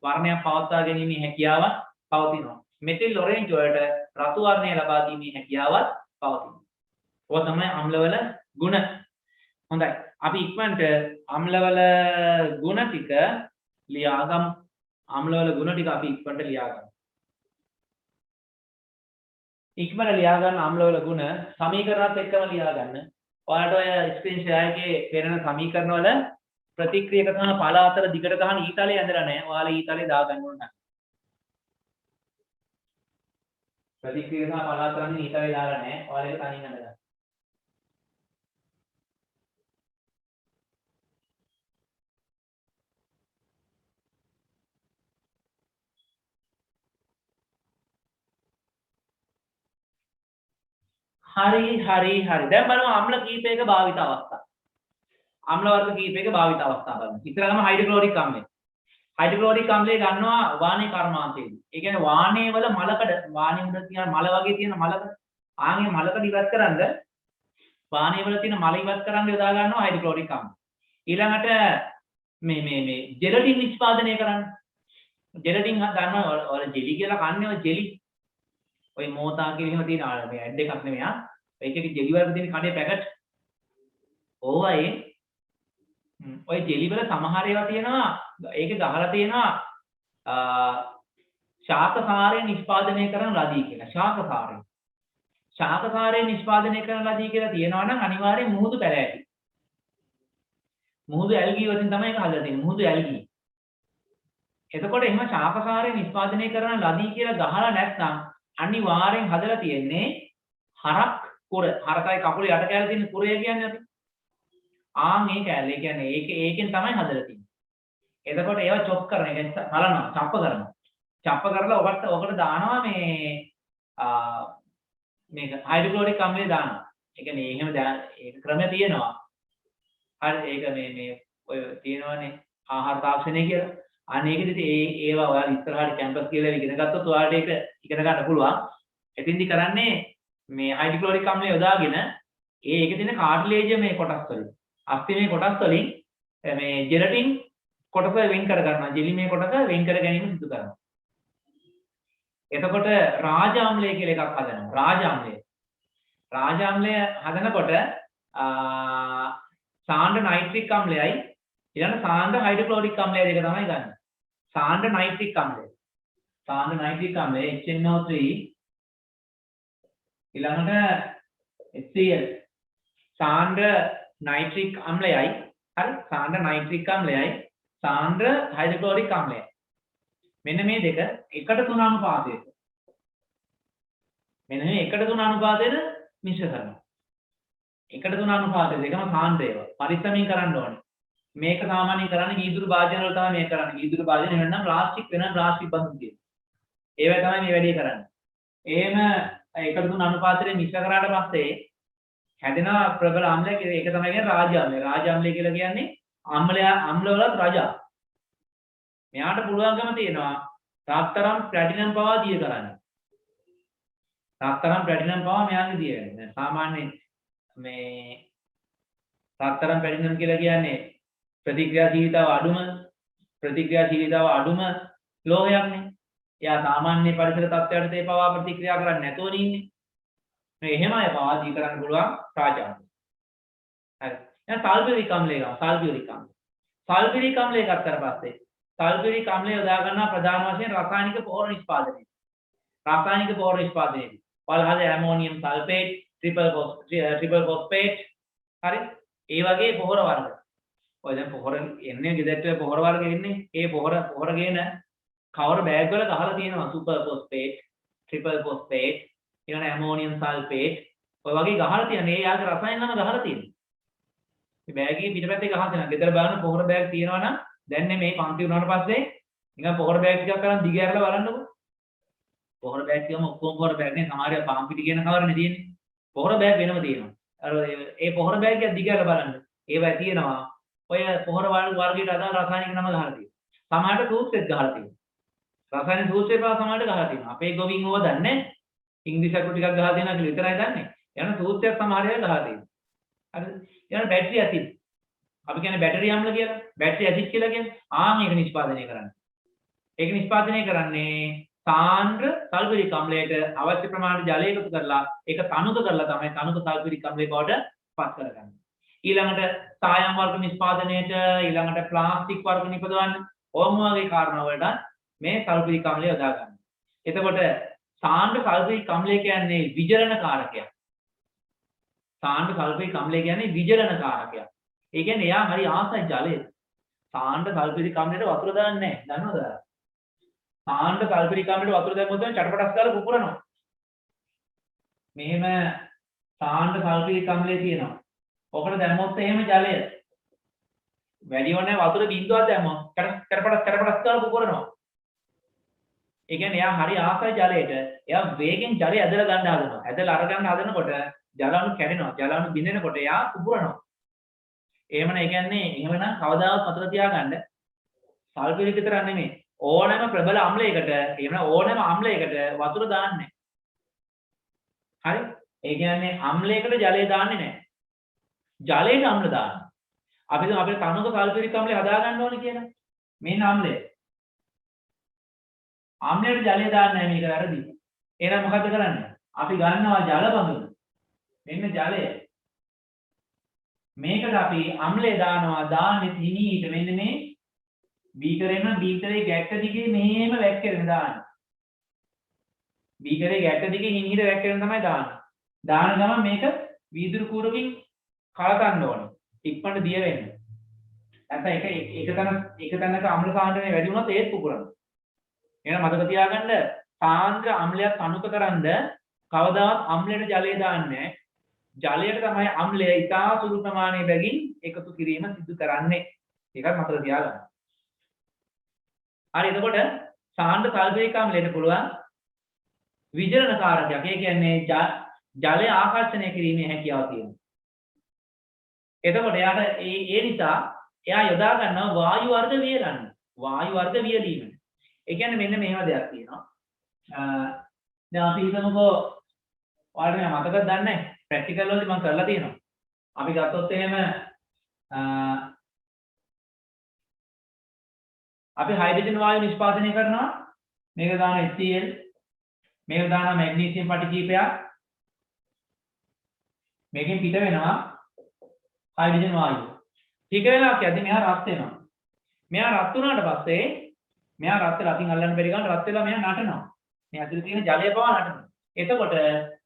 වර්ණයක් පවත්වා ගැනීමේ හැකියාවක් පවතිනවා. මෙතිල් ඔරෙන්ජ් වලට රතු වර්ණය ලබා දීමේ හැකියාවක් පවතිනවා. ඔය තමයි අම්ලවල ಗುಣ. හොඳයි. අපි ඉක්මනට අම්ලවල ಗುಣ ටික ලියාගමු. අම්ලවල ಗುಣ ටික අපි ඉක්මනට ලියාගමු. ඉක්මනට ලියාගන්න අම්ලවල ಗುಣ සමීකරණත් එක්කම ලියාගන්න. ඔයාලට ඔය ස්ක්‍රීන් ෂෙයාර් එකේ පේන සමීකරණ වල ප්‍රතික්‍රියක තන පළ අතර දිගට ගහන ඊතලයේ ඇඳලා නැහැ. ඔයාලා ඊතලයේ දාගන්න ඕන. ප්‍රතික්‍රියක තන පළ අතර ඊතලයේ දාලා නැහැ. ඔයාලා ඒක තනියෙන් ඇඳලා. හරි. දැන් බලමු අම්ල කීපයක භාවිත අවස්ථා. අම්ල වර්ග කීපයක භාවිත අවස්ථා බලමු. ඉතරම හයිඩ්‍රොක්ලෝරික් අම්ලය. හයිඩ්‍රොක්ලෝරික් අම්ලය ගන්නවා වානේ කර්මාන්තයේදී. ඒ කියන්නේ වානේ වල මලකඩ වානේ උඩ තියෙන මල වගේ තියෙන මලකඩ ආන්ගේ මලකඩ ඉවත් කරන්ද වානේ වල තියෙන මල ඉවත් කරන්ද යොදා ගන්නවා හයිඩ්‍රොක්ලෝරික් අම්ල. ඊළඟට මේ ජෙලටින් නිෂ්පාදනය කරන්න. ජෙලටින් ගන්නවා ඔය ජෙලි කියලා කන්නේ ඔය ජෙලි ඔය මෝතා කියන එහෙම තියෙන මේ ඇඩ් එකක් නෙමෙයි ආ. ඒකේ ජෙලි වර්ග තියෙන කඩේ පැකට්. ඕවයි ඔය ජෙලි වල සමහර ඒවා තියෙනවා ඒකේ ගහලා තියෙනවා ශාකසාරය නිෂ්පාදනය කරන ලදී කියලා. ශාකසාරය නිෂ්පාදනය කරන ලදී කියලා තියෙනවා නම් අනිවාර්යෙන් මුහුදු පැලෑටි. මුහුදු ඇල්ගී වලින් තමයි ඒක හදලා තියෙන්නේ. මුහුදු ඇල්ගී. එතකොට එහෙම ශාකසාරය නිෂ්පාදනය කරන ලදී කියලා ගහලා නැත්නම් අනිවාර්යෙන් හදලා තියෙන්නේ හරක් කුර. හරකයි කකුල යට කැලේ තියෙන කුරය කියන්නේ අපි. ආන් ඒ කැලේ කියන්නේ ඒකෙන් තමයි හදලා තියෙන්නේ. එතකොට ඒවා චොප් කරන එක බලනවා, චප්ප කරනවා. චප්ප කරලා ඔකට දානවා මේක හයිඩ්‍රොක්ලෝරික් අම්ලය දානවා. ඒ කියන්නේ එහෙම ඒක ක්‍රම තියෙනවා. හරි ඒක මේ ඔය තියෙනවනේ ආහාර තාක්ෂණය කියලා. අනේකෙදි ඒවා ඔයාලා ඉස්සරහට කැම්පස් කියලා ඉගෙන ගත්තොත් ඔයාලට ඒක ඉගෙන ගන්න පුළුවන්. එතින්දි කරන්නේ මේ හයිඩ්‍රොක්ලෝරික් අම්ලය යොදාගෙන ඒකේ තියෙන කාර්ටිලේජ් මේ කොටස් වලින් අස්ථි මේ කොටස් වලින් මේ ජෙලටින් කොටස වෙන් කර ගන්නවා. ජෙලි මේ කොටස වෙන් කර ගැනීම සිදු කරනවා. එතකොට රාජ අම්ලය කියලා එකක් හදනවා. රාජ අම්ලය හදනකොට සාන්ද්‍ර නයිට්‍රික් අම්ලයයි ඊළඟ සාන්ද්‍ර හයිඩ්‍රොක්ලෝරික් අම්ලය දෙක තමයි ගන්න. සාන්ද්‍ර නයිට්‍රික් අම්ලය HNO3 ඊළඟට HCl සාන්ද්‍ර නයිට්‍රික් අම්ලයයි හරි සාන්ද්‍ර නයිට්‍රික් අම්ලයයි සාන්ද්‍ර හයිඩ්‍රොක්ලෝරික් අම්ලයයි මෙන්න මේ දෙක 1:3 අනුපාතයට මිශ්‍ර කරනවා. 1:3 අනුපාතය දෙකම සාන්ද්‍රයව පරිස්සමින් කරන්න ඕනේ. මේක සාමාන්‍යයෙන් කරන්නේ වීදුරු භාජන වල තමයි මේක කරන්නේ. වීදුරු භාජන වෙනනම් ප්ලාස්ටික් බඳුන් තියෙනවා. ඒවා තමයි මේ වැඩේ කරන්නේ. එහෙම 1:3 අනුපාතයට මිශ්‍ර කරාට පස්සේ හැදෙන ප්‍රබල අම්ලය ඒක තමයි කියන්නේ රාජ අම්ලය. රාජ අම්ලය කියලා කියන්නේ අම්ල වලත් රජා. මෙයාට පුළුවන්කම තියෙනවා රත්තරන් ප්ලැටිනම් පවා දිය කරන්න. රත්තරන් ප්ලැටිනම් පවා මෙයාගේ දිය වෙනවා. සාමාන්‍යයෙන් මේ රත්තරන් ප්ලැටිනම් කියලා කියන්නේ ප්‍රතික්‍රියාශීලීතාව අඩුම ලෝහයක්නේ. එයා සාමාන්‍ය පරිසර තත්ත්වයට ඒ පවා ප්‍රතික්‍රියා කරන්නේ නැතුව ඉන්නේ. මේ එහෙම අය පවා දී කරන්න පුළුවන් රාජාංග. හරි. දැන් සල්ෆියුරික් අම්ලය ගමු. සල්ෆියුරික් අම්ලය ගත්තට පස්සේ සල්ෆියුරික් අම්ලය යොදා ගන්නා ප්‍රධාන වශයෙන් රසායනික පොහොර නිෂ්පාදනයේ. වලහද ඇමෝනියම් සල්ෆේට්, ට්‍රිපල් ෆොස්ෆේට් හරි. ඒ වගේ පොහොර වර්ග. ඔය දැන් පොහොර එන්නේ ගෙදරට පොහොර වර්ග එන්නේ. ඒ පොහොර ගේන කවර බෑග් වල ගහලා තියෙනවා සුපර් ෆොස්ෆේට්, ට්‍රිපල් ෆොස්ෆේට්, ඊළඟ ඇමෝනියම් සල්ෆේට් ඔය වගේ ගහලා තියෙන. ඒ යාගේ රසායන නම ගහලා තියෙනවා. මේ බෑග් එකේ පිටපැත්තේ ගහලා තියෙනවා. ගෙදර බලන්න පොහොර බෑග් තියෙනවා නම් දැන් මේ පන්ති වුණාට පස්සේ නිකන් පොහොර බෑග් ටිකක් කරන් දිග ඇරලා බලන්නකො. පොහොර බෑග් කියම ඔක්කොම පොහොර බෑග් නේ. සමහර අය පාන් පිටි කියන කවරනේ තියෙන්නේ. පොහොර බෑග් වෙනම තියෙනවා. අර ඒ පොහොර බෑග් එක දිග ඇරලා බලන්න. ඒවා තියෙනවා. ඔය පොහොර වර්ගයට අදාළ රසායනික නම ගහලා තියෙනවා. සමහරට සූත්‍රෙත් ගහලා තියෙනවා. රසායනික සූත්‍රේ පවා සමහරට ගහලා තියෙනවා. අපේ ගොවින් ඕව දන්නේ ඉංග්‍රීසි අකුරු ටිකක් ගහලා දෙනවා කියලා විතරයි දන්නේ. යන සූත්‍රයක් සමහර අය ගහලා තියෙනවා. හරිද? ඊළඟ බැටරි ඇසිඩ්. අපි කියන්නේ බැටරි අම්ල කියලා. බැටරි ඇසිඩ් කියලා කියන්නේ ඒක නිෂ්පාදනය කරන්නේ. ඒක නිෂ්පාදනය කරන්නේ සාන්ද්‍ර සල්ෆියුරික් අම්ලයට අවශ්‍ය ප්‍රමාණයට ජලය එකතු කරලා ඒක තනුක කරලා තමයි තනුක සල්ෆියුරික් අම්ලය බවට පත් කරගන්නේ. ඊළඟට සායම් වර්ග නිෂ්පාදනයට ඊළඟට ප්ලාස්ටික් වර්ග නිපදවන්න ඕම වගේ කාරණා වලට මේ සල්ෆියුරික් අම්ලය යොදා ගන්න. එතකොට සාන්ද්‍ර සල්ෆියුරික් අම්ලය කියන්නේ විජලන කාරකයක්. ඒ කියන්නේ එයා හරි ආසයි ජලයට. සාන්ද්‍ර සල්ෆියුරික් අම්ලයට වතුර දාන්නේ නැහැ. දන්නවද? සාන්ද්‍ර සල්ෆියුරික් අම්ලයට වතුර දැම්මොත් චටපටස් ගාලා පුපුරනවා. මෙහෙම සාන්ද්‍ර සල්ෆියුරික් අම්ලය තියෙනවා. ඔකට දැම්මොත් එහෙම ජලය වැඩි වුණේ වතුර බින්දුවක් දැම්මොත් චටපටස් ගාලා පුපුරනවා. ඒ කියන්නේ එයා හරි ආසයි ජලයට. එයා වේගෙන් ජලය ඇදලා ගන්න හදනවා. ඇදලා අරගන්න හදනකොට ජල අණු කැඩෙනවා. ජල අණු බිඳෙනකොට එයා පුපුරනවා. එහෙමනම් ඒ කියන්නේ එහෙමනම් කවදාවත් මතක තියාගන්න සල්ෆියුරික් විතර නෙමෙයි ඕනෑම ප්‍රබල අම්ලයකට එහෙම ඕනෑම අම්ලයකට වතුර දාන්නේ. හරි? ඒ කියන්නේ අම්ලයකට ජලය දාන්නේ නැහැ. ජලයට අම්ල දානවා. අපි දැන් අපේ තනුක සල්ෆියුරික් අම්ලය හදා ගන්න ඕනේ කියලා. මේන අම්ලය. අම්ලයට ජලය දාන්නේ නැහැ මේක වැරදි. එහෙනම් මොකද කරන්නේ? අපි ගන්නවා ජල බඳුන. මෙන්න ජලය. මේකට අපි අම්ලය දානවා දාන්නේ හිමීට මෙන්න මේ බීකරේම බීකරේ ගැට්ට දිගේ මෙහෙම වැක්කෙරෙන දාන්න. බීකරේ ගැට්ට දිගේ හිමීට වැක්කෙරෙන තමයි දාන්නේ. දාන ගමන් මේක වීදුරු කූරකින් කලකන්න ඕනේ. ඉක්මනට දිය වෙන්න. නැත්නම් එක තැනක අම්ල සාන්ද්‍රණය වැඩි වුණොත් ඒත් පුපුරනවා. එහෙනම් මතක තියාගන්න සාන්ද්‍ර අම්ලයක් අනුක කරන්ද කවදාවත් අම්ලයට ජලය දාන්නේ ජලයට තමයි අම්ලය ඉතා සුළු ප්‍රමාණයේ බැගින් එකතු කිරීම සිදු කරන්නේ. ඒකත් මතක තියාගන්න. හරි එතකොට සාන්ද්‍ර සල්ෆියුරික් අම්ලයට පුළුවන් විජලන කාරකයක්. ඒ කියන්නේ ජලය ආකර්ෂණය කිරීමේ හැකියාව තියෙනවා. එතකොට එයාට ඒ නිසා එයා යොදා ගන්නවා වායු වර්ග වියලන්න. වායු වර්ග වියලීම. ඒ කියන්නේ මෙන්න මෙහෙම දෙයක් තියෙනවා. දැන් අපි හිතමුකෝ ඔයාලට මම මතකද දන්නේ නැහැ. ප්‍රැක්ටිකල් වලදී මම කරලා තියෙනවා. අපි ගත්තොත් එහෙම අපි හයිඩ්‍රජන් වායු නිෂ්පාදනය කරනවා. මේක දාන HCl මේක දාන මැග්නීසියම් පටිකීපයක්. මේකෙන් පිට වෙනවා හයිඩ්‍රජන් වායුව. ටික වෙලාවක් යද්දී මෙහා රත් වෙනවා. මෙහා රත් වුණාට පස්සේ මෙහා රත් වෙලා අතින් අල්ලන්න බැරි ගමන් රත් වෙලා මෙහා නටනවා. මේ ඇතුලේ තියෙන ජලය පවා නටනවා. එතකොට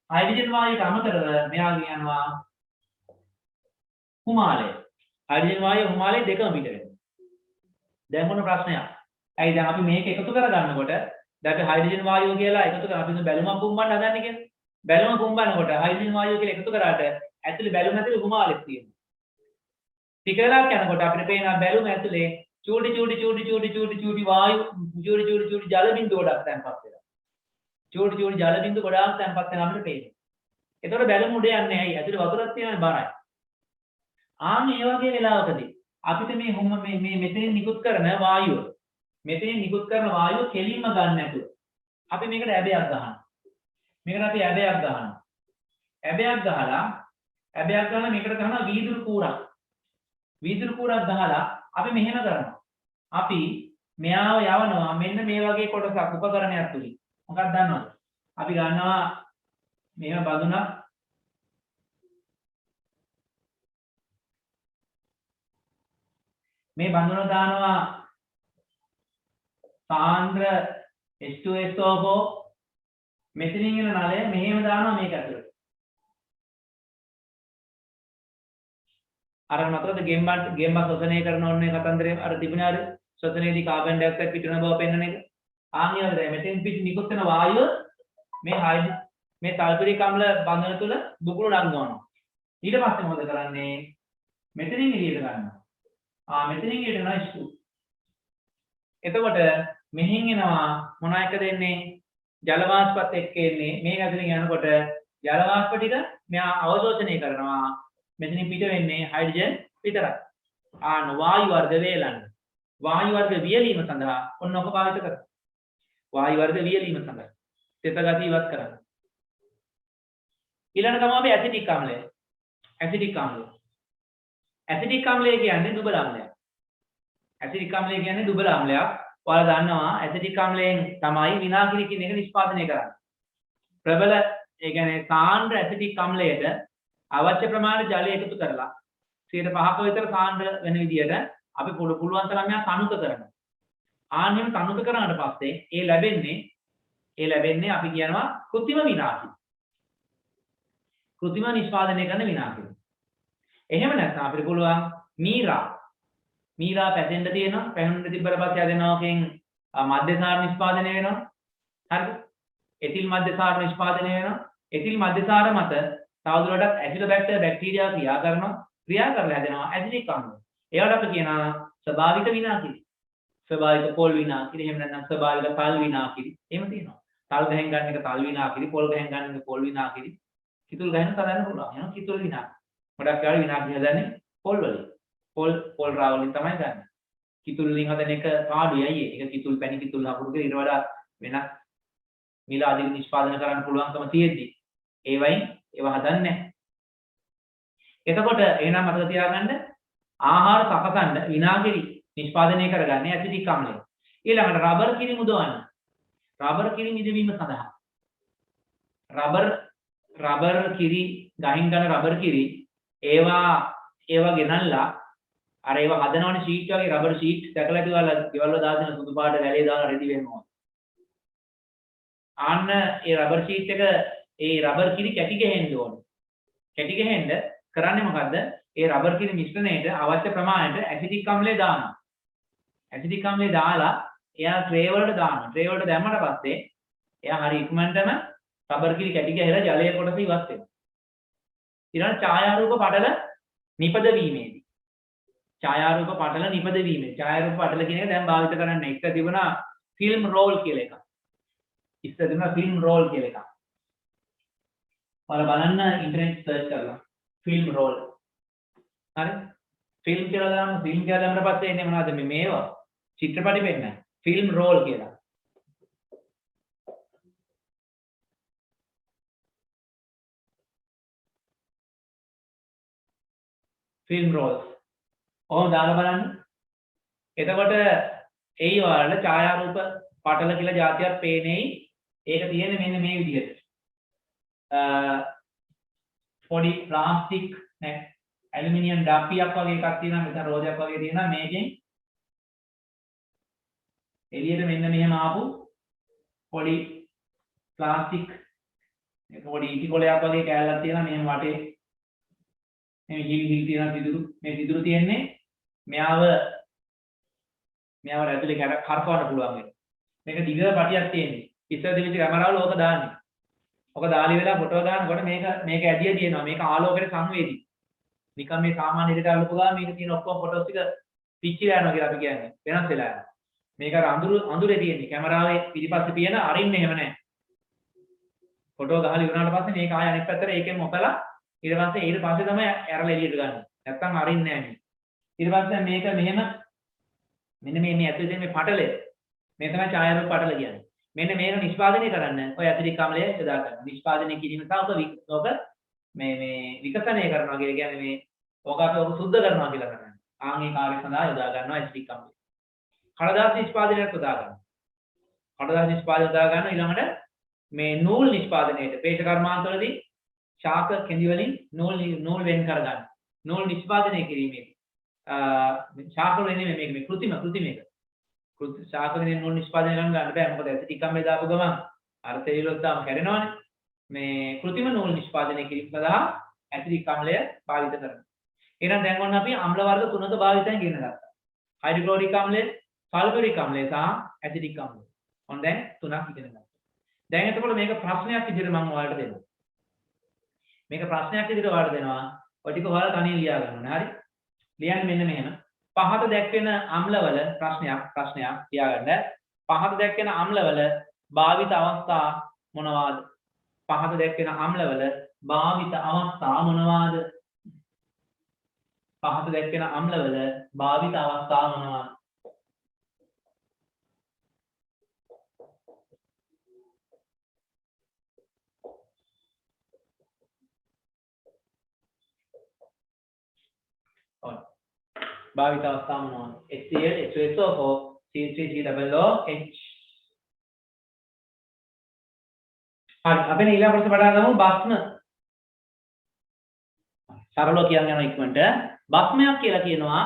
හයිඩ්‍රජන් වායුවට අමතරව මෙහා කියනවා හුමාලය. හයිඩ්‍රජන් වායුව හුමාලය දෙකම පිට වෙනවා. දැන් මොන ප්‍රශ්නයක්? ඇයි දැන් අපි මේක එකතු කරගන්නකොට දැන් අපි හයිඩ්‍රජන් වායුව කියලා එකතු කරලා අපි බැලුමක් පුම්බන්න හදන්නේ කියලා. බැලුම පුම්බනකොට හයිඩ්‍රජන් වායුව කියලා එකතු කරාට ඇතුලේ බැලුම ඇතුලේ හුමාලයක් තියෙනවා. ටික වෙලාවක් යනකොට අපිට පේනවා බැලුම ඇතුලේ චූටි වායු චූටි ජල බිඳු ගොඩක් තැන්පත් වෙනවා. චූටි ජල බිඳු ගොඩාක් තැන්පත් වෙනවා අපිට පේනවා. ඒතකොට බැලුම උඩ යන්නේ ඇයි? ඇතුලේ වතුරක් තියෙනවානේ බරයි. මේ වගේ වෙලාවකදී අපිට මේ මෙතනින් නිකුත් කරන වායුව කෙලින්ම ගන්න නැතුව අපි මේකට ඇබයක් ගහනවා. මේකට අපි ඇබයක් ගහනවා. ඇබයක් ගහලා මේකට ගහනවා වීදුරු කූරක්. වීදුරු කූරක් ගහලා අපි මෙහෙම කරනවා. අපි මෙයාව යවනවා මෙන්න මේ වගේ කොටසක් උපකරණයක් තුලින්. මොකක්ද දන්නවද? අපි ගන්නවා මෙහෙම බඳුනක්. මේ බඳුන දානවා සාන්ද්‍ර H2SO4 මෙතනින් එන නලය මෙහෙම දානවා මේක ඇතුළට. අර මතකද ගෙම්බක් ශ්වසනය කරන ඕනේ කතන්දරේ අර තිබුණේ අර ශ්වසනයේදී කාබන් ඩයොක්සයිඩ් පිටුන බව පෙන්වන එක. ආන්‍යවද මෙතෙන් පිට නිකුත් වෙන වායුව මේ සල්ෆියුරික් අම්ල බඳුන තුල බුබුලු නංගවනවා. ඊට පස්සේ මොකද කරන්නේ? මෙතනින් එළියට ගන්නවා. මෙතනින් එළියට යනවා H2. එතකොට මෙහෙන් එනවා මොන එකද එන්නේ? ජල වාෂ්පත් එක්ක එන්නේ. මේක ඇතුලෙන් යනකොට ජල වාෂ්ප ටික මෙහා අවශෝෂණය කරනවා. මෙතනින් පිට වෙන්නේ හයිඩ්‍රජන් විතරයි. වායු වර්ග වේලන්න. වායු වර්ග වියලීම සඳහා ඔන්න ඔක පාවිච්චි කරනවා. වායු වර්ග වියලීම සඳහා තෙත ගති ඉවත් කරන්න. ඊළඟ තමයි අපි ඇසිටික් අම්ලය. ඇසිටික් අම්ලය කියන්නේ දුබල අම්ලයක්. ඇසිටික් අම්ලය කියන්නේ දුබල අම්ලයක්. ඔයාලා දන්නවා ඇසිටික් අම්ලයෙන් තමයි විනාගිරි කියන එක නිෂ්පාදනය කරන්නේ. ප්‍රබල ඒ කියන්නේ සාන්ද්‍ර ඇසිටික් අම්ලයට අවශ්‍ය ප්‍රමාණයට ජලය එකතු කරලා 5% විතර සාන්ද්‍ර වෙන විදියට අපි පුළුවන් තරම් යා තනුක කරනවා. ආන්‍යම තනුක කරාට පස්සේ ඒ ලැබෙන්නේ අපි කියනවා කෘත්‍රිම විනාශය. කෘත්‍රිම නිෂ්පාදනය කරන විනාශය. එහෙම නැත්නම් අපිට පුළුවන් මීරා පැසෙන්න තියෙනවා. පැහැුණු තිබ්බට පස්සේ ආදෙනවකින් මධ්‍යසාර නිෂ්පාදනය වෙනවා. හරිද? එතිල් මධ්‍යසාර නිෂ්පාදනය වෙනවා. එතිල් මධ්‍යසාර මත තවදුරටත් ඇසිඩෝබැක්ටර් බැක්ටීරියා ක්‍රියා කරලා හැදෙනවා ඇසිඩික් අම්ල. ඒවට අපි කියනවා ස්වභාවික විනාශිනි. ස්වභාවික පොල් විනාශිනි. එහෙම නැත්නම් ස්වභාවික තල් විනාශිනි. එහෙම තියෙනවා. තල් ගහෙන් ගන්න එක තල් විනාශිනි, පොල් ගහෙන් ගන්න එක පොල් විනාශිනි. කිතුල් ගහෙන් හදන්න පුළුවන්. එහෙනම් කිතුල් විනාශිනි. ගොඩක් වෙලාවට විනාශිනි හදන්නේ පොල් වලින්. පොල් රා වලින් තමයි ගන්න. කිතුල් වලින් හදන එක පාඩුයි අයියේ. ඒක කිතුල් පැණි කිතුල් හපුරු කියලා ඊට වඩා වෙනස් මිල අධික නිෂ්පාදනය කරන්න පුළුවන්කම තියෙද්දි ඒවා හදන්නේ නැහැ. එතකොට එහෙනම් මතක තියාගන්න ආහාර සකසන්න විනාගිරි නිෂ්පාදනය කරගන්නේ ඇසිටික් අම්ලය. ඊළඟට රබර් කිරි මුදවන්න. රබර් කිරි මිදවීම සඳහා රබර් කිරි ගහින් ගන්න රබර් කිරි ඒවා ගෙනල්ලා අර ඒවා හදනවනේ ෂීට් වගේ රබර් ෂීට් දැකලා තියලා ගෙවල් වල දාගෙන සුදු පාට වැලේ දාලා රෙදි වෙනවා. ඒ රබර් ෂීට් එක ඒ රබර් කිරි කැටි ගහෙන්න ඕනේ. කැටි ගහෙන්න කරන්නේ මොකද්ද? ඒ රබර් කිරි මිශ්‍රණයට අවශ්‍ය ප්‍රමාණයට ඇසිටික් අම්ලය දානවා. ඇසිටික් අම්ලය දාලා එයා ට්‍රේ වලට දානවා. ට්‍රේ වලට දැම්මට පස්සේ එයා හරි ඉක්මනටම රබර් කිරි කැටි ගහලා ජලයේ කොටස ඉවත් වෙනවා. ඊළඟ ඡායාරූප පටල නිපදවීමේදී ඡායාරූප පටල නිපදවීමේ ඡායාරූප පටල කියන එක දැන් භාවිත කරන්නේ එක තිබුණා ෆිල්ම් රෝල් කියලා එකක්. ඉස්සර තිබුණා ෆිල්ම් රෝල් කියලා එකක්. ඔයාලා බලන්න ඉන්ටර්නෙට් සර්ච් කරලා ෆිල්ම් රෝල්. හරි? ෆිල්ම් කියලා දාන්න ෆිල්ම් කියලා දැම්මම පස්සේ එන්නේ මොනවද මේවා? චිත්‍රපටි වෙන්නේ. ෆිල්ම් රෝල් කියලා. Film Rolls. ඔහොම දාලා බලන්න. එතකොට ඒ වල ඡායාරූප පටල කියලා જાතියක් පේන්නේ. ඒක තියෙන්නේ මෙන්න මේ විදිහට. පොඩි ප්ලාස්ටික් නේ ඇලුමිනියම් ඩාප්පියක් වගේ එකක් තියෙනවා මෙතන රෝදයක් වගේ තියෙනවා මේකෙන් එළියට මෙන්න මෙහෙම ආපු පොඩි ප්ලාස්ටික් එක පොඩි ඉටි කොලයක් වගේ කෑල්ලක් තියෙනවා මෙහෙම වටේ මේ හිල් තියෙන සිදුරු මේ සිදුරු තියෙන්නේ මෙයාව ඇතුලේ කරකවන්න පුළුවන් වෙන මේක දිග පටියක් තියෙන්නේ ඉස්සර දිවිච්ච කැමරාවල ඕක දාන්නේ ඔක දාලි වෙලා ෆොටෝ දානකොට මේක ඇදිය තියෙනවා මේක ආලෝකයට සංවේදී නිකන් මේ සාමාන්‍ය ඉරට අල්ලපු ගාම මේක තියෙන ඔක්කොම ෆොටෝස් ටික පිච්චිලා යනවා කියලා අපි කියන්නේ වෙනස් වෙලා යනවා මේක අර අඳුරේ තියෙන්නේ කැමරාවේ පිටිපස්සේ තියෙන අරින්නේ එහෙම නැහැ ෆොටෝ ගහලා ඉවරනාට පස්සේ මේක ආය අනිත් පැත්තට ඒකෙන් මොකලා ඊට පස්සේ තමයි ඇරලා එළියට ගන්න නැත්තම් අරින්නේ නැහැ ඊට පස්සේ මේක මෙහෙම මෙන්න මේ ඇතුලේ තියෙන මේ පටලය මේ තමයි ඡායාරූප පටල කියන්නේ මෙන්න මේක නිෂ්පාදනය කරන්න ඔය ඇසිටික් අම්ලය යොදා ගන්න. නිෂ්පාදනය කිරීම සහ ඔක මේ විකසනය කරනවා කියන්නේ මේ ඔක අපි ඔක සුද්ධ කරනවා කියලා කරන්නේ. ආන්ගේ කාර්ය සඳහා යොදා ගන්නවා ඇසිටික් අම්ලය. කඩදාසි නිෂ්පාදනයට යොදා ගන්නවා. කඩදාසි නිෂ්පාදනය යොදා ගන්න ඊළඟට මේ නූල් නිෂ්පාදනයේට පේෂ කර්මාන්තවලදී ශාක කෙඳි වලින් නූල් වෙන් කර ගන්න. නූල් නිෂ්පාදනය කිරීමේදී ශාක වලින් මේ කෘතිම මේක ශාකයෙන් නූල් නිෂ්පාදනය ගන්න බෑ මොකද ඇසිටික් අම්ලය දාපු ගමන් අර සෙලියුලෝස් දාම කැඩෙනවනේ මේ කෘතිම නූල් නිෂ්පාදනය කිරීම සඳහා ඇසිටික් අම්ලය භාවිත කරනවා එහෙනම් දැන් ඔන්න අපි අම්ල වර්ග තුනක භාවිතයෙන් ඉගෙන ගත්තා හයිඩ්‍රොක්ලෝරික් අම්ලය සල්ෆරික් අම්ලය සහ ඇසිටික් අම්ලය ඔන්න දැන් තුනක් ඉගෙන ගත්තා දැන් එතකොට මේක ප්‍රශ්නයක් විදිහට මම ඔයාලට දෙනවා මේක ප්‍රශ්නයක් විදිහට ඔයාලට දෙනවා ඔය ටික ඔයාලා තනියෙන් ලියා ගන්න ඕනේ හරි ලියන්න මෙන්න මෙහෙම පහත දැක්වෙන අම්ලවල ප්‍රශ්නයක් තියාගන්න පහත දැක්වෙන අම්ලවල භාවිත අවස්ථා මොනවාද පහත දැක්වෙන අම්ලවල භාවිත අවස්ථා මොනවාද පහත දැක්වෙන අම්ලවල භාවිත අවස්ථා මොනවාද භාවිත අවස්ථා මොනවාද? HCl, H2SO4, C3COOH. හරි අපි ඊළඟ ප්‍රශ්න පටන් ගමු බස්ම. සරලව කියන්න යනවා ඉක්මනට. බස්මයක් කියලා කියනවා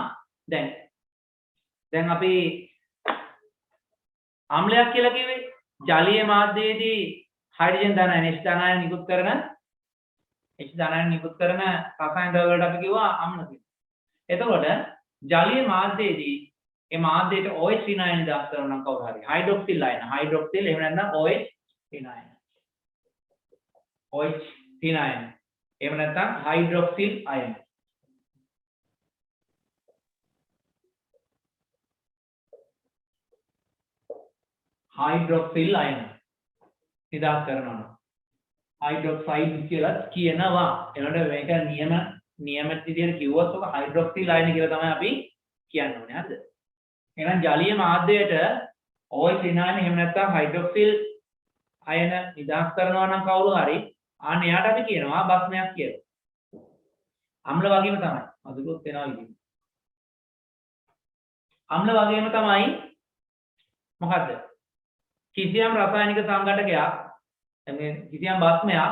දැන් අපි ආම්ලයක් කියලා කිව්වේ ජලීය මාධ්‍යයේදී හයිඩ්‍රජන් ධනායන H ධනායන නිකුත් කරන රසායන ද්‍රව්‍ය වලට අපි කිව්වා අම්ල කියලා. එතකොට ජලීය මාධ්‍යයේදී ඒ මාධ්‍යයට OH ඍණායන දාස් කරනවා නම් කවුරු හරි හයිඩ්‍රොක්සිල් අයන එහෙම නැත්නම් OH ඍණායන OH ඍණායන එහෙම නැත්නම් හයිඩ්‍රොක්සිල් අයන නිදාස් කරනවා හයිඩ්‍රොක්සයිඩ් කියලා කියනවා එනකොට මේක නියම විදියට කිව්වොත් ඔක හයිඩ්‍රොක්සිල් අයන කියලා තමයි අපි කියන්න ඕනේ හරිද එහෙනම් ජලීය මාධ්‍යයට OH ඍණායන එහෙම නැත්නම් හයිඩ්‍රොක්සිල් අයන නිදාස් කරනවා නම් කවුරු හරි අන්න එයාට අපි කියනවා බස්මයක් කියලා අම්ල වගේම තමයි අදුරුත් වෙනවා විදිහට අම්ල වගේම තමයි මොකද්ද කිසියම් රසායනික සංඝටකයක් කිසියම් බස්මයක්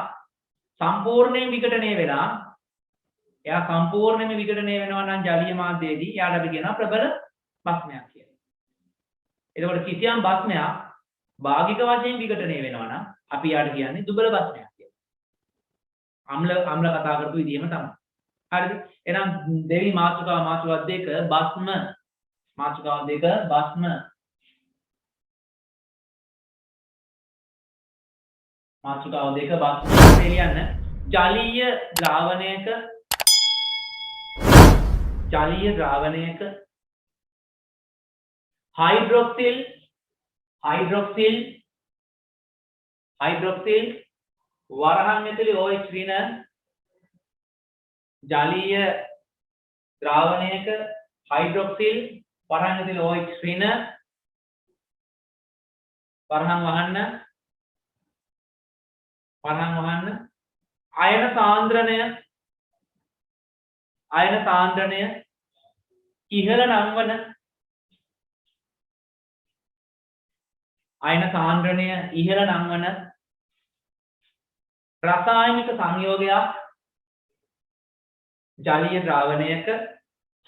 සම්පූර්ණයෙන් විඝටනය වෙලා එයා සම්පූර්ණයෙන්ම විඝටනය වෙනවා නම් ජලීය මාධ්‍යයේදී එයාට අපි කියනවා ප්‍රබල බස්මයක් කියලා. එතකොට කිසියම් බස්මයක් භාගික වශයෙන් විඝටනය වෙනවා නම් අපි එයාට කියන්නේ දුබල බස්මයක් කියලා. අම්ල කතා කරපු විදිහම තමයි. හරිද? එහෙනම් දෙවි මාතෘකාව දෙක බස්ම මාතෘකාව දෙක බස්ම මාතෘකාව දෙක බස්මට ලියන්න. ජලීය ද්‍රාවණයක හයිඩ්‍රොක්සිල් වරහන් ඇතුලේ OH ඍණ ජලීය ද්‍රාවණයක හයිඩ්‍රොක්සිල් වරහන් ඇතුලේ OH ඍණ වරහන් වහන්න අයන සාන්ද්‍රණය ඉහළ නංවන රසායනික සංයෝගයක් ජලීය ද්‍රාවණයක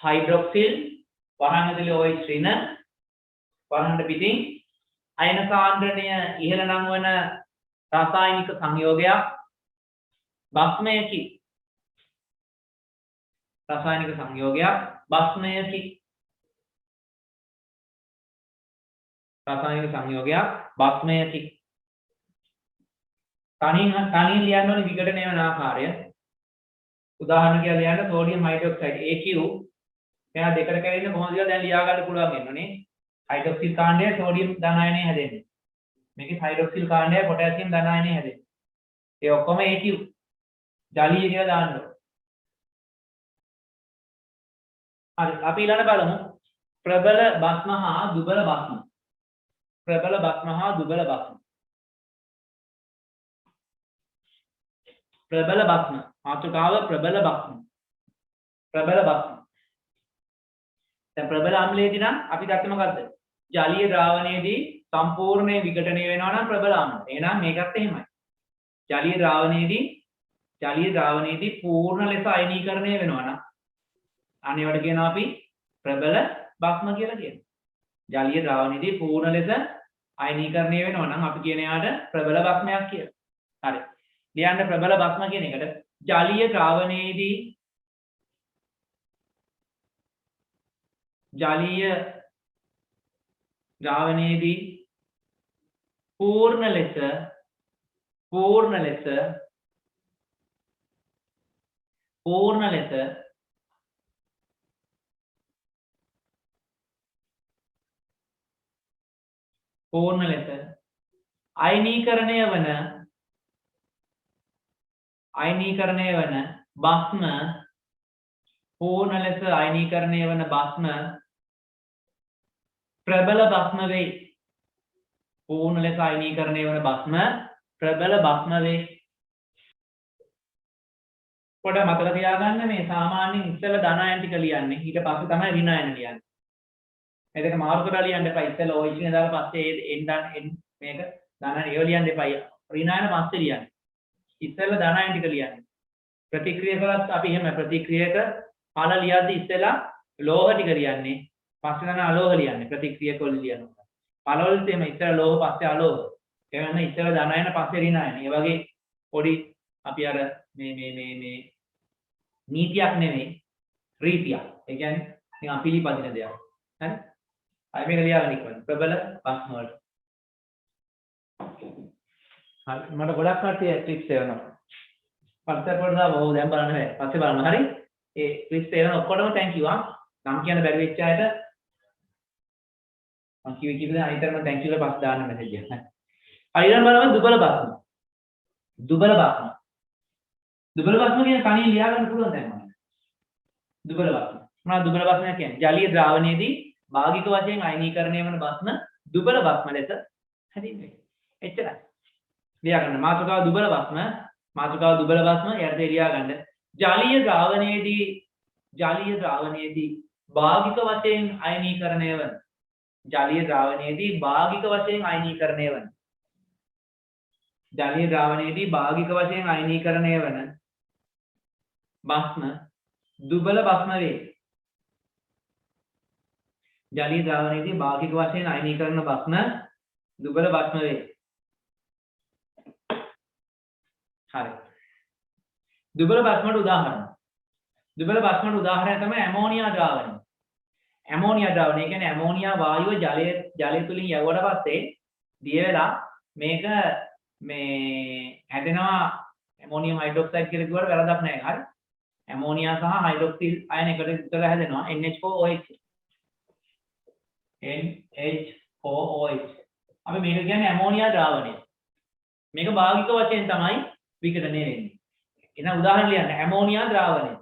හයිඩ්‍රොක්සිල් වරහන් ඇතුලේ OH ඍණ වරහන් පිටින් අයන සාන්ද්‍රණය ඉහළ නංවන රසායනික සංයෝගයක් බස්මයකි. තනින් ලියන්න ඕනේ විඝටනය වෙන ආකාරය. උදාහරණ කියලා ලියන්න සෝඩියම් හයිඩ්‍රොක්සයිඩ් AQ මෙයා දෙකට කැඩෙන්න කොහොමද කියලා දැන් ලියා ගන්න පුළුවන් වෙනවනේ. හයිඩ්‍රොක්සිල් කාණ්ඩය සෝඩියම් ධන අයනය හැදෙන්නේ. මේකේ හයිඩ්‍රොක්සිල් කාණ්ඩය පොටෑසියම් ධන අයනය හැදෙන්නේ. ඒ ඔක්කොම AQ ජලීය කියලා දාන්න ඕනේ. හරි අපි ඊළඟ බලමු ප්‍රබල බස්ම හා දුබල බස්ම. මාතෘකාව ප්‍රබල බස්ම. දැන් ප්‍රබල අම්ලයේදී නම් අපි දක්වන මොකද්ද? ජලීය ද්‍රාවණයේදී සම්පූර්ණයෙන් විඝටනය වෙනවා නම් ප්‍රබල අම්ල. එහෙනම් මේකත් එහෙමයි. ජලීය ද්‍රාවණයේදී පූර්ණ ලෙස අයනීකරණය වෙනවා නම් අනේවට කියනවා අපි ප්‍රබල බස්ම කියලා කියනවා. ජලීය ද්‍රාවණයේදී පූර්ණ ලෙස අයනීකරණය වෙනවා නම් අපි කියන එයාට ප්‍රබල බස්මයක් කියලා. හරි. ලියන්න ප්‍රබල බස්ම කියන එකට ජලීය ද්‍රාවණයේදී පූර්ණ ලෙස අයනීකරණය වන බස්ම ප්‍රබල බස්ම වේ. පොඩ මතක තියාගන්න මේ සාමාන්‍යයෙන් ඉස්සෙල්ලා ධන අයන ටික ලියන්නේ ඊට පස්සේ තමයි ඍණ අයන ලියන්නේ. මේක මාරු කරලා ලියන්න එපා. ඉස්සෙල්ලා OH නේ දාලා පස්සේ මේක ධන ඒව ලියන්න එපා. ඍණ අයන පස්සේ ලියන්න. ඉස්සෙල්ලා ධන අයන ටික ලියන්නේ. ප්‍රතික්‍රියකලත් අපි එහෙම ප්‍රතික්‍රියක ඵල ලියද්දි ඉස්සෙල්ලා ලෝහ ටික ලියන්නේ. පස්සේ තමයි අලෝහ ලියන්නේ. ප්‍රතික්‍රියකවල ලියනවා. ඵලවලත් එහෙම ඉස්සෙල්ලා ලෝහ පස්සේ අලෝහ. ඒ වෙනනම් ඉස්සෙල්ලා ධන අයන පස්සේ ඍණ අයන. ඒ වගේ පොඩි අපි අර මේ නීතියක් නෙමෙයි රීතියක්. ඒ කියන්නේ නිකන් පිළිපදින දෙයක්. හරි? අය මේක ලියාගන්න ඉක්මන. ප්‍රබල බස්ම වලට. හරි මට ගොඩක් කට්ටිය ට්‍රික්ස් එවනවා. පස්සේ පොඩ්ඩක් බොහෝ දැන් බලන්න බෑ. පස්සේ බලන්න. හරි? ඒ ට්‍රික්ස් එවන ඔක්කොටම thank you ආ. නම් කියන්න බැරි වෙච්ච අයට මම කිව්වේ අනිතරම thank you කියලා පස්සේ දාන්න මැසේජ් එක. හරි ඊළඟ බලමු දුබල බස්ම. දුබල බස්ම කියන කණිය ලියා ගන්න පුළුවන් දැන් මම. දුබල බස්ම. මොනවද දුබල බස්ම කියන්නේ? ජලීය ද්‍රාවණයේදී භාගික වශයෙන් අයනීකරණය වන බස්ම දුබල බස්ම ලෙස හැදින්වේ. එච්චරයි. ලියා ගන්න. මාතෘකාව දුබල බස්ම යටතේ ලියා ගන්න. ජලීය ද්‍රාවණයේදී භාගික වශයෙන් අයනීකරණය වන බස්ම දුබල බස්ම වේ. ජලීය ද්‍රාවණයේදී භාගික වශයෙන් අයනීකරන බස්ම දුබල බස්ම වේ. හරි. දුබල බස්මට උදාහරණය තමයි ඇමෝනියා ද්‍රාවණය. ඇමෝනියා ද්‍රාවණය කියන්නේ ඇමෝනියා වායුව ජලය තුලින් යවුවට පස්සේ දිය වෙලා මේක මේ හැදෙනවා ඇමෝනියම් හයිඩ්‍රොක්සයිඩ් කියලා කිව්වට වැරදක් නැහැ. හරි. ඇමෝනියා සහ හයිඩ්‍රොක්සිල් අයන එකට එකතු හැදෙනවා NH4OH. NH4OH. අපි මේක කියන්නේ ඇමෝනියා ද්‍රාවණය. මේක භාගික වශයෙන් තමයි විකටණය වෙන්නේ. එහෙනම් උදාහරණ ලියන්න ඇමෝනියා ද්‍රාවණය.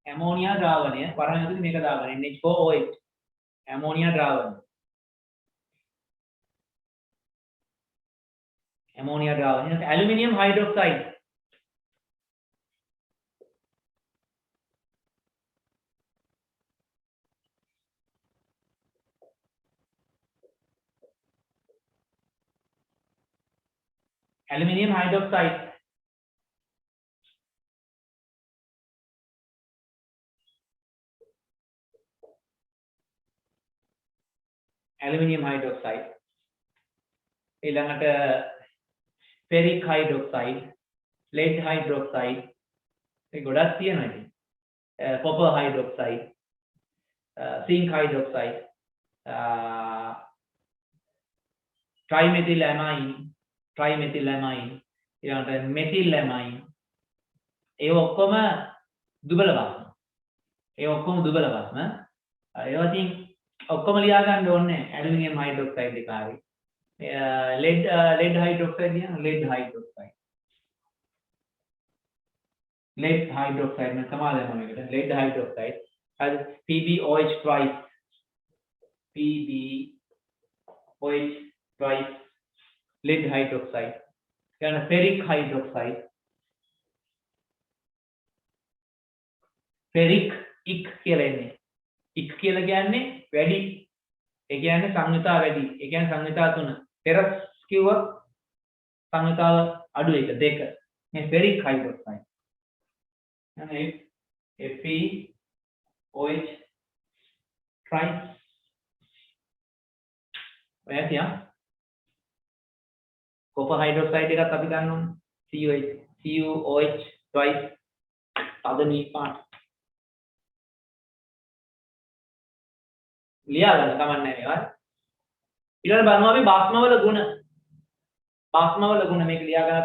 ඇමෝනියා ද්‍රාවණය වරහන් මේක දාගන්න NH4OH. ඇමෝනියා ද්‍රාවණය. ඇමෝනියා ද්‍රාවණය. Aluminium hydroxide. Aluminium hydroxide. Aluminium hydroxide. ඊළඟට ferric hydroxide, lead hydroxide. ඒ ගොඩක් තියෙනවා ඉතින්. copper hydroxide, zinc hydroxide, trimethylamine, ඊළඟට methylamine. ඒ ඔක්කොම දුබල භාස්ම. ඒවා ඉතින් ඔක්කොම ලියා ගන්න ඕනේ ඇලුමිනියම් හයිඩ්‍රොක්සයිඩ් එක හරි. lead hydroxide කියන lead hydroxide. මම සමාදම් මේකට lead hydroxide. හරි PbOH twice. PbOH twice. lead hydroxide. ඊළඟ ferric hydroxide. ferric ඉක් කියලා එන්නේ. ඉක් කියලා කියන්නේ වැඩි. ඒ කියන්නේ සංයුතා වැඩි. ඒ කියන්නේ සංයුතා 3. ferrous කිව්වොත් සංයුතාව අඩු එක 2. මේ ferric hydroxide. يعني FeOH twice. ඔයත් යා copper hydroxide එකත් අපි ගන්න ඕනේ CuOH twice අද මේ පාට ලියා ගන්න කමක් නැහැ මේවා ඊළඟ බලමු අපි භාස්මවල ගුණ මේක ලියා ගන්න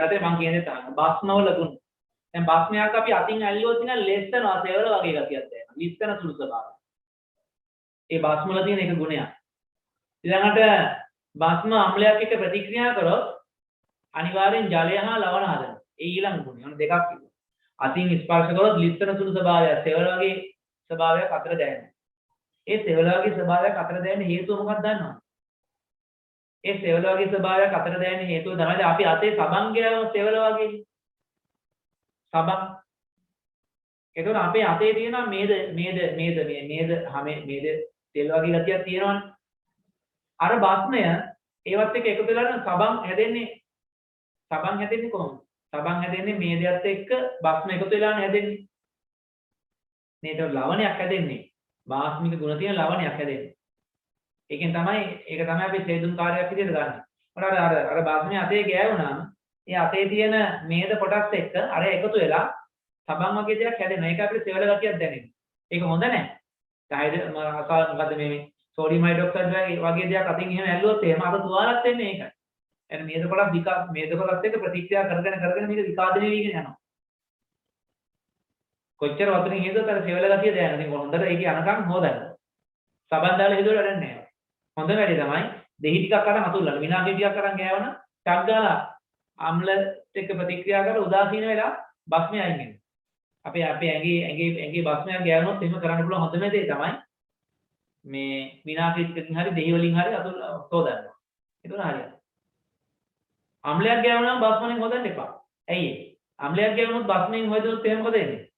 අතරේ මම කියන්නේ තාම භාස්මවල ගුණ දැන් භාස්මයක් අපි අතින් ඇල්ලුවොත් නිකන් ලෙස්සනවා සෙවල වගේ ගතියක් දැනෙනවා ලිස්සන සුළු ස්වභාවය ඒ භාස්මවල තියෙන එක ගුණයක් ඊළඟට භාස්ම අම්ලයක් එක්ක ප්‍රතික්‍රියා කරොත් අනිවාර්යෙන් ජලය හා ලවණ හදනවා. ඒ ඊළඟ ගුණය. ඔන්න දෙකක් තිබුණා. අතින් ස්පර්ශ කරොත් ලිස්සන සුළු ස්වභාවය, සෙවල වගේ ස්වභාවයක් අතර දැනෙනවා. ඒ සෙවල වගේ ස්වභාවයක් අතර දැනෙන හේතුව මොකක්ද දන්නවද? ඒ සෙවල වගේ ස්වභාවයක් අතර දැනෙන හේතුව තමයි අපි අතේ සබන් ගෑවොත් සෙවල වගේ. සබන්. ඒතකොට අපේ අතේ තියෙන මේද තෙල් වගේ ගතියක් තියෙනවනේ. අර භාස්මය ඒවත් එක්ක එකතු වෙලා සබන් හැදෙන්නේ කොහොමද? සබන් හැදෙන්නේ මේදයට එක්ක භාස්ම එකතු වෙලා හැදෙන්නේ. මේක ලවණයක් හැදෙන්නේ. භාස්මික ගුණ තියෙන ලවණයක් හැදෙන්නේ. ඒක තමයි අපි සේදුම් කාර්යයක් විදිහට ගන්න. මොකද අර භාස්මයේ අතේ ගෑවුනම ඒ අතේ තියෙන මේද කොටස් එක්ක අර එකතු වෙලා සබන් වගේ දෙයක් හැදෙනවා. ඒක අපිට සෙවල ගතියක් දැනෙනවා. ඒක හොඳ නැහැ. මොකද මේ සෝඩියම් හයිඩ්‍රොක්සයිඩ් වගේ දෙයක් අතින් එහෙම ඇල්ලුවොත් එහෙම අර තුවාලක් වෙන්නේ ඒකයි. එන මේද කොටස් එක්ක ප්‍රතික්‍රියා කරගෙන මේක විකාශනය වීගෙන යනවා. කොච්චර වතුරින් හේතුවත් අර සෙවල ගතිය දැනෙනවා. ඉතින් හොඳට ඒකේ අනකම් හොදන්න. සබන් දාලා හේතුවට වැඩක් නැහැ. හොඳ වැඩේ තමයි දෙහි ටිකක් අරන් අතුල්ලන්න. විනාඩි ටිකක් අරන් ගෑවන ටක් ගාලා අම්ල එක්ක ප්‍රතික්‍රියා කරලා උදාසීන වෙලා භස්මය අයින් වෙනවා. අපේ ඇඟේ භස්මයක් ගෑවුනොත් එහෙම කරන්න පුළුවන් හොඳම දේ තමයි මේ විනාඩි ටිකකින් හරි දෙහි වලින් හරි අතුල් හොදන්න. ඒක හරියට. අම්ලයක් ගෑවුනම භස්මයෙන් හොදන්න එපා. ඇයි ඒ? අම්ලයක් ගෑවුනොත් භස්මයෙන් හොයදුනොත් එහෙම මොකද වෙන්නේ?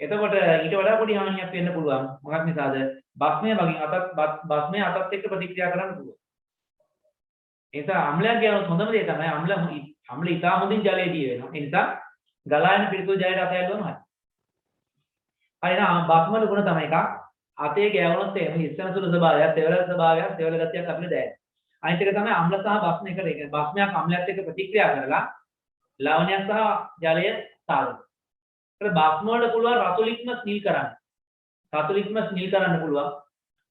එතකොට ඊට වඩා පොඩි හානියක් වෙන්න පුළුවන්. මොකක් නිසාද? භස්මය වගේ භස්මය අතත් එක්ක ප්‍රතික්‍රියා කරන්න පුළුවන්. ඒ නිසා අම්ලයක් ගෑවුනොත් හොඳම දේ තමයි අම්ල ඉතා හොඳින් ජලයේ දී වෙනවා. ඒ නිසා ගලායන පිළිතුරු ජලයට අත ඇල්ලුවම හරි. හරිනම් භස්මවල ගුණ තමයි එකක්. අතේ ගෑවුනොත් එහෙම ඉස්සන සුළු ස්වභාවයක්, සෙවල ස්වභාවයක්, සෙවල ගතියක් අපිට දැනෙනවා. අනිත් එක තමයි අම්ල සහ භස්ම එකට. ඒ කියන්නේ භස්මයක් අම්ලයක් එක්ක ප්‍රතික්‍රියා කරලා ලවණයක් සහ ජලය සාදනවා. ඒක භස්ම වල පුළුවන් රතු ලිට්මස් නිල් කරන්න. රතු ලිට්මස් නිල් කරන්න පුළුවන්.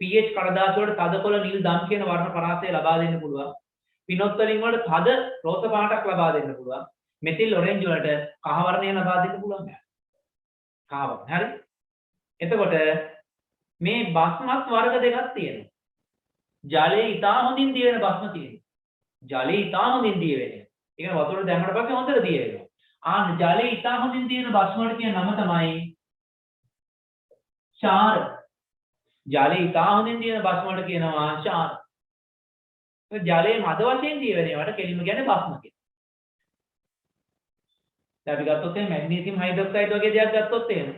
pH කඩදාසි වලට තදකොළ නිල් දම් කියන වර්ණ පරාසය ලබා දෙන්න පුළුවන්. පිනොත් වලින් වලට තද රෝස පාටක් ලබා දෙන්න පුළුවන්. මෙතිල් ඔරෙන්ජ් වලට කහ වර්ණය ලබා දෙන්න පුළුවන්. කහ වර්ණ. හරි. එතකොට මේ බස්මත් වර්ග දෙකක් තියෙනවා. ජලයේ ඉතා හොඳින් දිය වෙන බස්ම තියෙනවා. ජලයේ ඉතා හොඳින් දිය වෙන. ඒ කියන්නේ වතුර දැම්මට පස්සේ හොඳට දිය වෙනවා. ජලයේ ඉතා හොඳින් දිය වෙන බස්ම වලට කියන නම තමයි ක්ෂාර. ජලයේ ඉතා හොඳින් දිය වෙන බස්ම වලට කියනවා ක්ෂාර. ජලයේ මද වශයෙන් දිය වෙන ඒවාට කෙලින්ම කියන්නේ බස්ම කියලා. දැන් අපි ගත්තොත් එහෙනම් මැග්නීසියම් හයිඩ්‍රොක්සයිඩ් වගේ දෙයක් ගත්තොත් එහෙම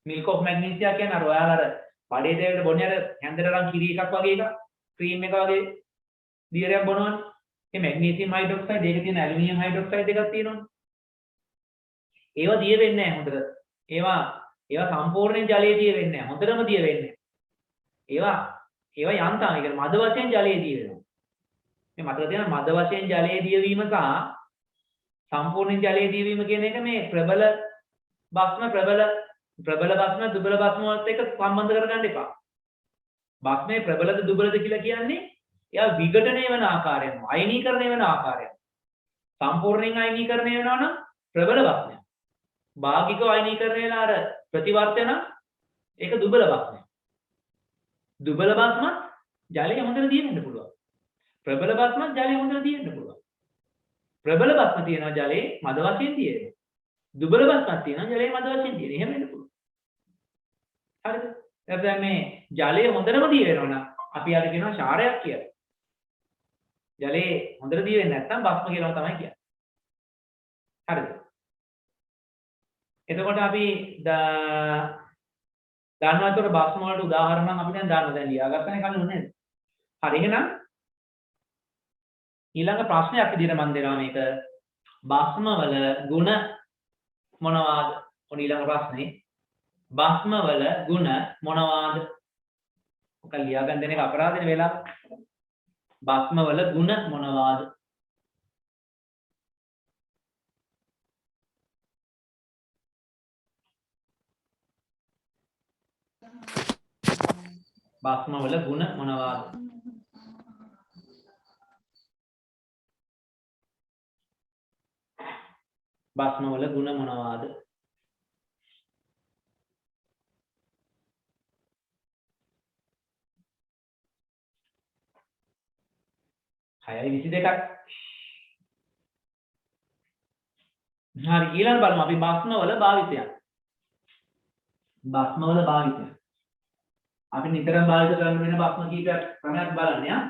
මිල්ක් ඔෆ් මැග්නීසියා කියන්නේ අර ඔයාලා අර බඩේ දෙයකට බොන්නේ අර හැන්දට අරන් කිරි එකක් වගේ එකක් ක්‍රීම් එක වගේ දියරයක් බොනවනේ. මේ මැග්නීසියම් හයිඩ්‍රොක්සයිඩ් ඒකේ තියෙන ඇලුමිනියම් හයිඩ්‍රොක්සයිඩ් එකක් තියෙනවනේ. ඒවා දිය වෙන්නේ නැහැ හොඳට. ඒවා සම්පූර්ණයෙන් ජලයේ දිය වෙන්නේ නැහැ. හොඳටම දිය වෙන්නේ නැහැ. ඒවා යන්තම් ඒ කියන්නේ මද වශයෙන් ජලයේ දිය වෙනවා. මේ මතක තියාගන්න මද වශයෙන් ජලයේ දියවීම සහ සම්පූර්ණ ජලයේ දියවීම කියන එක මේ ප්‍රබල බස්ම දුබල බස්ම වලට එක සම්බන්ධ කරගන්න එපා. බස්මේ ප්‍රබලද දුබලද කියලා කියන්නේ එයා විඝටනය වෙන ආකාරයෙන්, අයනීකරණය වෙන ආකාරයෙන්. සම්පූර්ණයෙන් අයනීකරණය වෙනවා නම් ප්‍රබල බස්මයක්. භාගිකව අයනීකරණය වෙන අර ප්‍රතිවර්තන ඒක දුබල බස්මයක්. දුබල බස්මත් ජලයේ හොඳට දියෙන්න පුළුවන්. ප්‍රබල බස්මත් ජලයේ හොඳට දියෙන්න පුළුවන්. ප්‍රබල බස්ම තියෙනවා ජලයේ මද වශයෙන් තියෙනවා. දුබල බස්මක් තියෙනවා ජලයේ මද වශයෙන් තියෙනවා. එහෙම වෙන්න පුළුවන්. හරිද? දැන් මේ ජලයේ හොඳටම දිය වෙනවා නම් අපි අර කියනවා ක්ෂාරයක් කියලා. ජලයේ හොඳට දිය වෙන්නේ නැත්නම් බස්ම කියලා තමයි කියන්නේ. හරිද? එතකොට අපි දන්නවා ඒතර බස්ම වලට උදාහරණ නම් අපි දැන් ලියාගත්තනේ කලින් නේද? හරි එහෙනම් ඊළඟ ප්‍රශ්නයක් විදිහට මම දෙනවා මේක බස්ම වල ಗುಣ මොනවාද? ඔන්න ඊළඟ ප්‍රශ්නේ බස්ම වල ಗುಣ මොනවාද? ඔක ලියා ගන්න දෙන එක අපරාධනේ වෙලා. බස්ම වල ಗುಣ මොනවාද? බස්ම වල ಗುಣ මොනවාද? බස්ම වල ಗುಣ මොනවාද? හයයි 22ක්. හරි ඊළඟ බලමු අපි බස්ම වල භාවිතයන්. බස්ම වල භාවිතයන්. අපි නිතරම භාවිත කරන වෙන බස්ම කීපයක් ක්‍රමයක් බලන්න යා.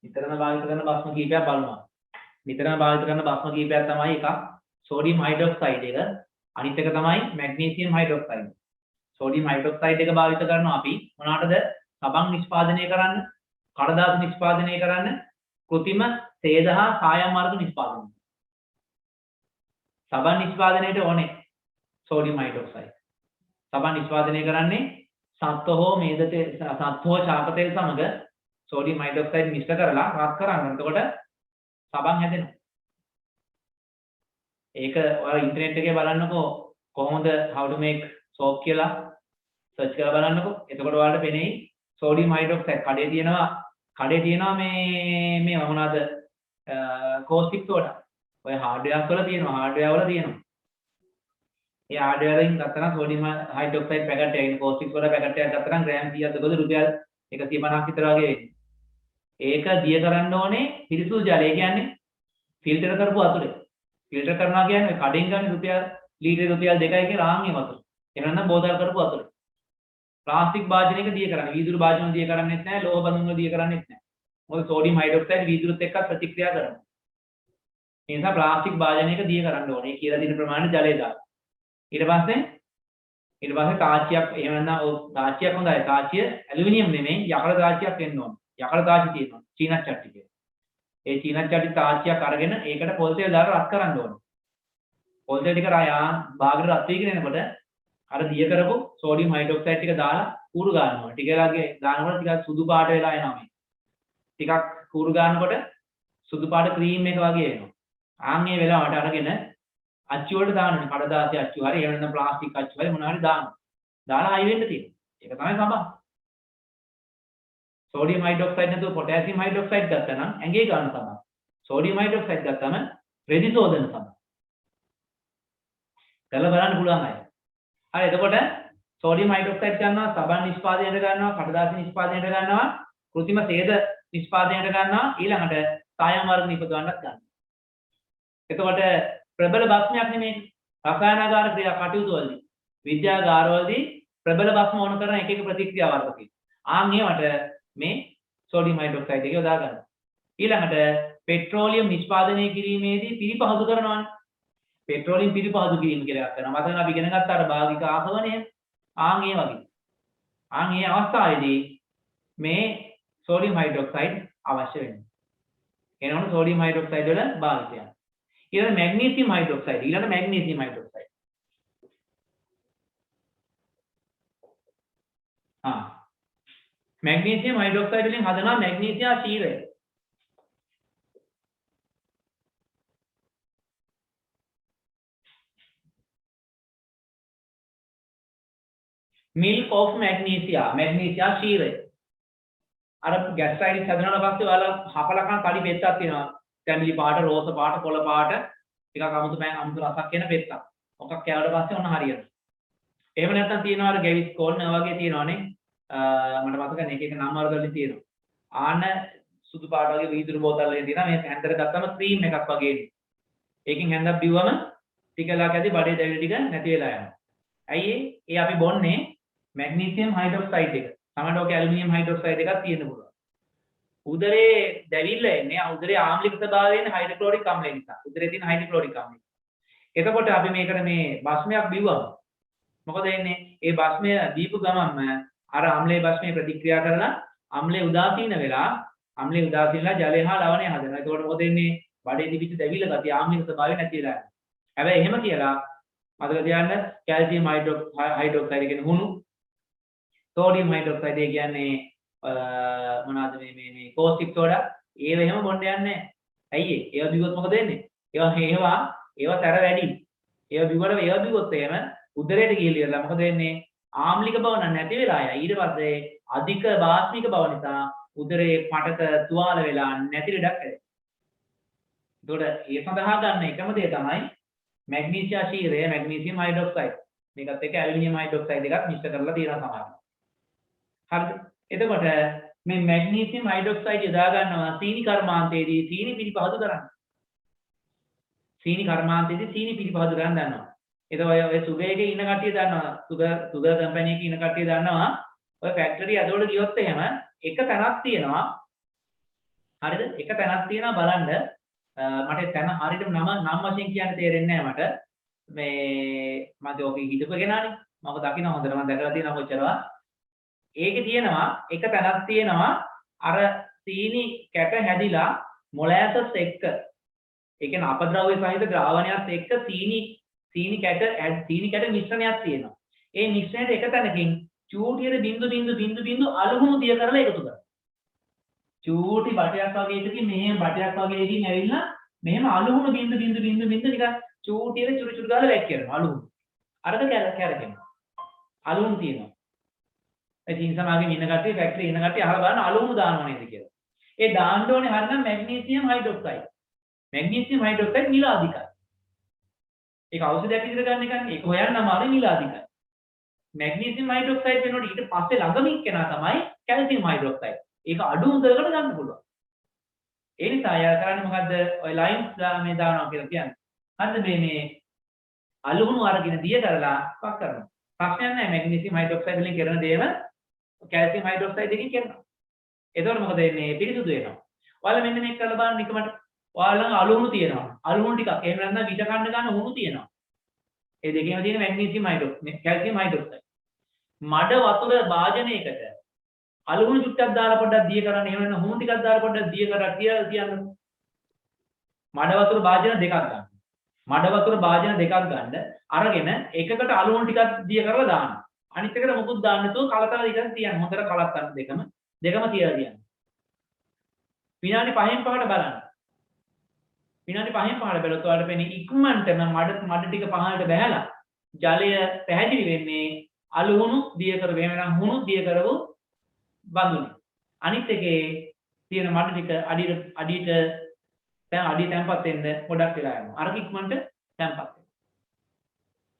නිතරම භාවිත කරන බස්ම කීපයක් බලනවා. නිතරම භාවිත කරන බස්ම කීපයක් තමයි එකක් සෝඩියම් හයිඩ්‍රොක්සයිඩ් එක, අනිත් එක තමයි මැග්නීසියම් හයිඩ්‍රොක්සයිඩ්. සෝඩියම් හයිඩ්‍රොක්සයිඩ් එක භාවිත කරනවා අපි මොනකටද? සබන් නිෂ්පාදනය කරන්න, කඩදාසි නිෂ්පාදනය කරන්න, කෘත්‍රිම සේද හා සායම් මාර්ග නිෂ්පාදනය. සබන් නිෂ්පාදනයේට ඕනේ සෝඩියම් හයිඩ්‍රොක්සයිඩ්. සබන් නිෂ්පාදනය කරන්නේ සත්ව හෝ මේද තෙල්, සත්ව හෝ ශාක තෙල් සමග සෝඩියම් හයිඩ්‍රොක්සයිඩ් මිශ්‍ර කරලා රත් කරන්න. එතකොට සබන් හැදෙනවා. ඒක ඔයාලා ඉන්ටර්නෙට් එකේ බලන්නකෝ කොහොමද how to make soap කියලා සර්ච් කරලා බලන්නකෝ. එතකොට ඔයාලට පෙනෙයි සෝඩියම් හයිඩ්‍රොක්සයිඩ් කඩේ තියෙනවා මේ මොනවාද කෝස්ටික් සෝඩා. ඔය හાર્ඩ්වෙයාර් වල තියෙනවා. ඒ හાર્ඩ්වෙයාර් වලින් ගත්තා නම් සෝඩියම් හයිඩ්‍රොක්සයිඩ් පැකට් එකක්, කෝස්ටික් සෝඩා පැකට් එකක් ගත්තා නම් ග්‍රෑම් 100ක් දෙකද රුපියල් 150ක් විතර වගේ වෙන්නේ. ඒක දිය කරන්න ඕනේ පිරිසුදු ජලය. කියන්නේ ෆිල්ටර් කරපු වතුරේ. ෆිල්ටර් කරනවා කියන්නේ කඩෙන් ගන්න ලීටර් රුපියල් 2යි කියලා ආන්ගේ වතුර. එහෙම නැත්නම් බෝතල් කරපු වතුරේ. ප්ලාස්ටික් භාජනයක දිය කරන්නේ. වීදුරු භාජන දිය කරන්නේත් නැහැ, ලෝහ බඳුන් දිය කරන්නේත් නැහැ. මොකද සෝඩියම් හයිඩ්‍රොක්සයිඩ් වීදුරුත් එක්ක ප්‍රතික්‍රියා කරනවා. ඒ නිසා ප්ලාස්ටික් භාජනයක දිය කරන්න ඕනේ කියලා දින ප්‍රමාණය ජලය දාන්න. ඊට පස්සේ තාච්චියක් එහෙම නැත්නම් තාච්චියක් හොඳයි. තාච්චිය ඇලුමිනියම් නෙමෙයි යකඩ තාච්චියක් වෙන්න ඕනේ. යකඩ තාච්චි තියෙනවා. චීනත් චට්ටි කියලා. ඒ චීනත් චට්ටි තාච්චියක් අරගෙන ඒකට පොල් තෙල් දාලා රත් කරන්න ඕනේ. පොල් තෙල් ටික භාගයට රත් වීගෙන එනකොට අර දිය කරපු සෝඩියම් හයිඩ්‍රොක්සයිඩ් ටික දාලා කූරු ගන්නවා. ටිකලාගේ දානකොට ටිකක් සුදු පාට වෙලා එනවා මේ. ටිකක් කූරු ගන්නකොට සුදු පාට ක්‍රීම් එක වගේ එනවා. ආන්නේ වෙලාවට අරගෙන අච්චු වලට දාන්න. කඩදාසි අච්චු හරි එහෙම නැත්නම් ප්ලාස්ටික් අච්චු හරි මොනවා හරි දාන්න. දාලා හයි වෙන්න තියෙනවා. ඒක තමයි සබන්. සෝඩියම් හයිඩ්‍රොක්සයිඩ් නැතුව පොටෑසියම් හයිඩ්‍රොක්සයිඩ් ගත්තා නම් ඇඟේ ගන්න තමයි. සෝඩියම් හයිඩ්‍රොක්සයිඩ් ගත්තම රෙදි සෝදන තමයි. කරලා බලන්න පුළුවන් අය. හරි එතකොට සෝඩියම් හයිඩ්‍රොක්සයිඩ් ගන්නවා, සබන් නිෂ්පාදනයට ගන්නවා, කඩදාසි නිෂ්පාදනයට ගන්නවා, કૃතිම සේද නිෂ්පාදනයට ගන්නවා, ඊළඟට සායම් වර්ග නිපදවන්නත් ගන්නවා. එතකොට ප්‍රබල භස්මයක් නෙමෙයි. රසායනාගාර ක්‍රියා කටයුතු වලදී, විද්‍යාගාරවලදී ප්‍රබල භස්ම ඕන කරන එක එක ප්‍රතික්‍රියා වර්ග තියෙනවා. ඒවට මේ සෝඩියම් හයිඩ්‍රොක්සයිඩ් එක යොදා ගන්නවා. ඊළඟට පෙට්‍රෝලියම් නිෂ්පාදනය කිරීමේදී පිරිපහසු කරනවානේ. පෙට්‍රෝලියම් පිරිපහසු කිරීම කියලා එකක් කරනවා. මතකද අපි ඉගෙන ගත්ත අර භාගික ආසවණය? ඒ වගේ. ඒ අවස්ථාවේදී මේ සෝඩියම් හයිඩ්‍රොක්සයිඩ් අවශ්‍ය වෙනවා. එනවනේ සෝඩියම් හයිඩ්‍රොක්සයිඩ් වල භාවිතය. ඊළඟ මැග්නීසියම් හයිඩ්‍රොක්සයිඩ්. ඊළඟ මැග්නීසියම් හයිඩ්‍රොක්සයිඩ්. මැග්නීසියම් හයිඩ්‍රොක්සයිඩ් වලින් හදනවා මැග්නීසියා ශීරය. milk of magnesia ශීරය. අර ગેස්ට්‍රයිටිස් හැදෙනාට පස්සේ ඔයාලා හපලා කන තඩි පෙත්තක් තියෙනවා. තැඹිලි පාට, රෝස පාට, කොළ පාට, ටිකක් අමුතු රසක් එන පෙත්තක්. මොකක් කෑවට පස්සේ ඔන්න හරියනවා. එහෙම නැත්නම් තියෙනවා අර ගැවිස් කෝන් වගේ තියෙනවානේ. මට මතක නැහැ එක එක නම් වර්ගවලින් තියෙනවා. ආන සුදු පාට වගේ වීදුරු බෝතල් වලින් තියෙනවා. මේ හැන්දට ගත්තම ක්‍රීම් එකක් වගේ එන්නේ. ඒකෙන් හැන්දක් බිව්වම ටිකලා කැදි බඩේ දැවිලි ටික නැති වෙලා යනවා. ඇයි ඒ අපි බොන්නේ මැග්නීසියම් හයිඩ්‍රොක්සයිඩ් එක. සමහරවිට ඔක ඇලුමිනියම් හයිඩ්‍රොක්සයිඩ් එකක් තියෙන්න පුළුවන්. උදරේ දැවිල්ල එන්නේ උදරේ ආම්ලික ස්වභාවය එන්නේ හයිඩ්‍රොක්ලෝරික් අම්ලය නිසා. උදරේ තියෙන හයිඩ්‍රොක්ලෝරික් අම්ලය. එතකොට අපි මේකට මේ භස්මයක් බිව්වම මොකද වෙන්නේ? ඒ භස්මය දීපු ගමන්ම අර අම්ලයේ භස්මයේ ප්‍රතික්‍රියා කරලා අම්ලය උදාසීන වෙලා ජලය හා ලවණය හදනවා. එතකොට මොකද වෙන්නේ? බඩේ තිබිච්ච දැවිල්ල ගතිය ආම්ලික ස්වභාවය නැති වෙලා යනවා. හැබැයි එහෙම කියලා මතක තියාගන්න කැල්සියම් හයිඩ්‍රොක්සයිඩ් කියන්නේ හුණු, සෝඩියම් හයිඩ්‍රොක්සයිඩ් කියන්නේ මොනවාද මේ කෝස්ටික් සෝඩා. ඒව එහෙම බොන්න යන්නේ නැහැ. ඇයි ඒ? ඒව බිව්වොත් මොකද වෙන්නේ? ඒවා තර වැඩි. ඒව බිව්වොත් එහෙම උදරයට ගිහිල්ලා මොකද වෙන්නේ? ආම්ලික බව නැති වෙලා යයි. ඊට පස්සේ අධික වාස්මික බව නිසා උදරේ පටක තුවාල වෙලා නැති ලෙඩක් ඇති. ඒතකොට ඒ සඳහා ගන්න එකම දේ තමයි මැග්නීසියා ශීරය, මැග්නීසියම් හයිඩ්‍රොක්සයිඩ්. මේකත් එක්ක ඇලුමිනියම් හයිඩ්‍රොක්සයිඩ් එකක් මිශ්‍ර කරලා තියෙනවා සමහරවිට. හරිද? එතකොට මේ මැග්නීසියම් හයිඩ්‍රොක්සයිඩ් යොදා ගන්නවා සීනි කර්මාන්තයේදී සීනි පිරිපහසු කරන්න. සීනි කර්මාන්තයේදී සීනි පිරිපහසු කරන්න දන්නවා. එතකොට ඔය සුගරයේ ඉන්න කට්ටිය දන්නවා. සුගර් කම්පැනි එකේ ඉන්න කට්ටිය දන්නවා. ඔය ෆැක්ටරි ඇතුළට ගියොත් එහෙම එක තැනක් තියෙනවා. හරිද? එක තැනක් තියෙනවා බලන්න. මට තැන හරියට නම වශයෙන් කියන්න තේරෙන්නේ නැහැ මට. මේ මම ඔක හිතපු කෙනානේ. මම දකින්න හොඳට මම දැකලා තියෙනවා කොච්චරවා. ඒකේ තියෙනවා එක තැනක් තියෙනවා අර සීනි කැට හැදිලා මොලෑසස් එක්ක. ඒ කියන්නේ අපද්‍රව්‍ය සහිත ද්‍රාවණයත් එක්ක සීනි කැට මිශ්‍රණයක් තියෙනවා. ඒ මිශ්‍රණයට එක තැනකින් චූටියට බින්දු අලුහුණු දිය කරලා එකතු කරනවා. චූටි බටයක් වගේ එකකින් මෙහෙම බටයක් වගේ එකකින් ඇවිල්ලා මෙහෙම අලුහුණු බින්දු නිකන් චූටියට චුරු ගාලා වැක් කරනවා අලුහුණු. අරක කැරකෙනවා. අලුහුණු තියෙනවා. ඉතින් සමාගෙම ඉන්න කට්ටිය ෆැක්ටරි ඉන්න කට්ටිය අහලා බලන්න අලුහුණු දානවා නේද කියලා. ඒ දාන්න ඕනේ හරිනම් මැග්නීසියම් හයිඩ්‍රොක්සයිඩ්. මැග්නීසියම් හයිඩ්‍රොක්සයිඩ් නිල අධිකයි. ඒක ඖෂධයක් විදිහට ගන්න එකනේ. ඒක හොයන්න අමාරුයි නිල අධිකයි. මැග්නීසියම් හයිඩ්‍රොක්සයිඩ් වෙනකොට ඊට පස්සේ ළඟමින් කෙනා තමයි කැල්සියම් හයිඩ්‍රොක්සයිඩ්. ඒක අඩු උඳකට ගන්න පුළුවන්. ඒ නිසා යා කරන්නේ මොකද්ද? ඔය ලයින්ස් මේ දානවා කියලා කියන්නේ. හරිද මේ අලුහුණු අරගෙන දිය කරලා පක් කරනවා. ප්‍රශ්නයක් නැහැ මැග්නීසියම් හයිඩ්‍රොක්සයිඩ් වලින් කරන දේම කැල්සියම් හයිඩ්‍රොක්සයිඩ් එකකින් කරනවා. එතකොට මොකද වෙන්නේ? පිරිසුදු වෙනවා. ඔයාලා මෙන්න මේක කරලා බලන්න නිකමට. ඔයාලා ළඟ අලුහුණු තියෙනවා. අලුහුණු ටිකක් එහෙම නැත්නම් විට කන්න ගන්න හුණු තියෙනවා. ඒ දෙකේම තියෙන මැග්නීසියම් හයිඩ්‍රොක්සයිඩ්, කැල්සියම් හයිඩ්‍රොක්සයිඩ්. මඩ වතුර භාජනයකට අලුහුණු චුට්ටක් දාලා පොඩ්ඩක් දිය කරන්න. එහෙම නැත්නම් හුණු ටිකක් දාලා පොඩ්ඩක් දිය කරලා කියලා කියන්න. මඩ වතුර භාජන දෙකක් ගන්න. මඩ වතුර භාජන දෙකක් ගන්න. අරගෙන එකකට අලුහුණු ටිකක් දිය කරලා දාන්න. අනිත් එකට මොකුත් දාන්න නැතුව කලතල දිගට තියන්න. හොඳට කලත්තන්න දෙකම තියලා තියන්න. විනාඩි 5න් 5ට බලන්න. විනාඩි 5න් 5ට බැලුවොත් ඔයාලට පේන්නේ ඉක්මනටම මඩ ටික පහළට බහැලා ජලය පැහැදිලි වෙන්නේ අලුහුණු දිය කර වෙන හුණු දිය කරව බඳුනේ. අනිත් එකේ තියෙන මඩ ටික අඩියට දැන් අඩිය තැම්පත් වෙන්න ගොඩක් වෙලා යනවා. අර ඉක්මනට තැම්පත් වෙනවා.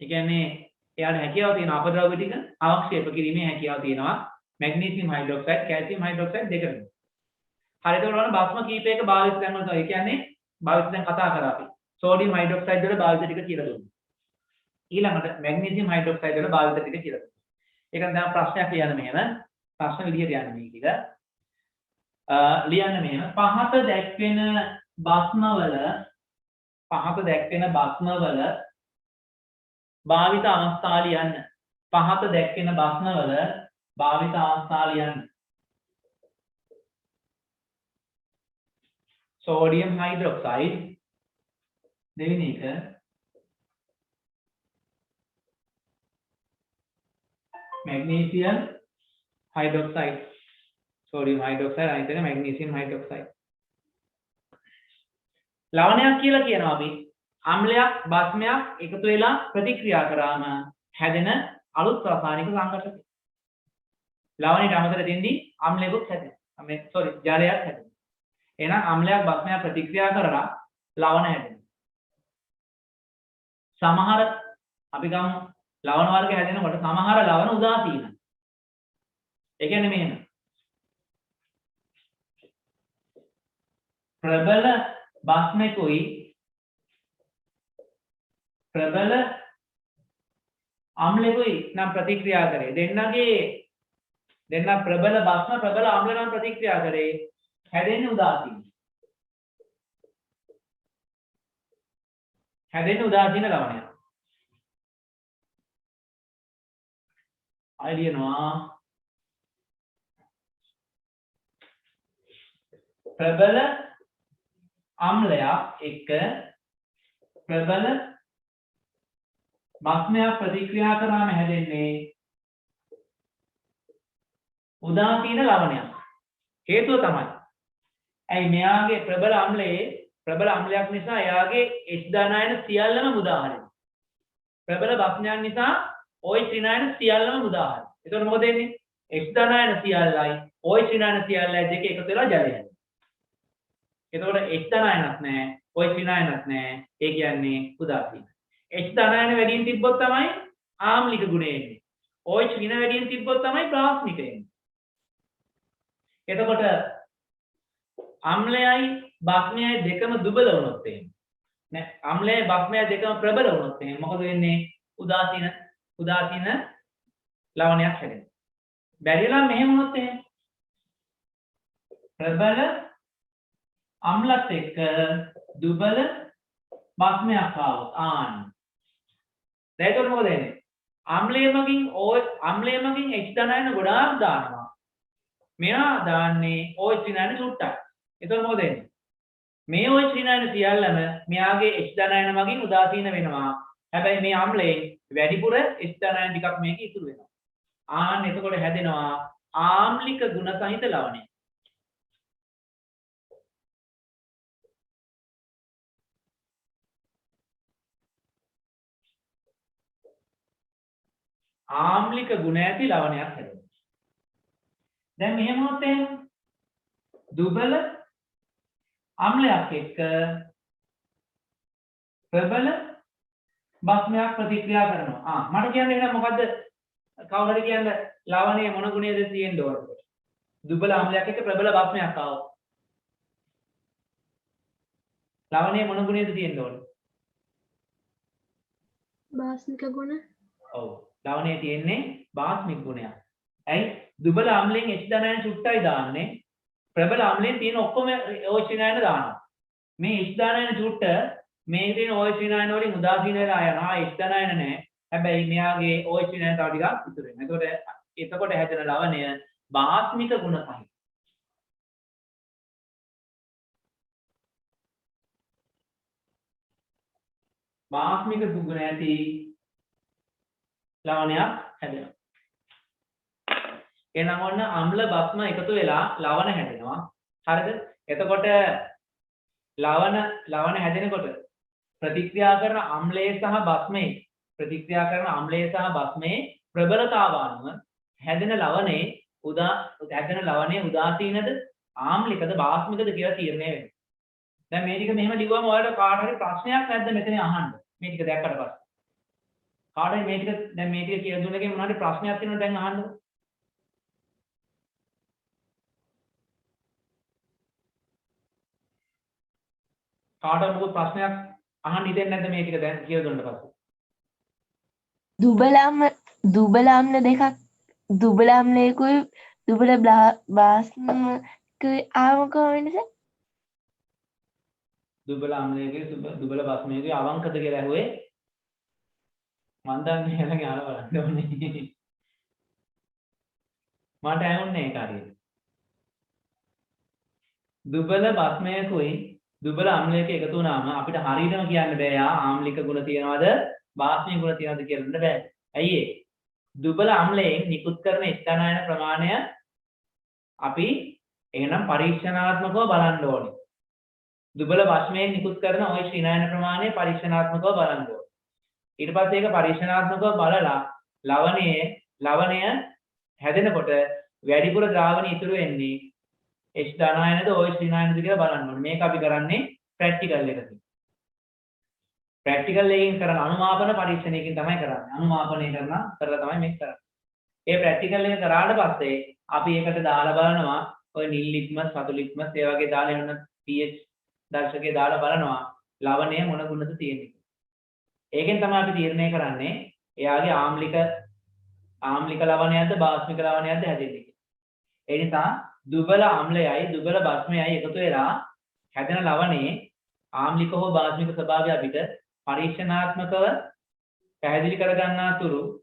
ඒ කියන්නේ එයාට හැකියාව තියෙන අපද්‍රව්‍ය ටික අවක්ෂේප කිරීමේ හැකියාව තියෙනවා. මැග්නීසියම් හයිඩ්‍රොක්සයිඩ්, කැල්සියම් හයිඩ්‍රොක්සයිඩ් දෙකම. හරියට බලන්න භස්ම කීපයක භාවිත දැන් වලට ඒ කියන්නේ භාවිත දැන් කතා කරා අපි. සෝඩියම් හයිඩ්‍රොක්සයිඩ් වල භාවිත ටික කියලා දුන්නා. ඊළඟට මැග්නීසියම් හයිඩ්‍රොක්සයිඩ් වල භාවිත ටික කියලා දුන්නා. ඒක දැන් ප්‍රශ්නයක් ලියන්න මෙහෙම. ප්‍රශ්න විදිහට යන්නේ මේක. ලියන්න මෙහෙම. පහත දැක්වෙන භස්මවල භාවිත අවස්ථා ලියන්න. පහත දැක්වෙන භස්මවල භාවිත අවස්ථා ලියන්න. sodium hydroxide දෙවෙනි එක magnesium hydroxide sodium hydroxide අනිත් එක magnesium hydroxide ලවණයක් කියලා කියනවා අපි අම්ලයක් බස්මයක් එකතු වෙලා ප්‍රතික්‍රියා කරාම හැදෙන අලුත් රසායනික සංඝටක ලවණයට අමතර දෙන්නේ අම්ලයකුත් හැදෙනවා ජලයක් හැදෙනවා එහෙනම් අම්ලයක් බස්මයක් ප්‍රතික්‍රියා කරලා ලවණ හැදෙනවා. සමහර අපි ගමු ලවණ වර්ග හැදෙනකොට සමහර ලවණ උදාසීනයි. ඒ කියන්නේ මෙහෙම. ප්‍රබල බස්මෙකුයි ප්‍රබල අම්ලෙකුයි නම් ප්‍රතික්‍රියා කරේ. දෙන්න ප්‍රබල බස්ම ප්‍රබල අම්ල නම් ප්‍රතික්‍රියා කරේ. හැදෙන්නේ උදාසීන. හැදෙන්නේ උදාසීන ලවණයක්. ආයෙ ලියනවා. ප්‍රබල අම්ලයක් එක්ක ප්‍රබල බස්මයක් ප්‍රතික්‍රියා කරාම හැදෙන්නේ උදාසීන ලවණයක්. හේතුව තමයි ඇයි මෙයාගේ ප්‍රබල අම්ලයක් නිසා එයාගේ H ධනායන සියල්ලම මුදා හරිනවා. ප්‍රබල බස්මයන් නිසා OH ඍණායන සියල්ලම මුදා හරිනවා. එතකොට මොකද වෙන්නේ? H ධනායන සියල්ලයි OH ඍණායන සියල්ලයි දෙක එකතු වෙලා ජලය හැදෙනවා. එතකොට H ධනායනක් නැහැ, OH ඍණායනක් නැහැ. ඒ කියන්නේ උදාසීන. H ධනායන වැඩියෙන් තිබ්බොත් තමයි ආම්ලික ගුණය එන්නේ. OH ඍණ වැඩියෙන් තිබ්බොත් තමයි ප්‍රාස්මික එන්නේ. එතකොට අම්ලයයි බස්මයයි දෙකම දුබල වුණොත් එහෙම නෑ අම්ලයයි බස්මයයි දෙකම ප්‍රබල වුණොත් එහෙම මොකද වෙන්නේ උදාසීන ලවණයක් හැදෙනවා බැරිලා මෙහෙම වුණොත් එහෙම ප්‍රබල අම්ලත් එක්ක දුබල බස්මයක් ආවොත් දැන් ඒක මොකද වෙන්නේ අම්ලයේ මගින් H ධනායන ගොඩාක් දානවා මෙයා දාන්නේ OH ඍණායන චුට්ටක් එතකොට මොකද වෙන්නේ? මේ OH ඍණායන සියල්ලම මෙයාගේ H ධනායන මගින් උදාසීන වෙනවා. හැබැයි මේ අම්ලයෙන් වැඩිපුර H ධනායන ටිකක් මේක ඉතුරු වෙනවා. එතකොට හැදෙනවා ආම්ලික ගුණ සහිත ලවණය. ආම්ලික ගුණ ඇති ලවණයක් හැදෙනවා. දැන් මෙහෙම වුණොත් එහෙම දුබල අම්ලයක් එක්ක ප්‍රබල බස්මයක් ප්‍රතික්‍රියා කරනවා. මට කියන්නේ එහෙනම් මොකද්ද? කවුරු හරි කියන්නේ ලවණයේ මොන ගුණයද තියෙන්න ඕනද? දුබල අම්ලයක් එක්ක ප්‍රබල බස්මයක් ආවොත්. ලවණයේ මොන ගුණයද තියෙන්න ඕනද? බාස්මික ගුණ. ඔව්. ලවණයේ තියෙන්නේ බාස්මික ගුණයක්. ඇයි? දුබල අම්ලයෙන් H ධනායන චුට්ටයි දාන්නේ. ප්‍රබල අම්ලයෙන් තියෙන ඔක්කොම OH ඍණායන දානවා. මේ H ධනායන චුට්ට මේ තියෙන OH ඍණායන වලින් උදාසීන වෙලා යනවා. H ධනායන නැහැ. හැබැයි මෙයාගේ OH ඍණායන තව ටිකක් ඉතුරු වෙනවා. එතකොට හැදෙන ලවණය බාස්මික ගුණ සහිත. බාස්මික ගුණ ඇති ලවණයක් හැදෙනවා. එහෙනම් ඔන්න අම්ල බස්ම එකතු වෙලා ලවණ හැදෙනවා. හරිද? එතකොට ලවණ හැදෙනකොට ප්‍රතික්‍රියා කරන අම්ලයේ සහ බස්මේ ප්‍රබලතාව අනුව හැදෙන ලවණේ හැදෙන ලවණය උදාසීනද ආම්ලිකද බාස්මිකද කියලා තීරණය වෙනවා. දැන් මේ ටික මෙහෙම ලිව්වම ඔයාලට කාට හරි ප්‍රශ්නයක් නැද්ද මෙතන අහන්න? මේ ටික දැක්කට පස්සේ. කාට හරි මේ ටික දැන් මේ ටික කියලා දුන්නකේ මොනවාරි ප්‍රශ්නයක් තියෙනවද දැන් අහන්න? කාටවත් මොකද ප්‍රශ්නයක් අහන්න ඉතින් නැද්ද මේ ටික දැන් කියලා දුන්නට පස්සේ? දුබල අම්ල දෙකක් දුබල අම්ලයකුයි දුබල බාස්මකුයි ආවක වෙනස දුබල අම්ලයකේ දුබල බස්මයකේ අවංකද කියලා ඇහුවේ මන් දන්නේ එයාලගේ අහලා බලන්න ඕනේ මට ඇහුන්නේ ඒක හරියට දුබල බස්මයකුයි දුබල අම්ලයක එකතු වුණාම අපිට හරියටම කියන්න බෑ යා ආම්ලික ගුණ තියනවාද බාස්මික ගුණ තියනවාද කියලා දෙන්න බෑ ඇයි ඒ දුබල අම්ලයෙන් නිකුත් කරන ස්ථානායන ප්‍රමාණය අපි එහෙනම් පරීක්ෂණාත්මකව බලන්න ඕනේ. දුබල බස්මයෙන් නිකුත් කරන ওই ශ්‍රීනායන ප්‍රමාණය පරීක්ෂණාත්මකව බලන්න ඕනේ. ඊට පස්සේ ඒක පරීක්ෂණාත්මකව බලලා ලවණය හැදෙනකොට වැඩිපුර ද්‍රාවණය ඉතුරු වෙන්නේ H ධනායනද OH ශ්‍රීනායනද කියලා බලන්න ඕනේ. මේක අපි කරන්නේ ප්‍රැක්ටිකල් එකකින්. ප්‍රැක්ටිකල් එකකින් කරන අනුමාපන පරීක්ෂණයකින් තමයි කරන්නේ. අනුමාපනය කරලා තමයි මේක කරන්නේ. ඒ ප්‍රැක්ටිකල් එක කරාට පස්සේ අපි ඒකට දාලා බලනවා ඔය නිල් ලිට්මස්, රතු ලිට්මස් ඒ වගේ දාලා එන්න pH දර්ශකය දාලා බලනවා ලවණය මොන ගුණද තියෙන්නේ. ඒකෙන් තමයි අපි තීරණය කරන්නේ එයාගේ ආම්ලික ලවණයක්ද බාස්මික ලවණයක්ද හැදෙන්නේ. ඒ නිසා දුබල අම්ලයයි දුබල බස්මයයි එකතු වෙලා හැදෙන ලවණේ ආම්ලික හෝ බාස්මික ස්වභාවය අපිට පරීක්ෂණාත්මකව පැහැදිලි කරගන්නා තුරු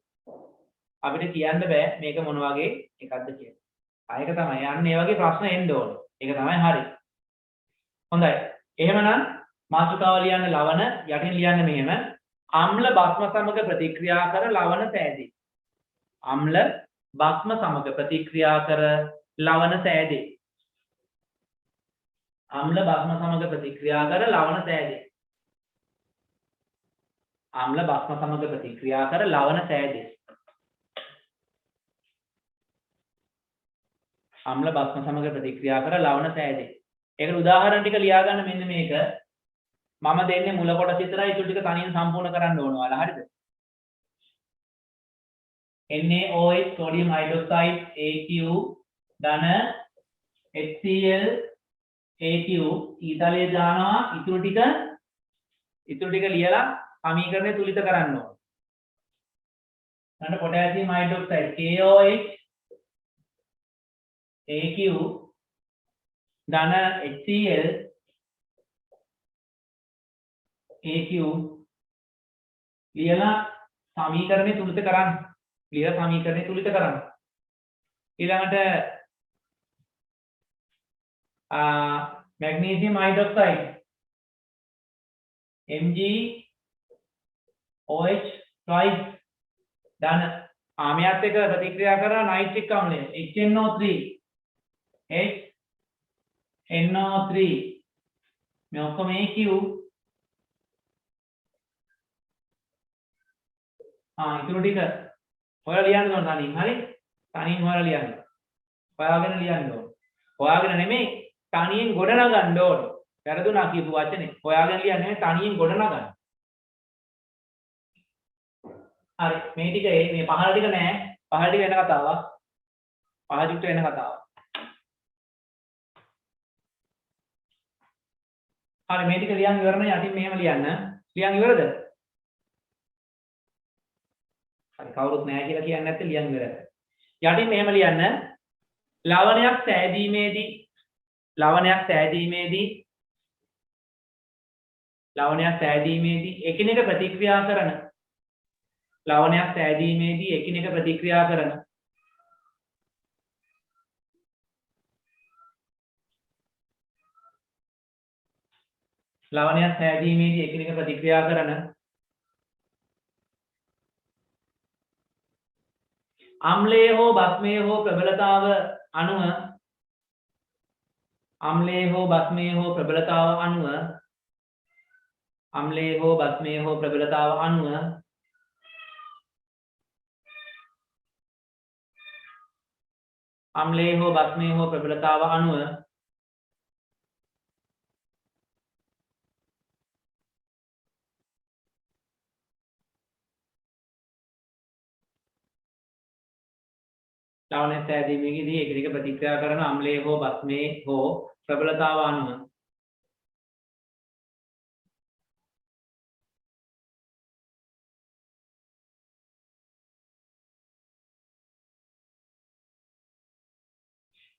අපිට කියන්න බෑ මේක මොන වගේ එකක්ද කියලා. ආයක තමයි යන්නේ මේ වගේ ප්‍රශ්න එන්න ඕනේ. ඒක තමයි හරි. හොඳයි. එහෙමනම් මාතෘකාව ලියන්න ලවණ යටින් ලියන්න මෙහෙම අම්ල බස්ම සමග ප්‍රතික්‍රියා කර ලවණ සෑදේ. අම්ල බස්ම සමග ප්‍රතික්‍රියා කර ලවණ සෑදේ. අම්ල බස්ම සමග ප්‍රතික්‍රියා කර ලවණ සෑදේ. අම්ල බස්ම සමග ප්‍රතික්‍රියා කර ලවණ සෑදේ. අම්ල බස්ම සමග ප්‍රතික්‍රියා කර ලවණ සෑදේ. ඒකට උදාහරණ ටික ලියා ගන්න මෙන්න මේක. මම දෙන්නේ මුල කොටස විතරයි ඊට ටික තනියෙන් සම්පූර්ණ කරන්න ඕන ඔයාලා හරිද? NaOH sodium hydroxide AQ ධන HCl AQ ඊතලයේ දානවා ඊටු ටික ලියලා සමීකරණය තුලිත කරන්න ඕන. ඊට potassium hydroxide KOH AQ ධන HCl AQ ලියලා සමීකරණය තුලිත කරන්න. ඊළඟට magnesium hydroxide MgOH twice ධන ආමයත් එක්ක ප්‍රතික්‍රියා කරන නයිට්‍රික් අම්ලය HNO3 මේ ඔක්කොම AQ ඉතුරු ටික ඔයාලා ලියන්න ඕන තනියෙන් හරි තනියෙන් ඔයාලා ලියන්න හොයාගෙන ලියන්න ඕන හොයාගෙන නෙමෙයි තනියෙන් ගොඩනගන්න ඕන වැරදුනා කියපු වචනේ හොයාගෙන ලියන්නේ නෙමෙයි තනියෙන් ගොඩනගන්න හරි මේ ටික මේ පහළ ටික නෑ පහළ ටික වෙන කතාවක් පහළ ටික වෙන කතාවක් හරි මේ ටික ලියන් ඉවරන යටින් මෙහෙම ලියන්න ලියන් ඉවරද හරි කවුරුත් නැහැ කියලා කියන්නේ නැත්නම් ලියන් ඉවරයි. යටින් මෙහෙම ලියන්න ලවණයක් සෑදීමේදී එකිනෙක ප්‍රතික්‍රියා කරන ලවණයක් සෑදීමේදී එකිනෙක ප්‍රතික්‍රියා කරන අම්ලයේ හෝ බස්මයේ හෝ ප්‍රබලතාව අණුව අම්ලයේ හෝ බස්මයේ හෝ ප්‍රබලතාව අණුව ලවණ සෑදීමේදී එකිනෙක ප්‍රතික්‍රියා කරන අම්ලයේ හෝ බස්මයේ හෝ ප්‍රබලතාව අණුව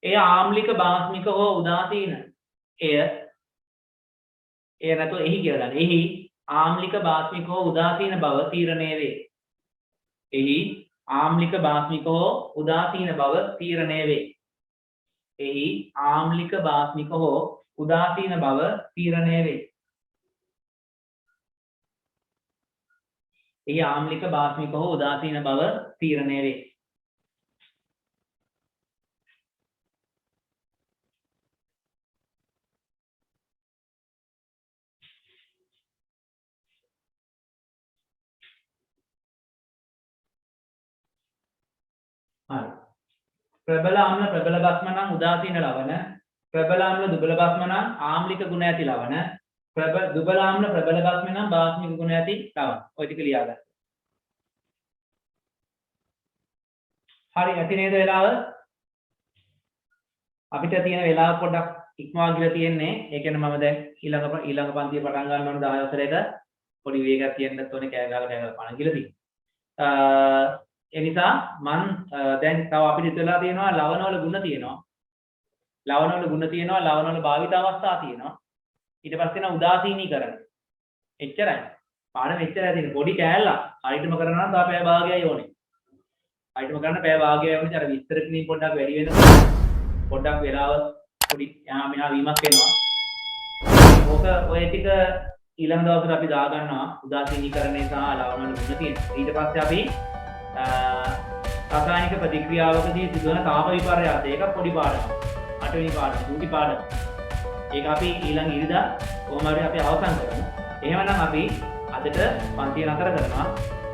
එය ආම්ලික බාස්මික හෝ උදාසීන එය නැතු එහි කියලා ගන්න. එහි ආම්ලික බාස්මික හෝ උදාසීන බව තීරණය වේ. එහි ආම්ලික බාස්මික හෝ උදාසීන බව තීරණය වේ. එහි ආම්ලික බාස්මික හෝ උදාසීන බව තීරණය වේ. එහි ආම්ලික බාස්මික හෝ උදාසීන බව තීරණය වේ. ප්‍රබල අම්ල ප්‍රබල බස්ම නම් උදාසීන ලවණ ප්‍රබල අම්ල දුබල බස්ම නම් ආම්ලික ගුණ ඇති ලවණ දුබල අම්ල ප්‍රබල බස්ම නම් බාස්මික ගුණ ඇති ලවණ ඔය ටික ලියා ගන්න. හරි ඇති නේද වෙලාව? අපිට තියෙන වෙලාව පොඩ්ඩක් ඉක්මවා ගිහලා තියෙන්නේ. ඒ කියන්නේ මම දැන් ඊළඟ පන්තිය පටන් ගන්න ඕන 10 වසරේක පොඩි වේගයක් තියෙන්නත් ඕනේ කෑ ගහලා පණ කියලා තියෙනවා. ඒ නිසා මම දැන් තව අපිට ඉතලා තියෙනවා ලවණවල ಗುಣ තියෙනවා. ලවණවල ಗುಣ තියෙනවා, ලවණවල භාවිත අවස්ථා තියෙනවා. ඊට පස්සේ තියෙනවා උදාසීනීකරණ. එච්චරයි. පාඩම එච්චරයි තියෙන්නේ. පොඩි කෑල්ලක්. හරියටම කරනවා නම් තව පැය භාගයයි ඕනේ. හරියටම කරන්න පැය භාගයයි ඕනේ. අර විස්තර කිරීම පොඩ්ඩක් වැඩි වෙනකොට පොඩ්ඩක් වෙලාව පොඩි යා මෙහා වීමක් වෙනවා. ඕක ඔය ටික ඊළඟ දවසට අපි දා ගන්නවා උදාසීනීකරණය සහ ලවණවල ಗುಣ තියෙනවා. ඊට පස්සේ අපි රසායනික ප්‍රතික්‍රියාවකදී සිදුවන තාප විපර්යාස ඒක පොඩි පාඩමක්. 8 වෙනි පාඩම දුටි පාඩම. ඒක අපි ඊළඟ ඉරිදා කොහොම හරි අපි අවසන් කරමු. එහෙමනම් අපි අදට පන්තිය නතර කරනවා.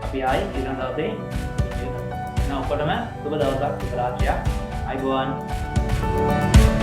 අපි ආයි ඊළඟ දවසේ ඔක්කොටම සුබ දවසක් සුබ රාත්‍රියක්. අයබෝවන්.